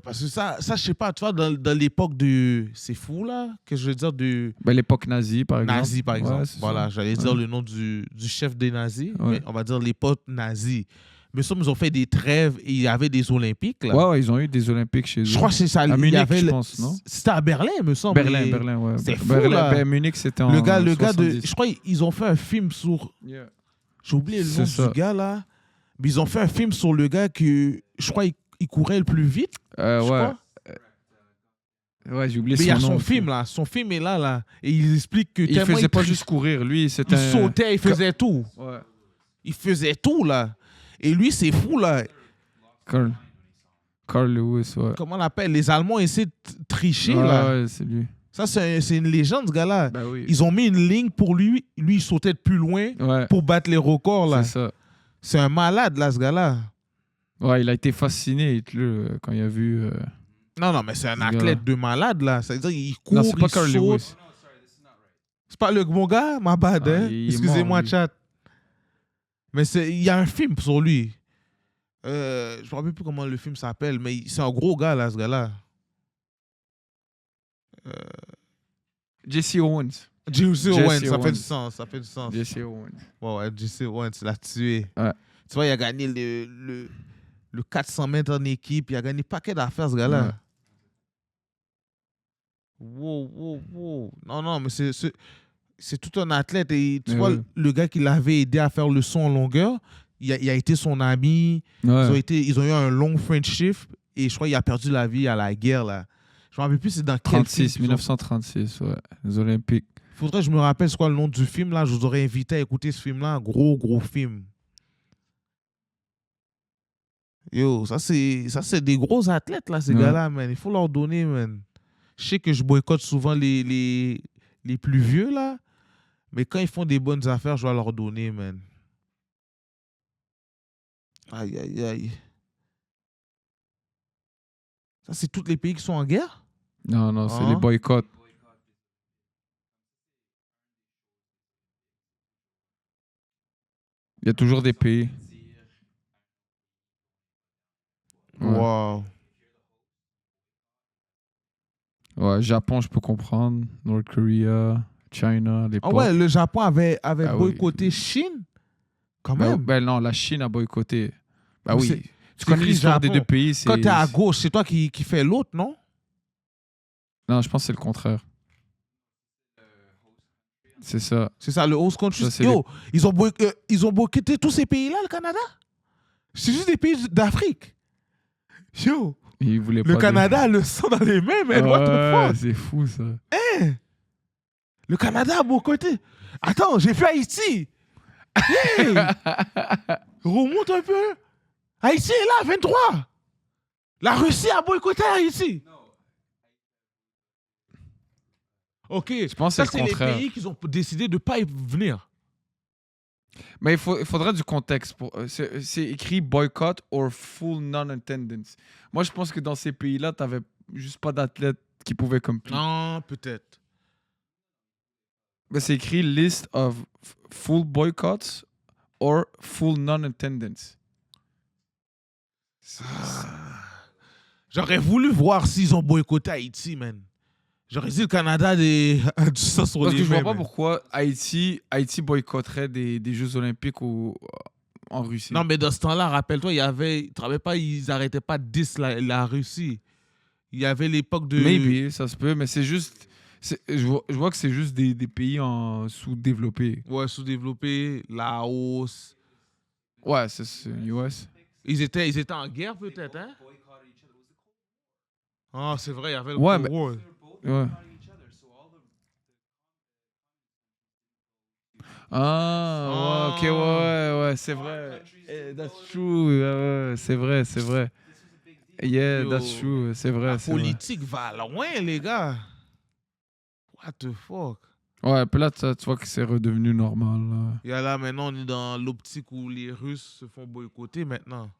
Parce que ça, je sais pas, tu vois, dans l'époque de... C'est fou, là, que je veux dire de... l'époque nazie, par exemple. Ouais, voilà, j'allais dire le nom du chef des nazis, mais on va dire l'époque nazie. Mais ça, ils ont fait des trêves et il y avait des Olympiques, là. Ouais, ils ont eu des Olympiques chez eux. Je crois que c'est ça. À Munich, je pense, non? C'était à Berlin, me semble. Berlin, ouais. C'est fou, là. Munich, c'était en le gars de... 70. Je crois qu'ils ont fait un film sur... J'ai oublié le nom du gars, là. Mais ils ont fait un film sur le gars que... Je crois il courait le plus vite. Ouais, j'ai oublié son nom. Mais il y a son film, là. Son film est là. Et il explique que... Il faisait pas juste courir. Lui, c'était... Il sautait, il faisait tout. Ouais. Il faisait tout, là. Et lui, c'est fou, là. Carl Lewis, ouais. Comment on l'appelle? Les Allemands essaient de tricher, là. Ouais, c'est lui. Ça, c'est une légende, ce gars-là. Ben oui. Ils ont mis une ligne pour lui. Lui, il sautait de plus loin pour battre les records, là. C'est ça. C'est un malade, là, ce gars-là. Ouais, il a été fasciné, Hitler, quand il a vu... Non, mais c'est un athlète de malade, là. C'est-à-dire il court, non, c'est pas Carl saute. Lewis. C'est pas le bon gars? Ma bad, hein? Excusez-moi, chat. Mais il y a un film sur lui. Je ne me rappelle plus comment le film s'appelle, mais c'est un gros gars, là, ce gars-là. Jesse Owens. Jesse Owens, ça fait du sens. Jesse Owens. Ouais, Jesse Owens l'a tué. Ouais. Tu vois, il a gagné le 400 mètres en équipe. Il a gagné paquet d'affaires, ce gars-là. Ouais. Wow. Non, mais c'est tout un athlète. Et tu vois, le gars qui l'avait aidé à faire le son en longueur, il a été son ami. Ouais. Ils ont eu un long friendship. Et je crois qu'il a perdu la vie à la guerre, là. Je me rappelle plus c'est dans quel film. 1936, ouais. Les Olympiques. Faudrait que je me rappelle c'est quoi le nom du film, là. Je vous aurais invité à écouter ce film-là. Gros film. Yo, ça c'est des gros athlètes, là, ces gars-là, man. Il faut leur donner, man. Je sais que je boycotte souvent les plus vieux, là. Mais quand ils font des bonnes affaires, je dois leur donner, man. Aïe. Ça, c'est tous les pays qui sont en guerre? Non, c'est les boycotts. Il y a toujours des pays. Wow. Ouais, Japon, je peux comprendre. North Korea, China, les Ah ouais, le Japon avait boycotté Chine? Quand même. Non, la Chine a boycotté. Bah mais oui. Tu connais l'histoire des deux pays. Quand t'es à gauche, c'est toi qui fais l'autre, non? Non, je pense que c'est le contraire. C'est ça. C'est ça, le host country. Yo, ils ont boycotté tous ces pays-là, le Canada? C'est juste des pays d'Afrique. Yo. Il voulait Le pas Canada a le sang dans les mains, man. What the fuck? C'est fou, ça. Hein? Le Canada a boycotté. Attends, j'ai fait Haïti. Hey! Remonte un peu. Haïti est là, 23. La Russie a boycotté Haïti. Ok, Je pense que ça c'est le les contraire. pays qui ont décidé de ne pas y venir. Mais il faudrait du contexte. C'est écrit boycott or full non-attendance. Moi, je pense que dans ces pays-là, tu n'avais juste pas d'athlètes qui pouvaient compter. Non, peut-être. Ben, c'est écrit list of full boycotts or full non-attendance. J'aurais voulu voir s'ils ont boycotté Haïti, man. J'aurais dit le Canada a du sang sur Parce les que je vois mains, pas man. pourquoi Haïti boycotterait des Jeux Olympiques en Russie. Non, mais dans ce temps-là, rappelle-toi, il y avait, tu te rappelles pas, ils n'arrêtaient pas de diss la Russie. Il y avait l'époque de... Maybe, ça se peut, mais c'est juste... Je vois que c'est juste des pays en sous-développés. Ouais, sous-développés, Laos. Ouais, c'est US. Ils étaient en guerre, peut-être, hein? Ah, c'est vrai, il y avait le Ouais, Cold mais- War. Ouais. Ah, ouais, ok, ouais, c'est vrai. That's true, c'est vrai. Yeah, Yo, that's true, c'est vrai. La c'est vrai. politique va loin, les gars. What the fuck? Ouais, puis là, tu vois que c'est redevenu normal. Là. Et là, maintenant, on est dans l'optique où les Russes se font boycotter maintenant.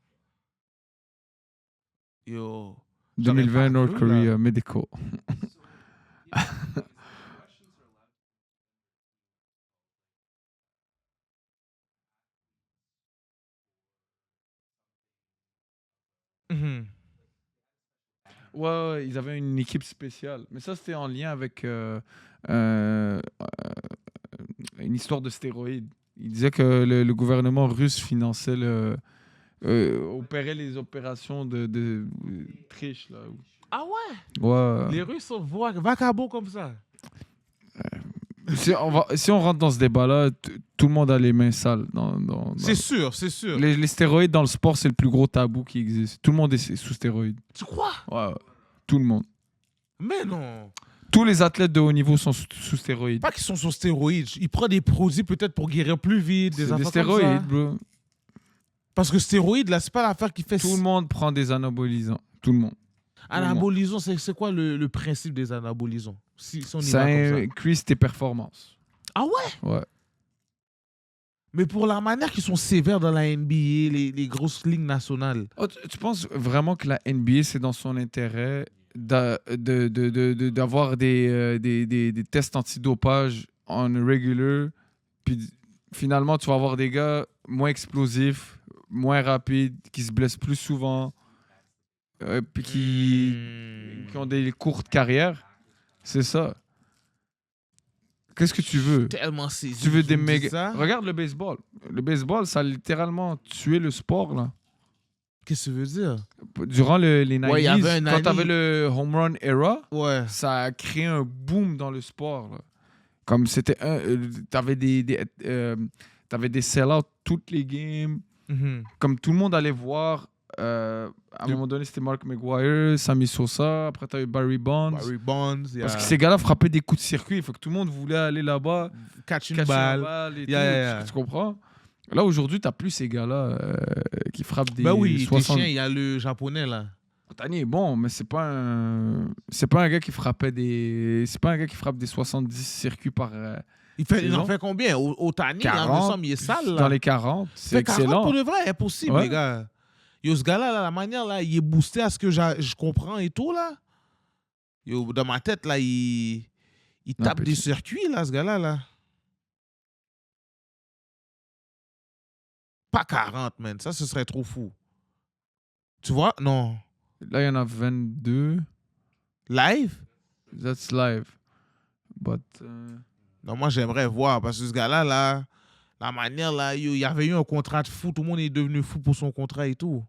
Yo. j'aurais 2020, pas North cru, là. Korea, medical. Mhm. Ouais, ils avaient une équipe spéciale. Mais ça, c'était en lien avec une histoire de stéroïdes. Il disait que le gouvernement russe finançait opérait les opérations de triche. Là. Ah ouais? Ouais. Les Russes sont vagabonds comme ça. Si on rentre dans ce débat-là, tout le monde a les mains sales. C'est sûr, c'est sûr. Les stéroïdes dans le sport, c'est le plus gros tabou qui existe. Tout le monde est sous stéroïdes. Tu crois? Ouais. Tout le monde. Mais non. Tous les athlètes de haut niveau sont sous stéroïdes. Pas qu'ils sont sur stéroïdes. Ils prennent des produits peut-être pour guérir plus vite. Des C'est des affaires comme ça. stéroïdes, bro. Parce que stéroïdes, là, c'est pas l'affaire qui fait... Tout le monde prend des anabolisants. Tout le monde. Anabolisons, c'est quoi le principe des anabolisants? Si on y Ça va comme ça. increase tes performances. Ah ouais? Ouais. Mais pour la manière qu'ils sont sévères dans la NBA, les grosses ligues nationales. Oh, tu penses vraiment que la NBA, c'est dans son intérêt d'avoir des tests antidopage en regular, puis finalement, tu vas avoir des gars moins explosifs, moins rapides, qui se blessent plus souvent, puis qui ont des courtes carrières? C'est ça. Qu'est-ce que tu veux? Tellement saisi. Tu veux des me dis méga... ça? Regarde le baseball. Le baseball, ça a littéralement tué le sport, là. Qu'est-ce que tu veux dire? Durant les 90s, Ouais, il y avait un quand année- t'avais le home run era, Ouais. ça a créé un boom dans le sport. Là. Comme c'était t'avais des sell-out toutes les games. Mhm. Comme tout le monde allait voir. À un moment donné, c'était Mark McGuire, Sammy Sosa. Après, t'as eu Barry Bonds. Barry Bonds. Parce que ces gars-là frappaient des coups de circuit. Il faut que tout le monde voulait aller là-bas. Catch une catcher la balle. et Yeah, tout. Tu comprends? Là, aujourd'hui, t'as plus ces gars-là qui frappent des Ben oui, 60... tes chiens, il y a le japonais là. Otani est bon, mais c'est pas un gars qui frappait c'est pas un gars qui frappe des 70 circuits par Il en fait combien? Otani, il me semble, il est sale là. Dans les 40, c'est Fait 40 excellent. pour de vrai, impossible, Ouais. les gars. Yo, ce gars-là, là, la manière, là, il est boosté à ce que je comprends et tout, là. Yo, dans ma tête, là, il tape des circuits, là, ce gars-là, là. Pas 40, man. Ça, ce serait trop fou. Tu vois? Non. Là, il y en a 22. Live? That's live. But... Non, moi, j'aimerais voir, parce que ce gars-là, là, la manière, là, il y avait eu un contrat de fou. Tout le monde est devenu fou pour son contrat et tout.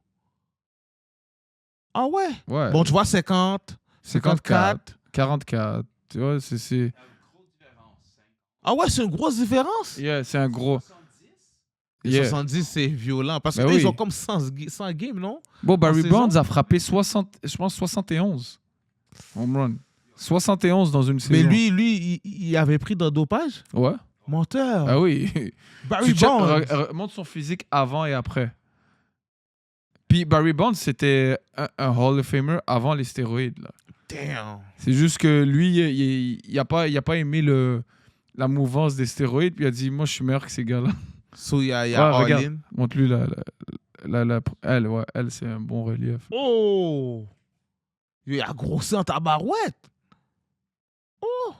Ah ouais? Ouais. Bon, tu vois, 50, 54. 44. Tu vois, c'est... Ah ouais, c'est une grosse différence? Yeah, c'est un gros... Yeah. 70, c'est violent. Parce Ben qu'ils oui. ont comme 100 games, non? Bon, Barry En saison? Bonds a frappé 71 home run. 71 dans une saison. Mais lui, il avait pris dans dopage? Ouais. Menteur. Ah oui. Barry Tu check, Bonds. montre son physique avant et après. Puis Barry Bonds, c'était un Hall of Famer avant les stéroïdes. Là. Damn. C'est juste que lui, il a pas aimé la mouvance des stéroïdes, puis il a dit, moi, je suis meilleur que ces gars-là. So, il y a regarde, All-in. montre-lui elle, c'est un bon relief. Oh! Il a grossi en tabarouette. Oh!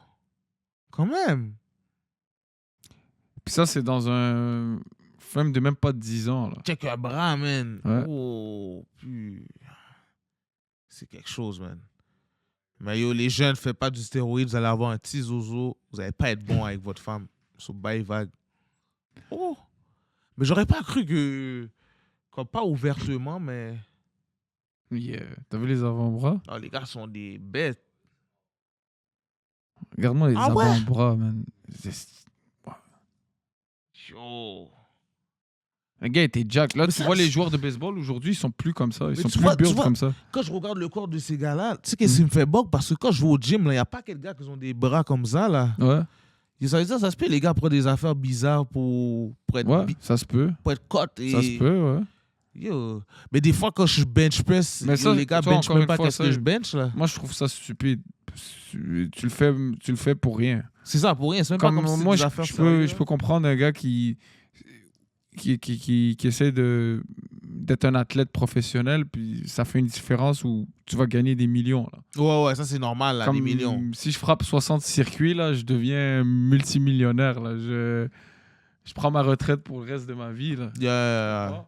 Quand même. Puis ça, c'est dans un film de même pas de 10 ans. Là. Check un bras, man. Ouais. Oh, c'est quelque chose, man. Mais yo, les jeunes, faites pas du stéroïde, vous allez avoir un petit zozo, vous allez pas être bon avec votre femme. Sur bail vague. Oh! Mais j'aurais pas cru que. Comme pas ouvertement, mais. Yeah. T'as vu les avant-bras? Non, les gars sont des bêtes. Regarde-moi les Ah ouais? avant-bras, man. Yo. Le gars était jack. Là, tu vois les joueurs de baseball aujourd'hui, ils sont plus comme ça. Ils Mais sont tu plus vois- build tu vois, comme ça. Quand je regarde le corps de ces gars-là, tu sais qu'est-ce qui me fait bug? Parce que quand je vais au gym, il n'y a pas quel gars qui ont des bras comme ça, là. Ouais. Et ça veut dire, ça se peut, les gars prennent des affaires bizarres pour être, Ouais, ça se peut. pour être cut. Et... Ça se peut, ouais. Yo. Mais des fois, quand je bench press, Mais yo, ça, les gars toi, bench encore même une pas fois, qu'est-ce ça, que je bench, là. Moi, je trouve ça stupide. Tu le fais pour rien. C'est ça, pour rien. C'est même Comme pas comme si moi, des je, affaires je sérieuses, peux comprendre un gars qui essaie d'être un athlète professionnel, puis ça fait une différence où tu vas gagner des millions. Là. Ouais, ça c'est normal, là, Comme des millions. si je frappe 60 circuits, là, je deviens multimillionnaire. Là. Je prends ma retraite pour le reste de ma vie. Là. Yeah.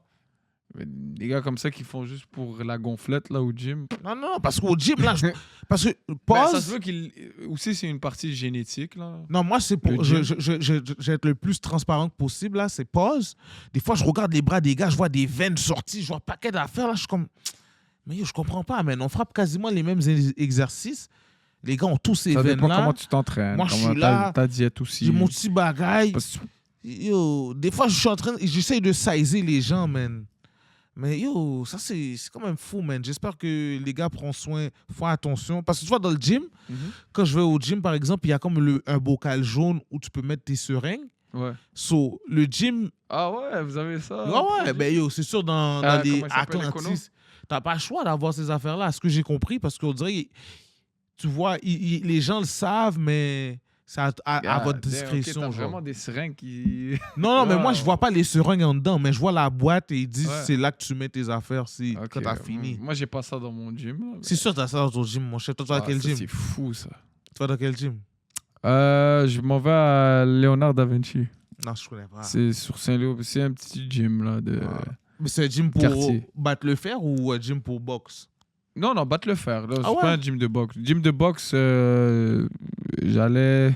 Mais des gars comme ça qui font juste pour la gonflette là, au gym. Non, parce qu'au gym, là, parce que, Ben, ça pause, se veut qu'il... Aussi, c'est une partie génétique. Là. non, moi, c'est pour. Le Je gym. vais être le plus transparent que possible, là. C'est pause. Des fois, je regarde les bras des gars, je vois des veines sorties, je vois un paquet d'affaires, là. Je suis comme. Mais yo, je comprends pas, man. On frappe quasiment les mêmes exercices. Les gars ont tous ces Ça veines-là. dépend comment tu t'entraînes. Moi, je comment suis là. ta diète aussi. J'ai mon petit bagaille. Parce que Yo, des fois, je suis en train. J'essaye de sizer les gens, man. Mais yo, ça, c'est quand même fou, man. J'espère que les gars font attention. Parce que tu vois, dans le gym, quand je vais au gym, par exemple, il y a comme un bocal jaune où tu peux mettre tes seringues. Ouais. So, le gym. Ah ouais, vous avez ça? Ouais, ben yo, c'est sûr, dans les comment il s'appelle, Atlantis, t'as pas le choix d'avoir ces affaires-là. Ce que j'ai compris, parce qu'on dirait, tu vois, les gens le savent, mais c'est à votre discrétion. T'as genre. vraiment des seringues qui... Non, mais moi, je vois pas les seringues en dedans, mais je vois la boîte et ils disent Ouais. c'est là que tu mets tes affaires Ok, quand t'as fini. Moi, j'ai pas ça dans mon gym. Là, C'est sûr, t'as ça dans ton gym, mon cher. Toi, tu vas dans quel ça, gym? C'est fou, ça. Tu vas dans quel gym? Je m'en vais à Léonard da Vinci. Non, je connais pas. C'est sur Saint-Léo. C'est un petit gym, là, de... Mais c'est un gym pour quartier. battre le fer ou un gym pour boxe? Non, battre le fer. Là, c'est Ah ouais? pas un gym de boxe. Gym de boxe, j'allais...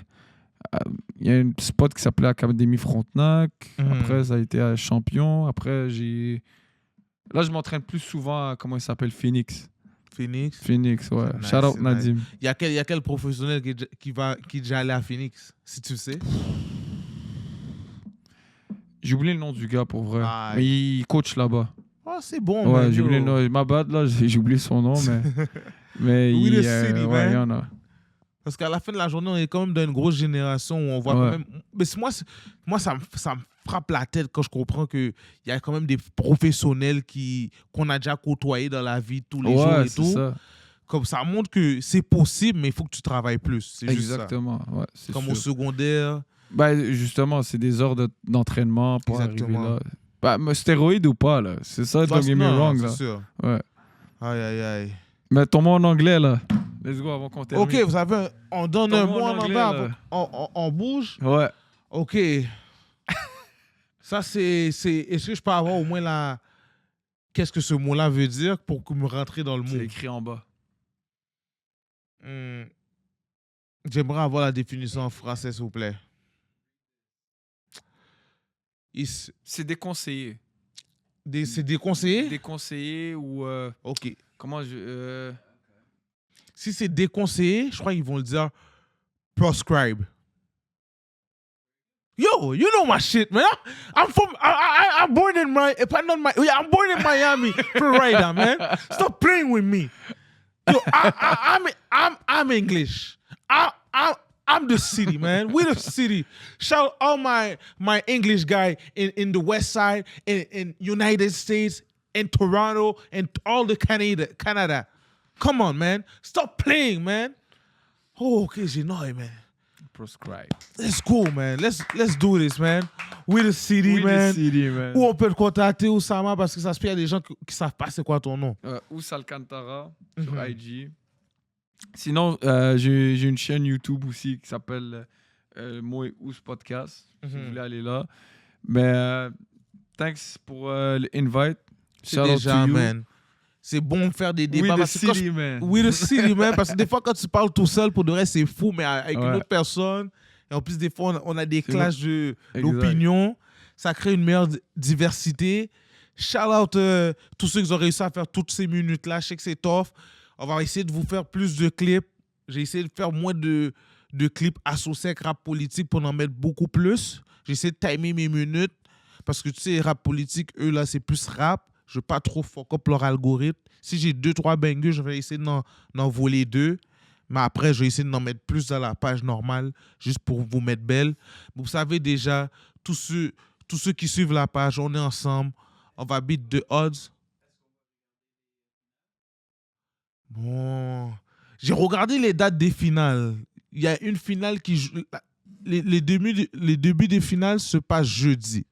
Il y a un spot qui s'appelait Académie Frontenac. Après, ça a été à Champion. Après, là, je m'entraîne plus souvent à, comment il s'appelle, Phoenix. Phoenix, ouais. Nice, Shout out c'est Nadim. nice. Il y a quel professionnel qui est déjà allé à Phoenix, si tu sais? J'ai oublié le nom du gars, pour vrai. Ah, Mais il coach là-bas. Ah, c'est bon, Ouais, man, j'ai yo. oublié le nom. Ma bad, là, j'ai oublié son nom, mais Oui, il, le city, ouais, il y en man. a. Parce qu'à la fin de la journée, on est quand même dans une grosse génération où on voit Ouais. quand même... Mais moi ça me frappe la tête quand je comprends qu'il y a quand même des professionnels qu'on a déjà côtoyés dans la vie tous les jours et c'est tout. ça. Comme ça montre que c'est possible, mais il faut que tu travailles plus. C'est juste ça. Exactement, ouais, c'est Comme sûr. au secondaire. Bah, justement, c'est des heures d'entraînement pour Exactement. arriver là. Bah, mais stéroïde ou pas, là. C'est ça, don't get me Non, wrong, c'est là. sûr. Ouais. Aïe. Mais ton mot en anglais, là. Let's go avant qu'on termine. Ok, vous avez on donne Ton un mot mot en en anglais, anglais, là. on bouge. Ouais. Ok. Ça, c'est... Est-ce que je peux avoir au moins la... Qu'est-ce que ce mot-là veut dire pour me rentrer dans le mot? C'est écrit en bas. J'aimerais avoir la définition en français, s'il vous plaît. C'est déconseillé. C'est déconseillé? Déconseillé ou... Ok. Comment je... Si c'est déconseillé, je crois qu'ils vont le dire prescribe. Yo, you know my shit, man. I'm born in I'm born in Miami, Florida, man. Stop playing with me. Yo, I'm English. I'm the city, man. We're the city. Shout out all my English guy in the West Side, in United States, in Toronto, and all the Canada. Come on, man. Stop playing, man. Oh, okay, you know it, man. Proscribe. Let's go, man. Let's do this, man. We're the city, We man. the city, man. Où on peut te contacter, Oussama, parce que ça se peut, il y a des gens qui savent pas c'est quoi ton nom. Ous Alcantara Mhm. sur IG. Sinon, j'ai une chaîne YouTube aussi qui s'appelle Moi et Ous Podcast. Si vous voulez aller là. Mais thanks pour l'invite. C'est Shout out déjà, to you. man. C'est bon de faire des débats. We the parce que quand city, man. We the city, man. Parce que des fois, quand tu parles tout seul, pour de vrai, c'est fou, mais avec une Ouais. autre personne, et en plus, des fois, on a des C'est clashs Exact. d'opinion. Ça crée une meilleure diversité. Shout out tous ceux qui ont réussi à faire toutes ces minutes-là. Je sais que c'est tough. On va essayer de vous faire plus de clips. J'ai essayé de faire moins de clips associés avec rap politique pour en mettre beaucoup plus. J'ai essayé de timer mes minutes. Parce que tu sais, rap politique, eux, là, c'est plus rap. Je veux pas trop fuck up leur algorithme. Si j'ai 2-3 bangers, je vais essayer d'en voler 2. Mais après, je vais essayer d'en mettre plus dans la page normale, juste pour vous mettre belle. Vous savez déjà, tous ceux qui suivent la page, on est ensemble. On va beat the odds. Bon. J'ai regardé les dates des finales. Il y a une finale qui joue. Les débuts des finales se passent jeudi.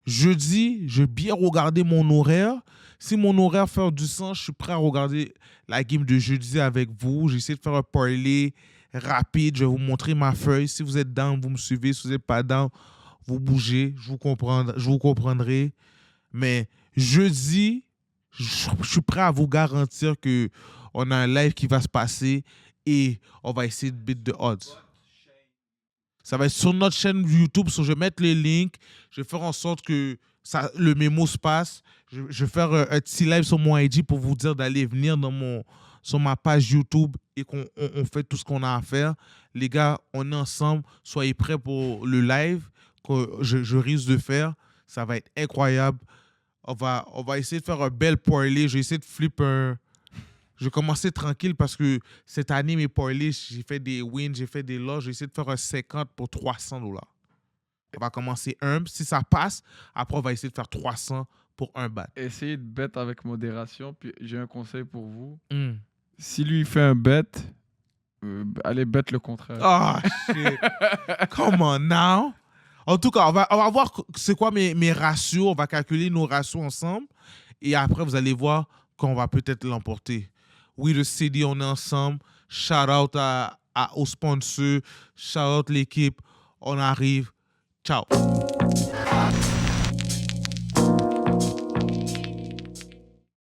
Jeudi, je vais bien regarder mon horaire. Si mon horaire fait du sens, je suis prêt à regarder la game de jeudi avec vous. J'essaie de faire un parlay rapide. Je vais vous montrer ma feuille. Si vous êtes down, vous me suivez. Si vous n'êtes pas down, vous bougez. Je vous comprendrai. Mais jeudi, je suis prêt à vous garantir qu'on a un live qui va se passer et on va essayer de beat the odds. Ça va être sur notre chaîne YouTube. Je vais mettre les links. Je vais faire en sorte que le mémo se passe. Je vais faire un petit live sur mon IG pour vous dire d'aller venir sur ma page YouTube et qu'on fait tout ce qu'on a à faire. Les gars, on est ensemble. Soyez prêts pour le live que je risque de faire. Ça va être incroyable. On va essayer de faire un bel parlay. Je vais essayer de flip un... Je vais commencer tranquille parce que cette année, mes parlays, j'ai fait des wins, j'ai fait des loss. J'ai essayé de faire un 50 pour $300. On va commencer humble. Si ça passe, après, on va essayer de faire 300 pour un bat. Essayez de bet avec modération. Puis j'ai un conseil pour vous. Mm. Si lui, il fait un bet, allez bet le contraire. Ah, shit. Come on now. En tout cas, on va voir c'est quoi mes ratios. On va calculer nos ratios ensemble. Et après, vous allez voir qu'on va peut-être l'emporter. We the City, on est ensemble. Shout out aux sponsors. Shout out l'équipe. On arrive. Ciao.